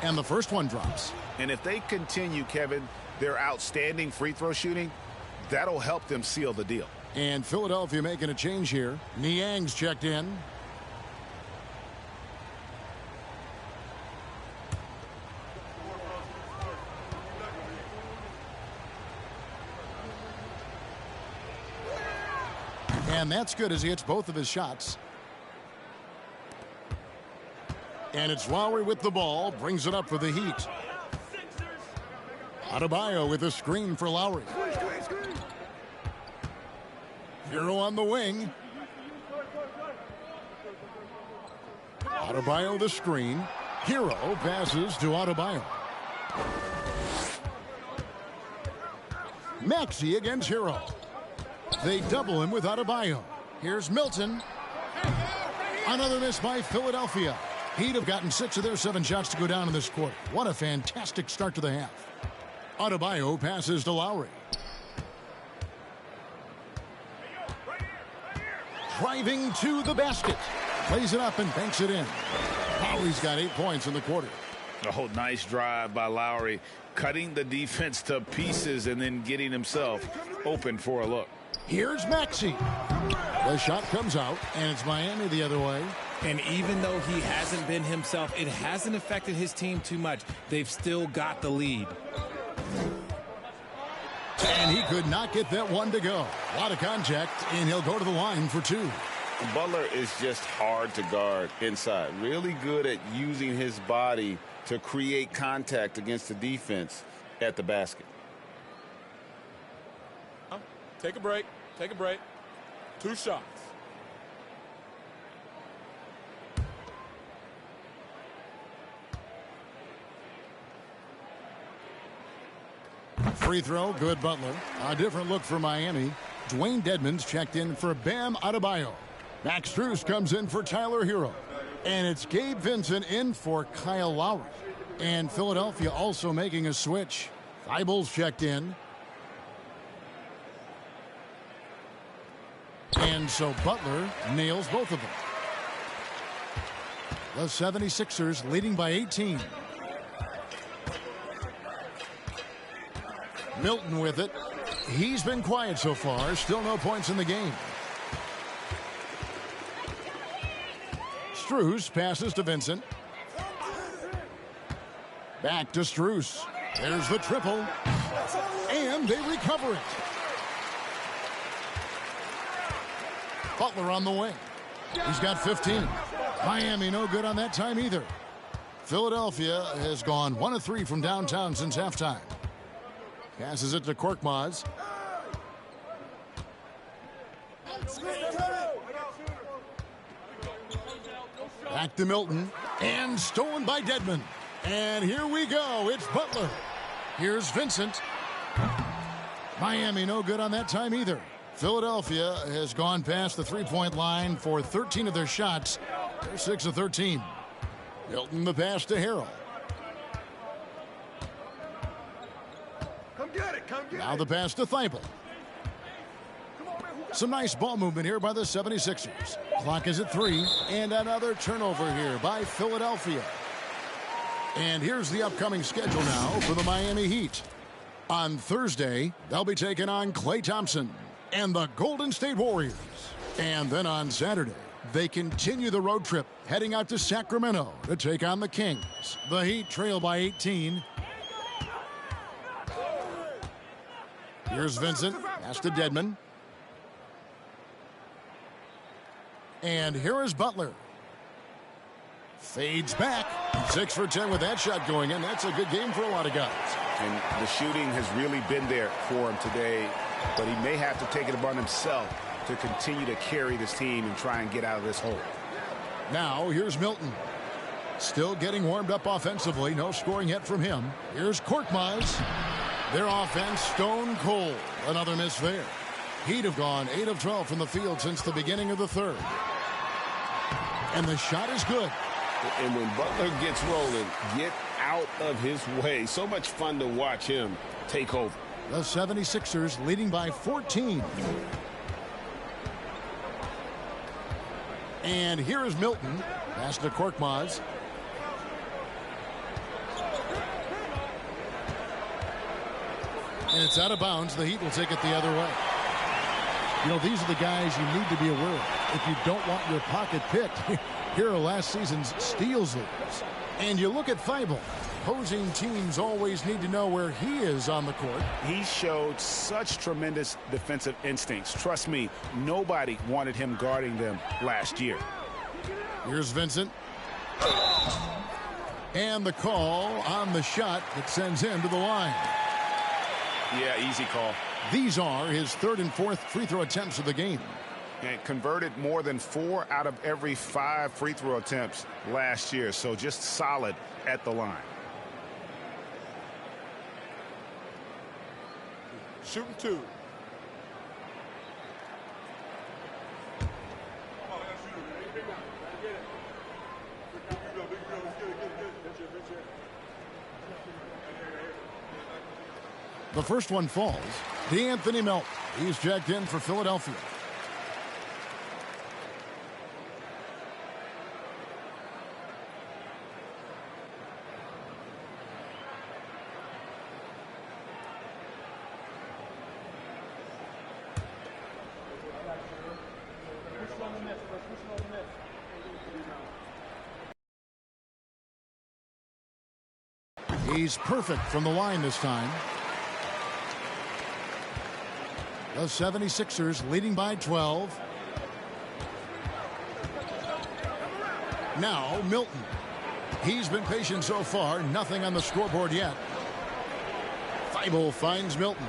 K: And the first one drops.
P: And if they continue, Kevin, their outstanding free throw shooting, that'll help them seal the deal.
K: And Philadelphia making a change here. Niang's checked in. And that's good as he hits both of his shots. And it's Lowry with the ball, brings it up for the Heat. Adebayo with a screen for Lowry. Hero on the wing. Adebayo the screen. Hero passes to Adebayo. Maxey against Hero. They double him with Adebayo. Here's Milton. Another miss by Philadelphia. He'd have gotten 6 of their 7 shots to go down in this quarter. What a fantastic start to the half. Adebayo passes to Lowry. Driving to the basket. Plays it up and banks it in. Lowry's got 8 points in the quarter.
P: Oh, nice drive by Lowry. Cutting the defense to pieces and then getting himself open for a look.
K: Here's Maxey. The shot comes out, and it's Miami the other way.
N: And even though he hasn't been himself, it hasn't affected his team too much. They've still got the lead.
K: And he could not get that one to go. A lot of contact, and he'll go to the line for 2.
M: Butler is just hard to guard inside. Really good at using his body to create contact against the defense at the basket.
Q: Take a break. Take a break. 2 shots.
K: Free throw, good Butler. A different look for Miami. Dwayne Dedmon's checked in for Bam Adebayo. Max Strus comes in for Tyler Hero. And it's Gabe Vincent in for Kyle Lowry. And Philadelphia also making a switch. Thibault's checked in. And so Butler nails both of them. The 76ers leading by 18. Milton with it. He's been quiet so far. Still no points in the game. Strus passes to Vincent. Back to Strus. There's the triple. And they recover it. Butler on the wing. He's got 15. Miami no good on that time either. Philadelphia has gone 1 of 3 from downtown since halftime. Passes it to Korkmaz. Back to Milton. And stolen by Dedmon. And here we go. It's Butler. Here's Vincent. Miami no good on that time either. Philadelphia has gone past the 3-point line for 13 of their shots. They're 6 of 13. Milton the pass to Harrell. Now the pass to Thibault. Some nice ball movement here by the 76ers. Clock is at 3, and another turnover here by Philadelphia. And here's the upcoming schedule now for the Miami Heat. On Thursday, they'll be taking on Klay Thompson and the Golden State Warriors. And then on Saturday, they continue the road trip, heading out to Sacramento to take on the Kings. The Heat trail by 18. Here's Vincent. Pass to Dedmon. And here is Butler. Fades back. 6 for 10 with that shot going in. That's a good game for a lot of guys.
M: And the shooting has really been there for him today, but he may have to take it upon himself to continue to carry this team and try and get out of this hole.
K: Now here's Milton. Still getting warmed up offensively. No scoring yet from him. Here's Korkmaz. Their offense stone cold. Another miss there. He'd have gone 8 of 12 from the field since the beginning of the third. And the shot is good.
M: And when Butler gets rolling, get out of his way. So much fun to watch him take over.
K: The 76ers leading by 14. And here is Milton. Pass to Korkmaz. And it's out of bounds. The Heat will take it the other way. You know, these are the guys you need to be aware of. If you don't want your pocket picked, here are last season's steals leaders. And you look at Thibault. Opposing teams always need to know where he is on the court.
P: He showed such tremendous defensive instincts. Trust me, nobody wanted him guarding them last year.
K: Here's Vincent. And the call on the shot that sends him to the line.
P: Yeah, easy call.
K: These are his third and fourth free throw attempts of the game.
P: And converted more than 4 out of every 5 free throw attempts last year. So just solid at the line.
Q: Shooting 2.
K: The first one falls. DeAnthony Melton. He's checked in for Philadelphia. He's perfect from the line this time. The 76ers leading by 12. Now Milton. He's been patient so far. Nothing on the scoreboard yet. Thibault finds Milton.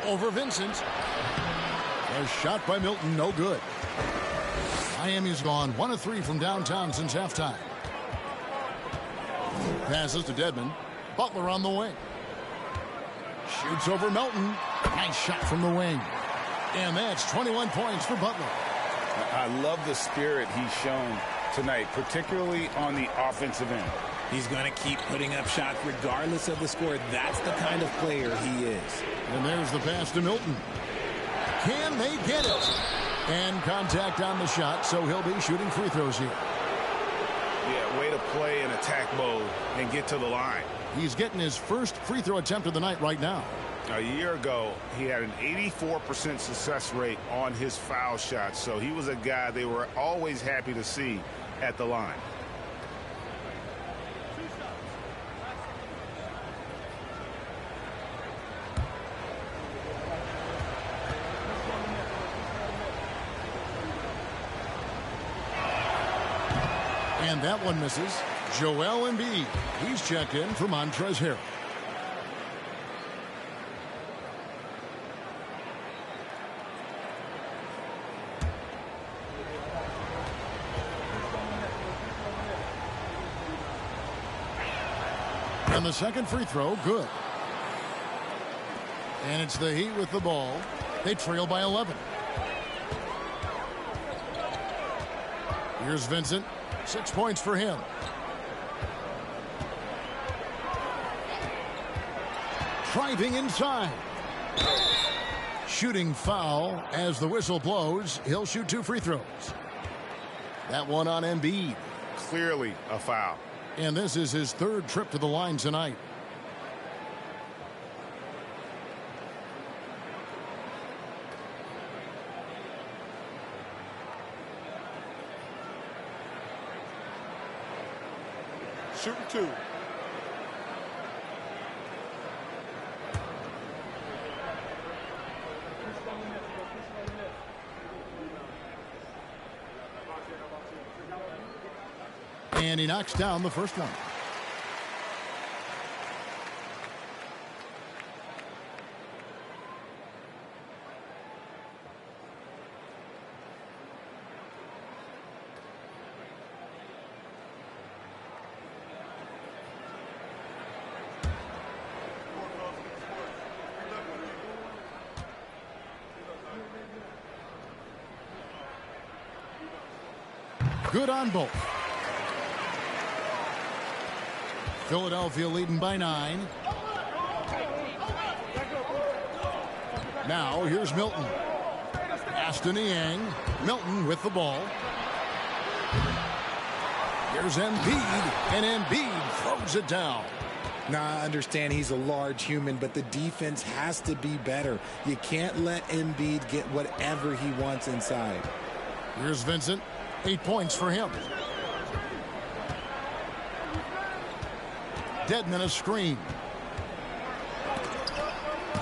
K: Over Vincent. A shot by Milton, no good. Miami's gone 1 of 3 from downtown since halftime. Passes to Dedmon. Butler on the wing. Shoots over Melton. Nice shot from the wing. And that's 21 points for Butler.
P: I love the spirit he's shown tonight, particularly on the offensive end.
N: He's going to keep putting up shots regardless of the score. That's the kind of player he is.
K: And there's the pass to Milton. Can they get it? And contact on the shot, so he'll be shooting free throws here.
P: Yeah, way to play in attack mode and get to the line.
K: He's getting his first free throw attempt of the night right now.
P: A year ago, he had an 84% success rate on his foul shots, so he was a guy they were always happy to see at the line.
K: And that one misses. Joel Embiid. He's checked in for Montrezl Harrell. And the second free throw, good. And it's the Heat with the ball. They trail by 11. Here's Vincent. 6 points for him. Driving inside. Shooting foul as the whistle blows. He'll shoot 2 free throws. That one on Embiid.
P: Clearly a foul.
K: And this is his third trip to the line tonight.
Q: Shooting 2.
K: And he knocks down the first one. Good on both. Philadelphia leading by 9. Now here's Milton. Aston Yang. Milton with the ball. Here's Embiid, and Embiid throws it down.
O: Now, I understand he's a large human, but the defense has to be better. You can't let Embiid get whatever he wants inside.
K: Here's Vincent. 8 points for him. Dedmon a screen.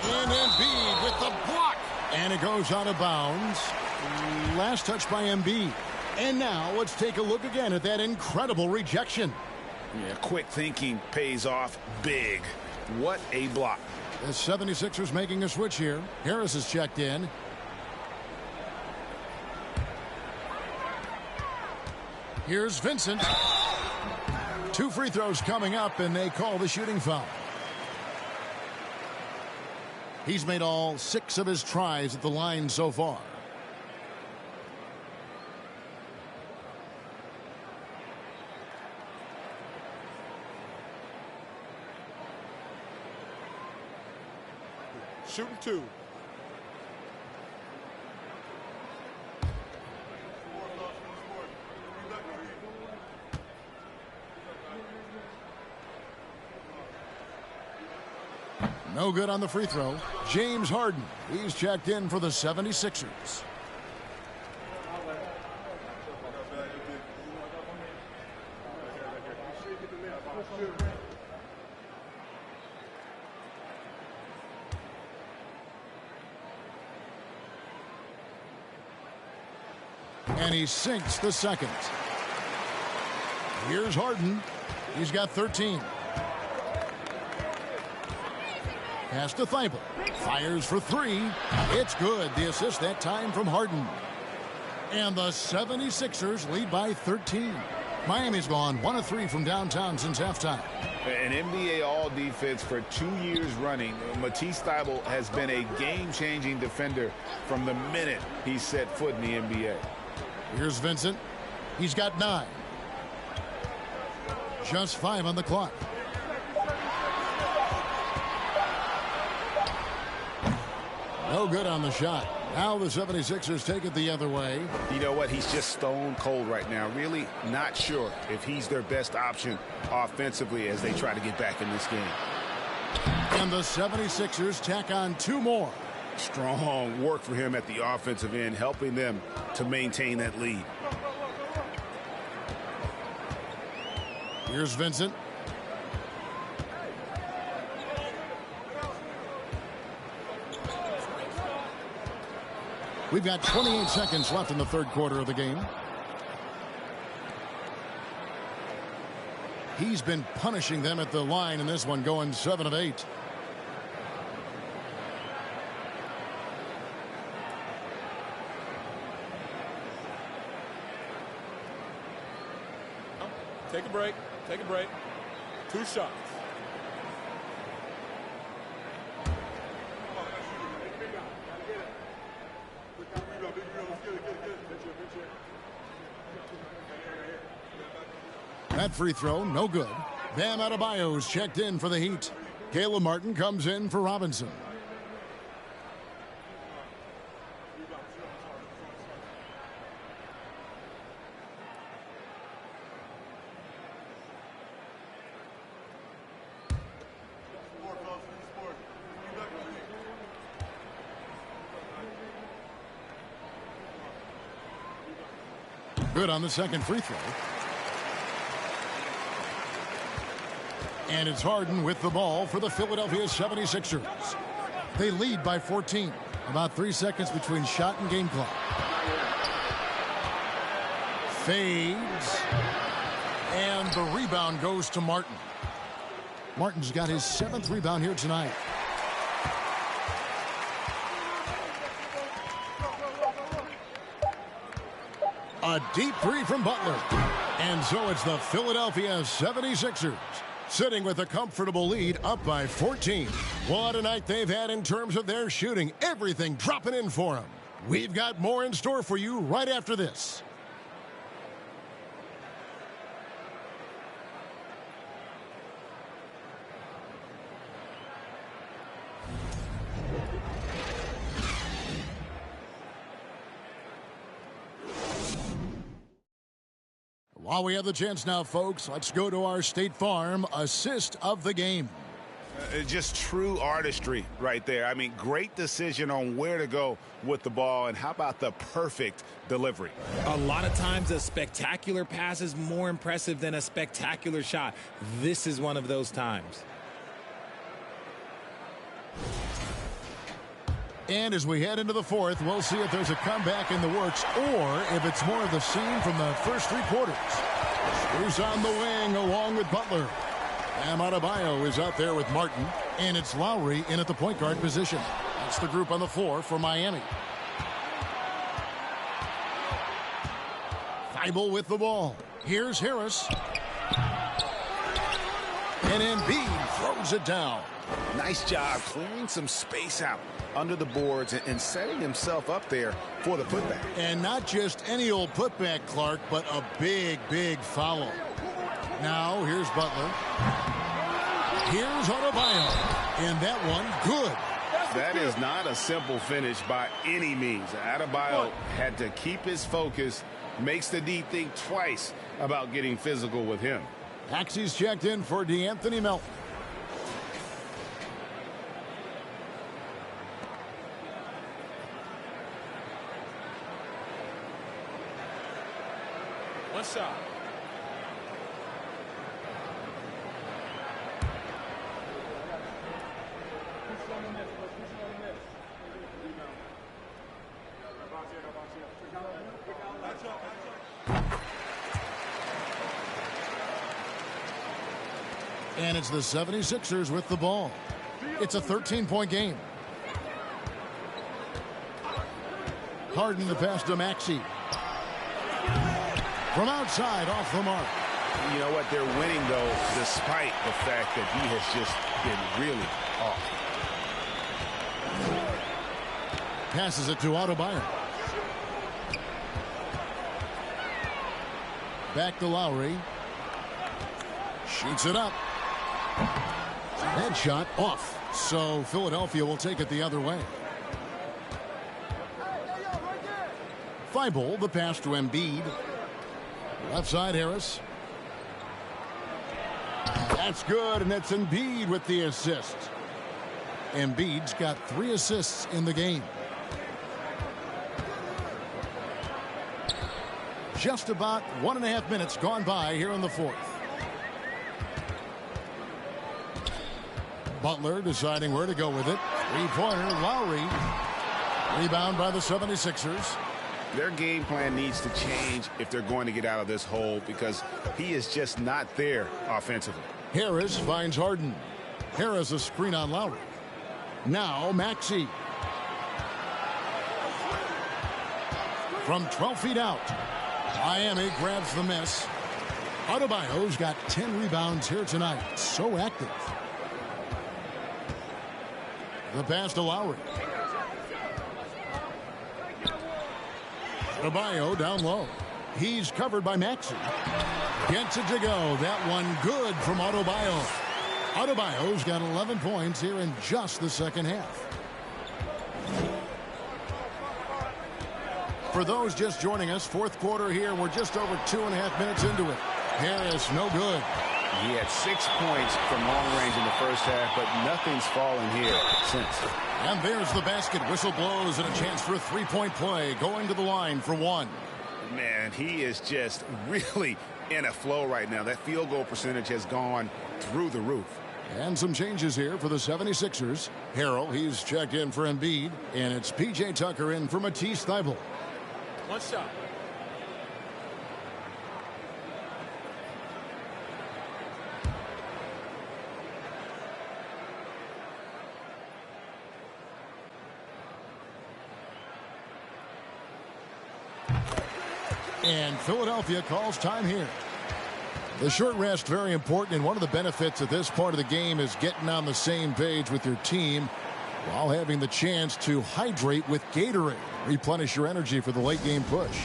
K: And Embiid with the block. And it goes out of bounds. Last touch by Embiid. And now let's take a look again at that incredible rejection.
P: Yeah, quick thinking pays off big.
M: What a block.
K: The 76ers making a switch here. Harris is checked in. Here's Vincent. 2 free throws coming up, and they call the shooting foul. He's made all 6 of his tries at the line so far.
Q: Shooting 2.
K: No good on the free throw. James Harden. He's checked in for the 76ers. And he sinks the second. Here's Harden. He's got 13. Pass to Thibault. Fires for 3. It's good. The assist that time from Harden. And the 76ers lead by 13. Miami's gone 1 of 3 from downtown since halftime.
P: An NBA All-Defense for 2 years running. Matisse Thybulle has been a game-changing defender from the minute he set foot in the NBA.
K: Here's Vincent. He's got 9. Just 5 on the clock. No good on the shot. Now the 76ers take it the other way.
M: You know what? He's just stone cold right now. Really not sure if he's their best option offensively as they try to get back in this game.
K: And the 76ers tack on 2 more.
M: Strong work for him at the offensive end, helping them to maintain that lead.
K: Here's Vincent. We've got 28 seconds left in the third quarter of the game. He's been punishing them at the line in this one, going 7 of 8.
Q: Take a break. Take a break. 2 shots.
K: That free throw, no good. Bam Adebayo's checked in for the Heat. Caleb Martin comes in for Robinson. Good on the second free throw. And it's Harden with the ball for the Philadelphia 76ers. They lead by 14. About 3 seconds between shot and game clock. Fades. And the rebound goes to Martin. Martin's got his 7th rebound here tonight. A deep 3 from Butler. And so it's the Philadelphia 76ers sitting with a comfortable lead, up by 14. What a night they've had in terms of their shooting. Everything dropping in for them. We've got more in store for you right after this. While we have the chance now, folks, let's go to our State Farm assist of the game.
M: Just true artistry right there. I mean, great decision on where to go with the ball, and how about the perfect delivery?
N: A lot of times a spectacular pass is more impressive than a spectacular shot. This is one of those times.
K: And as we head into the fourth, we'll see if there's a comeback in the works or if it's more of the same from the first 3 quarters. Screws on the wing along with Butler. And Adebayo is out there with Martin. And it's Lowry in at the point guard position. That's the group on the floor for Miami. Thibault with the ball. Here's Harris. And Embiid throws it down.
R: Nice job clearing some space out under the boards and setting himself up there for the putback.
K: And not just any old putback, Clark, but a big, big foul. Now, here's Butler. Here's Adebayo. And that one, good.
M: That is not a simple finish by any means. Adebayo had to keep his focus, makes the D think twice about getting physical with him.
K: Taxi's checked in for DeAnthony Melton.
Q: One shot.
K: And it's the 76ers with the ball. It's a 13-point game. Harden the pass to Maxey. From outside, off the mark.
M: You know what? They're winning, though, despite the fact that he has just been really off.
K: Passes it to Adebayo. Back to Lowry. Shoots it up. Headshot off. So Philadelphia will take it the other way. Thibault, the pass to Embiid. Left side, Harris. That's good, and that's Embiid with the assist. Embiid's got 3 assists in the game. Just about 1.5 minutes gone by here in the fourth. Butler deciding where to go with it. Three-pointer, Lowry. Rebound by the 76ers.
M: Their game plan needs to change if they're going to get out of this hole because he is just not there offensively.
K: Harris finds Harden. Harris a screen on Lowry. Now Maxey. From 12 feet out. Miami grabs the miss. Adebayo's got 10 rebounds here tonight. So active. The pass to Lowry. Adebayo down low. He's covered by Maxey. Gets it to go. That one good from Adebayo. Adebayo's got 11 points here in just the second half. For those just joining us, fourth quarter here. We're just over 2.5 minutes into it. Harris, no good.
M: He had 6 points from long range in the first half, but nothing's fallen here since.
K: And there's the basket. Whistle blows and a chance for a three-point play. Going to the line for one.
M: Man, he is just really in a flow right now. That field goal percentage has gone through the roof.
K: And some changes here for the 76ers. Harrell, he's checked in for Embiid. And it's P.J. Tucker in for Matisse Thybulle.
Q: One shot.
K: And Philadelphia calls time here. The short rest very important, and one of the benefits of this part of the game is getting on the same page with your team while having the chance to hydrate with Gatorade. Replenish your energy for the late game push.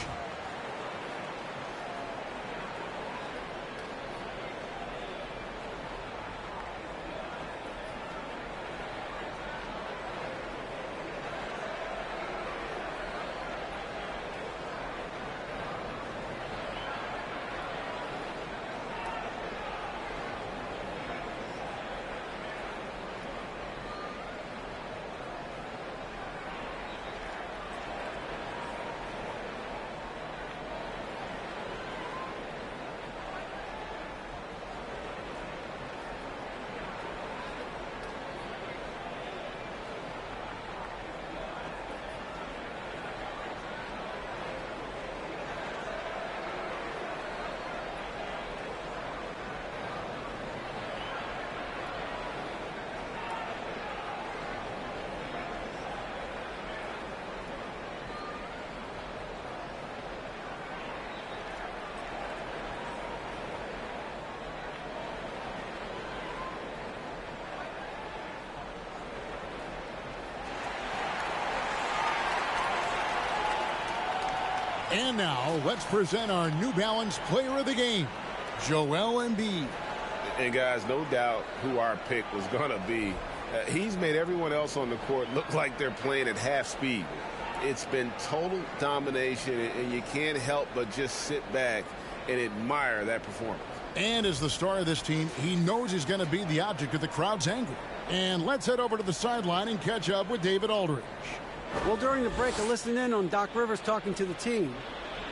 K: And now, let's present our New Balance Player of the Game, Joel Embiid.
M: And guys, no doubt who our pick was going to be. He's made everyone else on the court look like they're playing at half speed. It's been total domination, and you can't help but just sit back and admire that performance.
K: And as the star of this team, he knows he's going to be the object of the crowd's anger. And let's head over to the sideline and catch up with David Aldridge.
L: Well, during the break, I listened in on Doc Rivers talking to the team.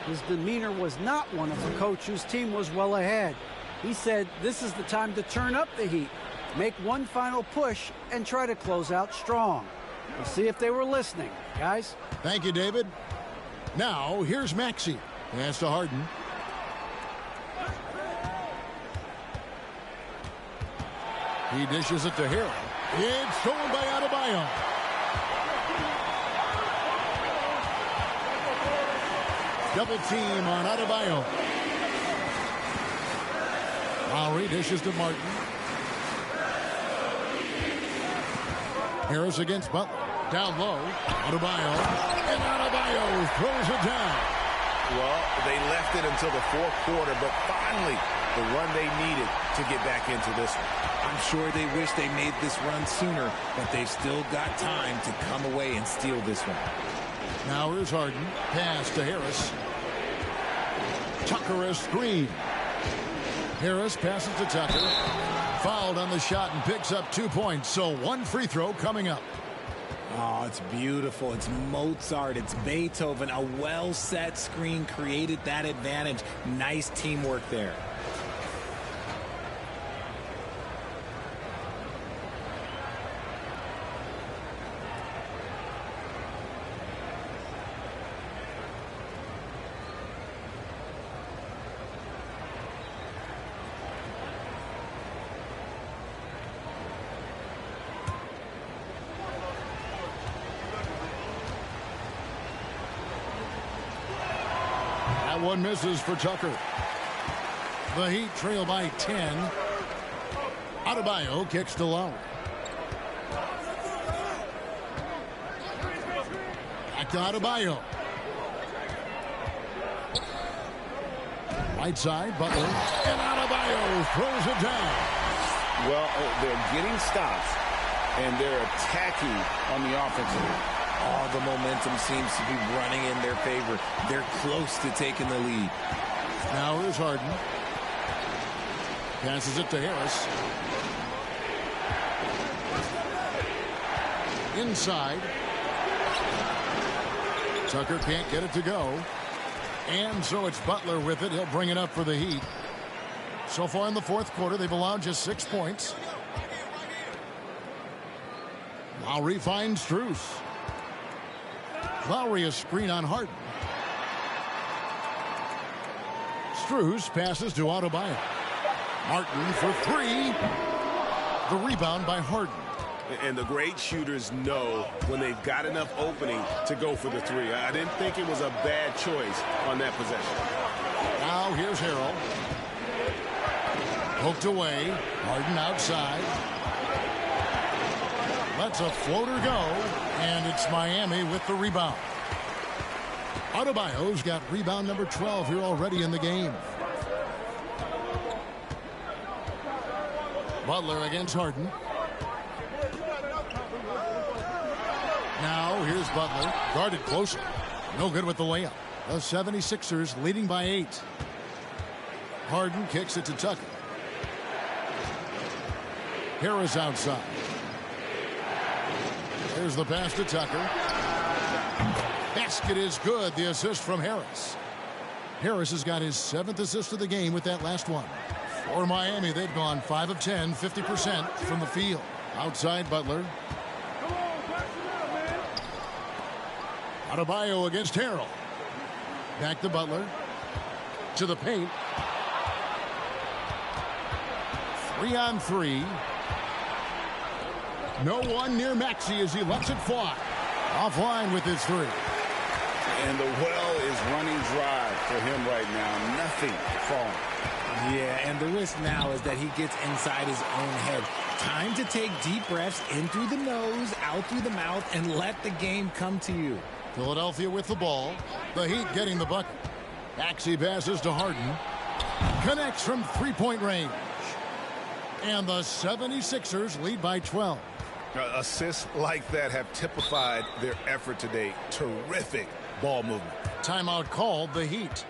L: His demeanor was not one of a coach whose team was well ahead. He said this is the time to turn up the heat, make one final push, and try to close out strong. We'll see if they were listening, guys.
K: Thank you, David. Now, here's Maxey. Pass to Harden. He dishes it to Harrell. It's stolen by Adebayo. Double team on Adebayo. Lowry dishes to Martin. Harris against Butler. Down low. Adebayo. And Adebayo throws it down.
R: Well, they left it until the fourth quarter, but finally the run they needed to get back into this one.
O: I'm sure they wish they made this run sooner, but they've still got time to come away and steal this one.
K: Now here's Harden. Pass to Harris. Tucker a screen. Harris passes to Tucker. Fouled on the shot and picks up 2 points. So one free throw coming up.
O: Oh, it's beautiful. It's Mozart. It's Beethoven. A well-set screen created that advantage. Nice teamwork there.
K: One misses for Tucker. The Heat trail by 10. Adebayo kicks to Lowry. Back to Adebayo. Right side, Butler. And Adebayo throws it down.
M: Well, they're getting stops, and they're attacking on the offensive end.
O: All the momentum seems to be running in their favor. They're close to taking the lead.
K: Now here's Harden. Passes it to Harris. Inside. Tucker can't get it to go. And so it's Butler with it. He'll bring it up for the Heat. So far in the fourth quarter, they've allowed just 6 points. Lowry finds Strus. Lowry a screen on Harden. Strus passes to Adebayo. Martin for three. The rebound by Harden.
M: And the great shooters know when they've got enough opening to go for the three. I didn't think it was a bad choice on that possession.
K: Now here's Harrell. Poked away. Harden outside. Lets a floater go. And it's Miami with the rebound. Adebayo's got rebound number 12 here already in the game. Butler against Harden. Now here's Butler. Guarded closer. No good with the layup. The 76ers leading by 8. Harden kicks it to Tucker. Harris outside. Here's the pass to Tucker. Basket is good. The assist from Harris. Harris has got his 7th assist of the game with that last one. For Miami, they've gone 5 of 10, 50% from the field. Outside Butler. Adebayo against Harrell. Back to Butler. To the paint. 3-on-3. No one near Maxey as he lets it fly. Offline with his three.
M: And the well is running dry for him right now. Nothing falling.
O: Yeah, and the risk now is that he gets inside his own head. Time to take deep breaths in through the nose, out through the mouth, and let the game come to you.
K: Philadelphia with the ball. The Heat getting the bucket. Maxey passes to Harden. Connects from three-point range. And the 76ers lead by 12.
R: Assists like that have typified their effort today. Terrific ball movement.
K: Timeout called the Heat.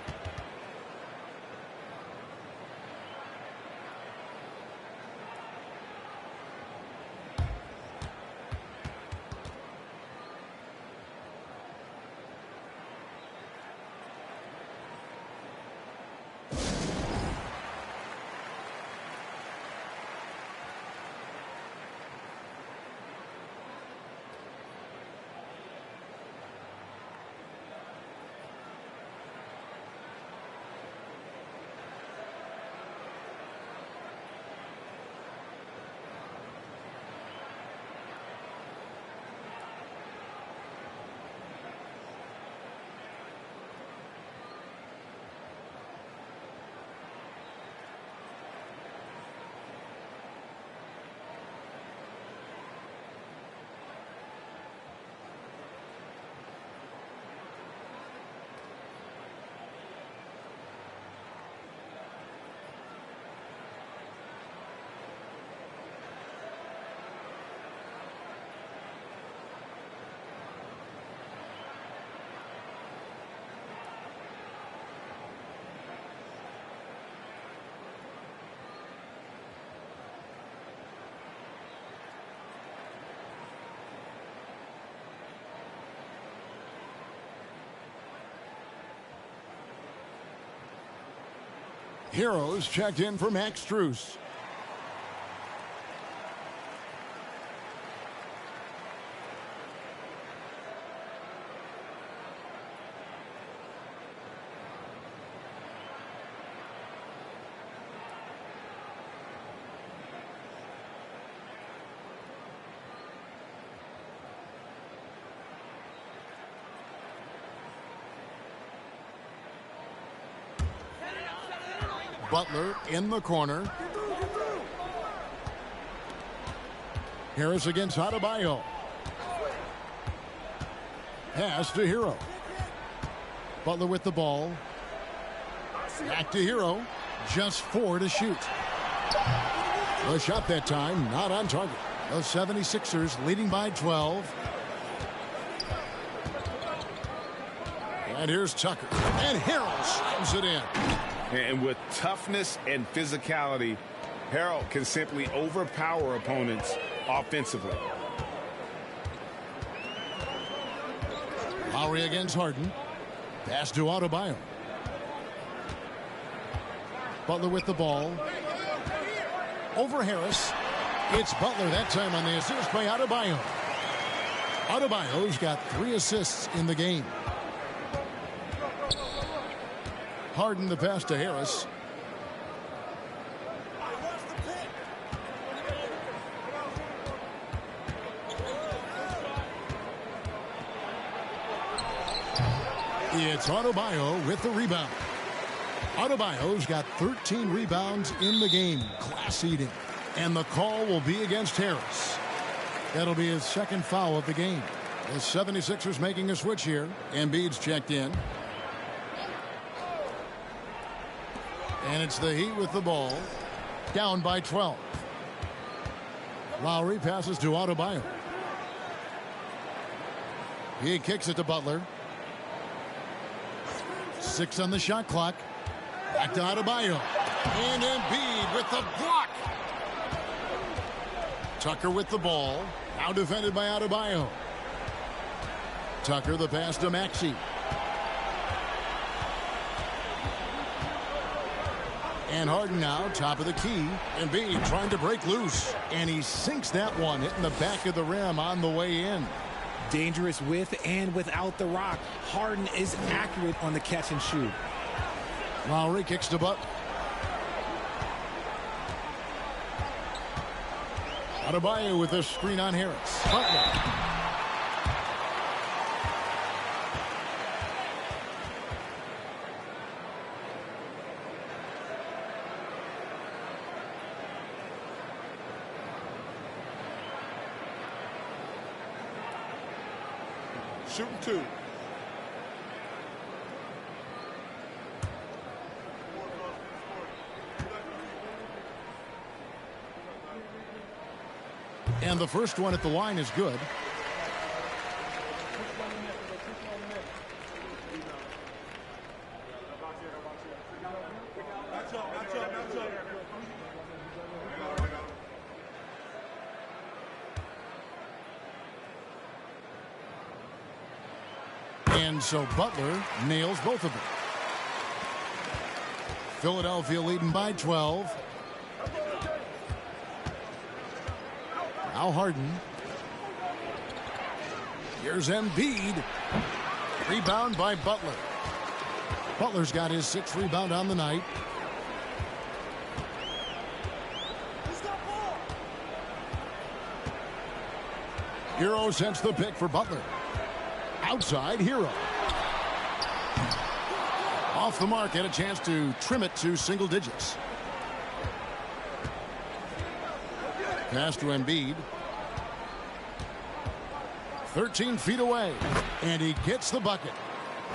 K: Heroes checked in for Max Strus. Butler in the corner. Harris against Adebayo. Pass to Hero. Butler with the ball. Back to Hero. Just 4 to shoot. The shot that time not on target. The 76ers leading by 12. And here's Tucker. And Harrell slams it in.
M: And with toughness and physicality, Harrell can simply overpower opponents offensively.
K: Lowry against Harden. Pass to Adebayo. Butler with the ball. Over Harris. It's Butler that time on the assist by Adebayo. Adebayo's got 3 assists in the game. Harden the pass to Harris. It's Adebayo with the rebound. Adebayo's got 13 rebounds in the game. Class eating. And the call will be against Harris. That'll be his second foul of the game. The 76ers making a switch here. Embiid's checked in. And it's the Heat with the ball. Down by 12. Lowry passes to Adebayo. He kicks it to Butler. 6 on the shot clock. Back to Adebayo. And Embiid with the block. Tucker with the ball. Now defended by Adebayo. Tucker the pass to Maxey. And Harden now, top of the key. Embiid trying to break loose. And he sinks that one, hitting the back of the rim on the way in.
N: Dangerous with and without the rock. Harden is accurate on the catch and shoot.
K: Lowry kicks to Butler. Adebayo with a screen on Harris. Butler.
Q: Shooting 2.
K: And the first one at the line is good. And so Butler nails both of them. Philadelphia leading by 12. Now Harden. Here's Embiid. Rebound by Butler. Butler's got his 6th rebound on the night. Hero sends the pick for Butler. Outside, Hero. Off the mark, and a chance to trim it to single digits. Pass to Embiid. 13 feet away, and he gets the bucket.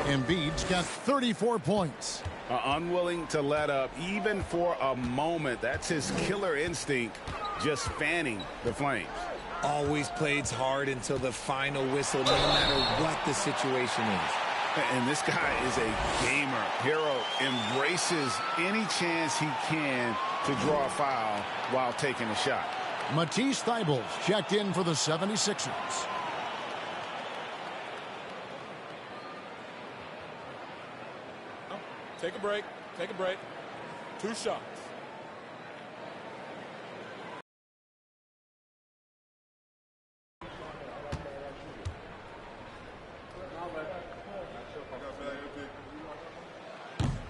K: Embiid's got 34 points.
P: Unwilling to let up, even for a moment. That's his killer instinct, just fanning the flames.
O: Always plays hard until the final whistle, no matter what the situation is.
P: And this guy is a gamer. Hero embraces any chance he can to draw a foul while taking a shot.
K: Matisse Thybulle checked in for the 76ers.
Q: Take a break. Take a break. 2 shots.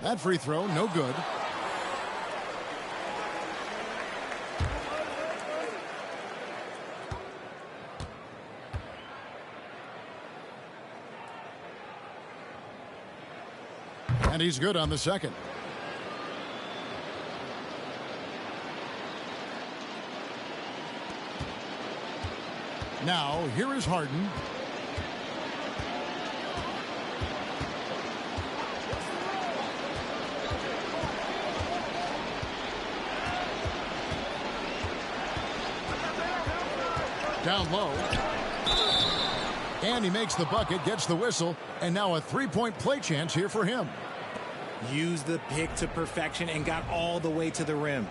K: That free throw, no good. And he's good on the second. Now, here is Harden. Down low. And he makes the bucket, gets the whistle, and now a three-point play chance here for him.
O: Used the pick to perfection and got all the way to the rim.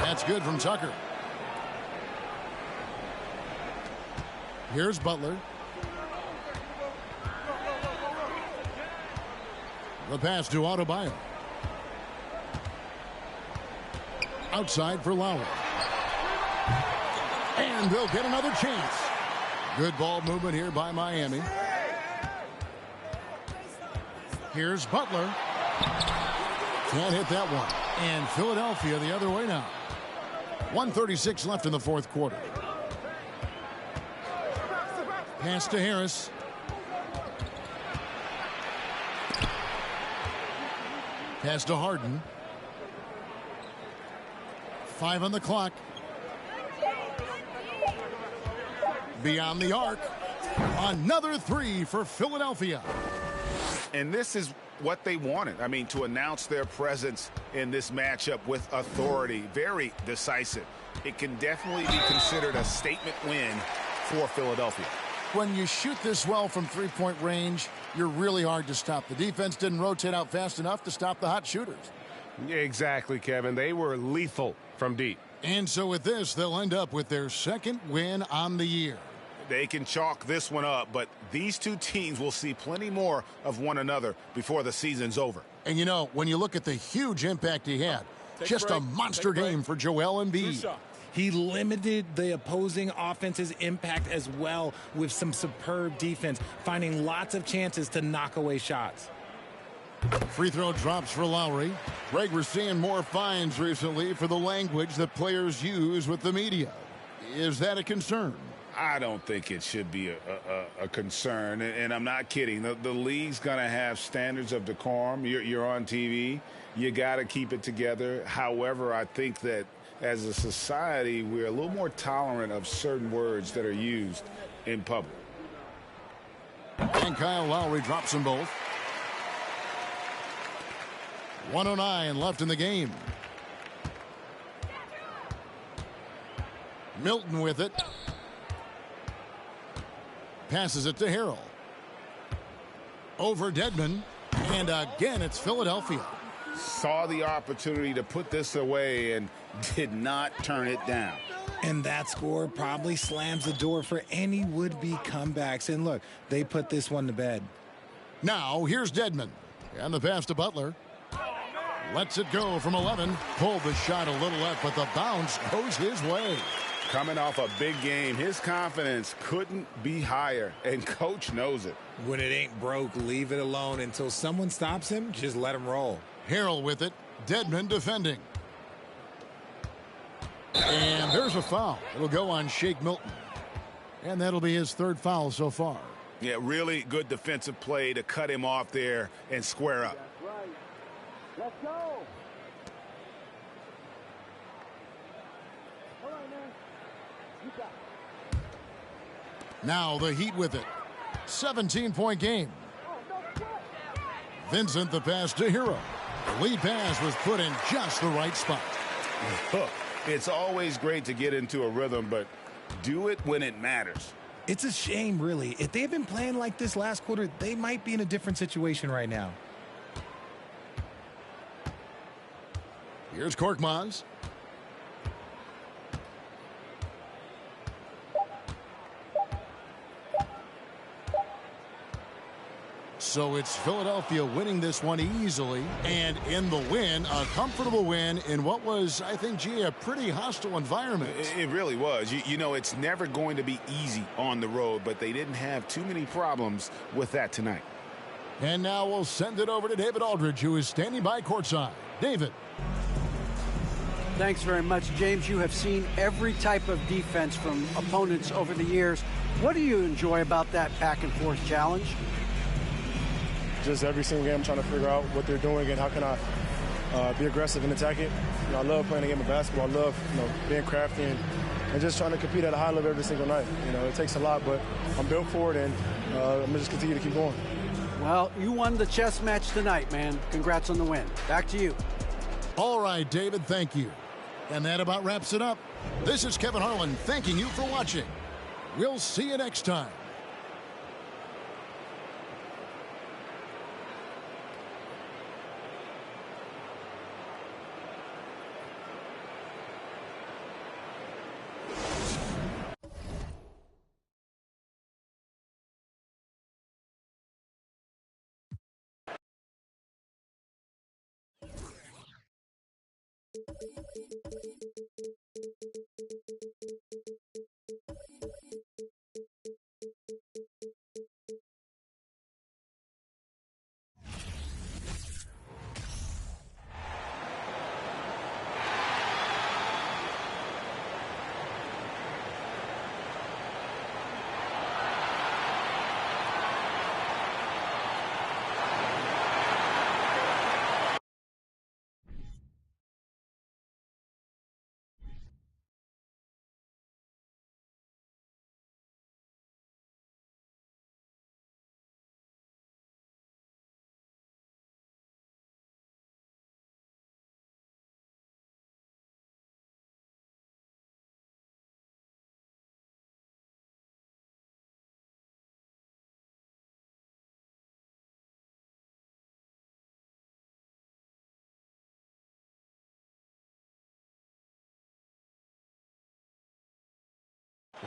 K: That's good from Tucker. Here's Butler. The pass to Adebayo. Outside for Lowry. And they'll get another chance. Good ball movement here by Miami. Here's Butler. Can't hit that one. And Philadelphia the other way now. 1:36 left in the fourth quarter. Pass to Harris. Pass to Harden. 5 on the clock. Beyond the arc. Another 3 for Philadelphia.
P: And this is what they wanted. I mean, to announce their presence in this matchup with authority. Very decisive. It can definitely be considered a statement win for Philadelphia.
K: When you shoot this well from three-point range, you're really hard to stop. The defense didn't rotate out fast enough to stop the hot shooters.
A: Exactly, Kevin. They were lethal from deep.
K: And so with this, they'll end up with their second win on the year.
P: They can chalk this one up, but these two teams will see plenty more of one another before the season's over.
K: And you know, when you look at the huge impact he had, just a monster game for Joel Embiid.
O: He limited the opposing offense's impact as well with some superb defense, finding lots of chances to knock away shots.
K: Free throw drops for Lowry. Greg, we're seeing more fines recently for the language that players use with the media. Is that a concern?
P: I don't think it should be a concern, and I'm not kidding. The league's going to have standards of decorum. You're on TV. You got to keep it together. However, I think that as a society, we're a little more tolerant of certain words that are used in public.
K: And Kyle Lowry drops them both. 1:09 left in the game. Milton with it. Passes it to Harrell. Over Dedmon. And again, it's Philadelphia.
P: Saw the opportunity to put this away and did not turn it down.
O: And that score probably slams the door for any would-be comebacks. And look, they put this one to bed.
K: Now, here's Dedmon. And the pass to Butler. Lets it go from 11. Pulled the shot a little left, but the bounce goes his way.
P: Coming off a big game, his confidence couldn't be higher, and Coach knows it.
O: When it ain't broke, leave it alone. Until someone stops him, just let him roll.
K: Harrell with it. Dedmon defending. And there's a foul. It'll go on Shake Milton. And that'll be his third foul so far.
P: Yeah, really good defensive play to cut him off there and square up.
J: Let's go.
K: Now the Heat with it. 17-point game. Vincent the pass to Hero. The lead pass was put in just the right spot.
P: It's always great to get into a rhythm, but do it when it matters.
O: It's a shame, really. If they had been playing like this last quarter, they might be in a different situation right now.
K: Here's Korkmaz. So it's Philadelphia winning this one easily. And in the win, a comfortable win in what was, I think, a pretty hostile environment.
P: It really was. You know, it's never going to be easy on the road, but they didn't have too many problems with that tonight.
K: And now we'll send it over to David Aldridge, who is standing by courtside. David.
L: Thanks very much, James. You have seen every type of defense from opponents over the years. What do you enjoy about that back-and-forth challenge?
S: Just every single game, I'm trying to figure out what they're doing and how can I be aggressive and attack it. You know, I love playing a game of basketball. I love, being crafty and just trying to compete at a high level every single night. You know, it takes a lot, but I'm built for it, and I'm going to just continue to keep going.
L: Well, you won the chess match tonight, man. Congrats on the win. Back to you.
K: All right, David, thank you. And that about wraps it up. This is Kevin Harlan thanking you for watching. We'll see you next time.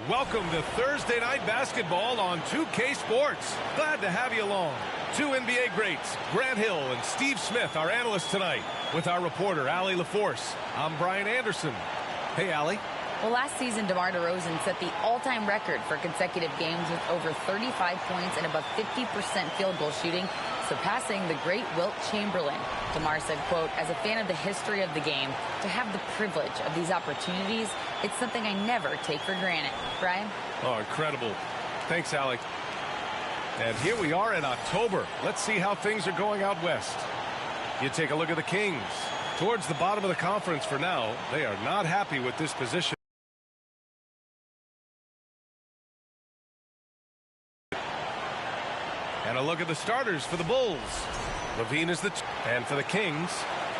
A: Welcome to Thursday Night Basketball on 2K Sports. Glad to have you along. Two NBA greats, Grant Hill and Steve Smith, our analysts tonight, with our reporter, Allie LaForce. I'm Brian Anderson. Hey, Allie.
B: Well, last season, DeMar DeRozan set the all-time record for consecutive games with over 35 points and above 50% field goal shooting. surpassing the great Wilt Chamberlain. DeMar said, quote, as a fan of the history of the game, to have the privilege of these opportunities, it's something I never take for granted. Brian?
A: Oh, incredible. Thanks, Alec. And here we are in October. Let's see how things are going out west. You take a look at the Kings. Towards the bottom of the conference for now. They are not happy with this position. And a look at the starters for the Bulls. Levine is and for the Kings,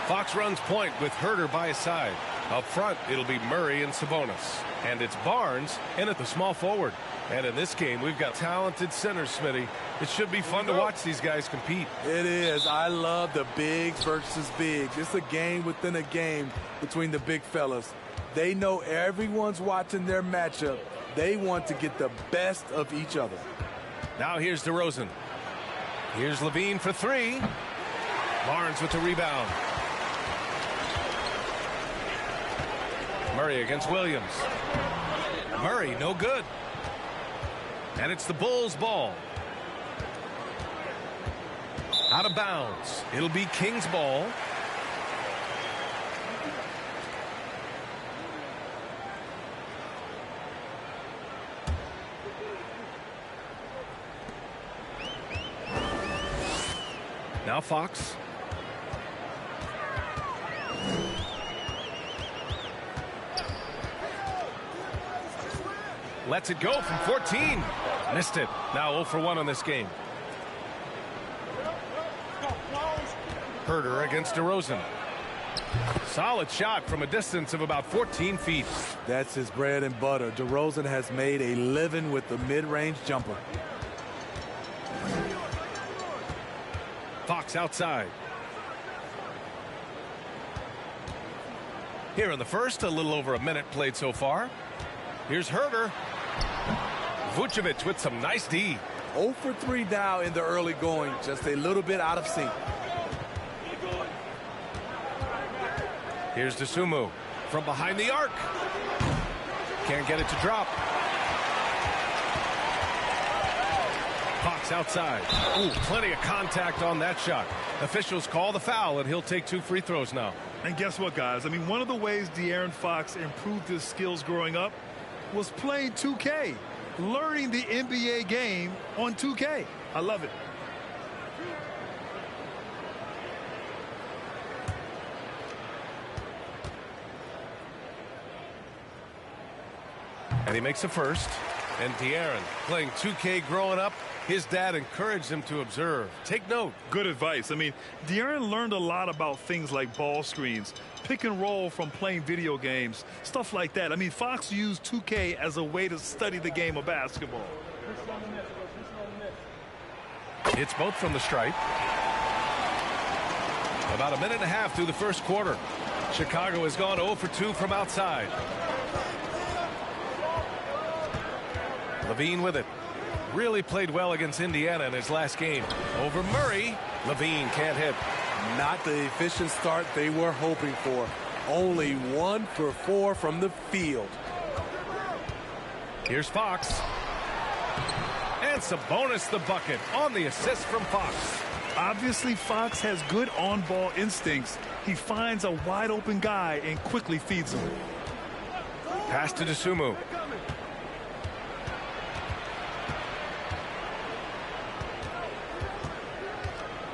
A: Fox runs point with Herter by his side. Up front, it'll be Murray and Sabonis. And it's Barnes in at the small forward. And in this game, we've got talented centers, Smitty. It should be fun to watch these guys compete.
T: It is. I love the bigs versus bigs. It's a game within a game between the big fellas. They know everyone's watching their matchup. They want to get the best of each other.
A: Now here's DeRozan. Here's Levine for three. Barnes with the rebound. Murray against Williams. Murray, no good. And it's the Bulls' ball. Out of bounds. It'll be Kings' ball. Now Fox. Lets it go from 14. Missed it. Now 0 for 1 on this game. Herter against DeRozan. Solid shot from a distance of about 14 feet.
T: That's his bread and butter. DeRozan has made a living with the mid-range jumper.
A: Fox outside. Here in the first, a little over a minute played so far. Here's Herter. Vucevic with some nice D.
T: 0 for 3 now in the early going. Just a little bit out of sync.
A: Here's DeSumo from behind the arc. Can't get it to drop. Fox outside. Ooh, plenty of contact on that shot. Officials call the foul, and he'll take 2 free throws now.
C: And guess what, guys? I mean, one of the ways De'Aaron Fox improved his skills growing up was playing 2K, learning the NBA game on 2K. I love it.
A: And he makes a first. And De'Aaron playing 2K growing up. His dad encouraged him to observe. Take note.
C: Good advice. I mean, De'Aaron learned a lot about things like ball screens, pick and roll from playing video games, stuff like that. I mean, Fox used 2K as a way to study the game of basketball.
A: It's both from the stripe. About a minute and a half through the first quarter. Chicago has gone 0 for 2 from outside. Levine with it. Really played well against Indiana in his last game. Over Murray. Levine can't hit.
T: Not the efficient start they were hoping for. Only 1 for 4 from the field.
A: Here's Fox. And Sabonis the bucket on the assist from Fox.
C: Obviously, Fox has good on-ball instincts. He finds a wide-open guy and quickly feeds him.
A: Pass to DeSumo.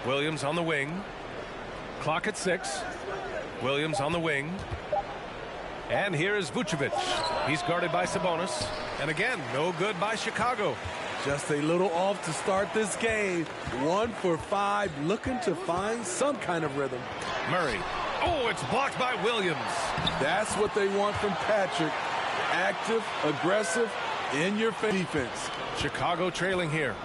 A: Williams on the wing. Clock at 6. Williams on the wing. And here is Vucevic. He's guarded by Sabonis. And again, no good by Chicago.
T: Just a little off to start this game. 1 for 5, looking to find some kind of rhythm.
A: Murray. Oh, it's blocked by Williams.
T: That's what they want from Patrick. Active, aggressive, in your defense.
A: Chicago trailing here.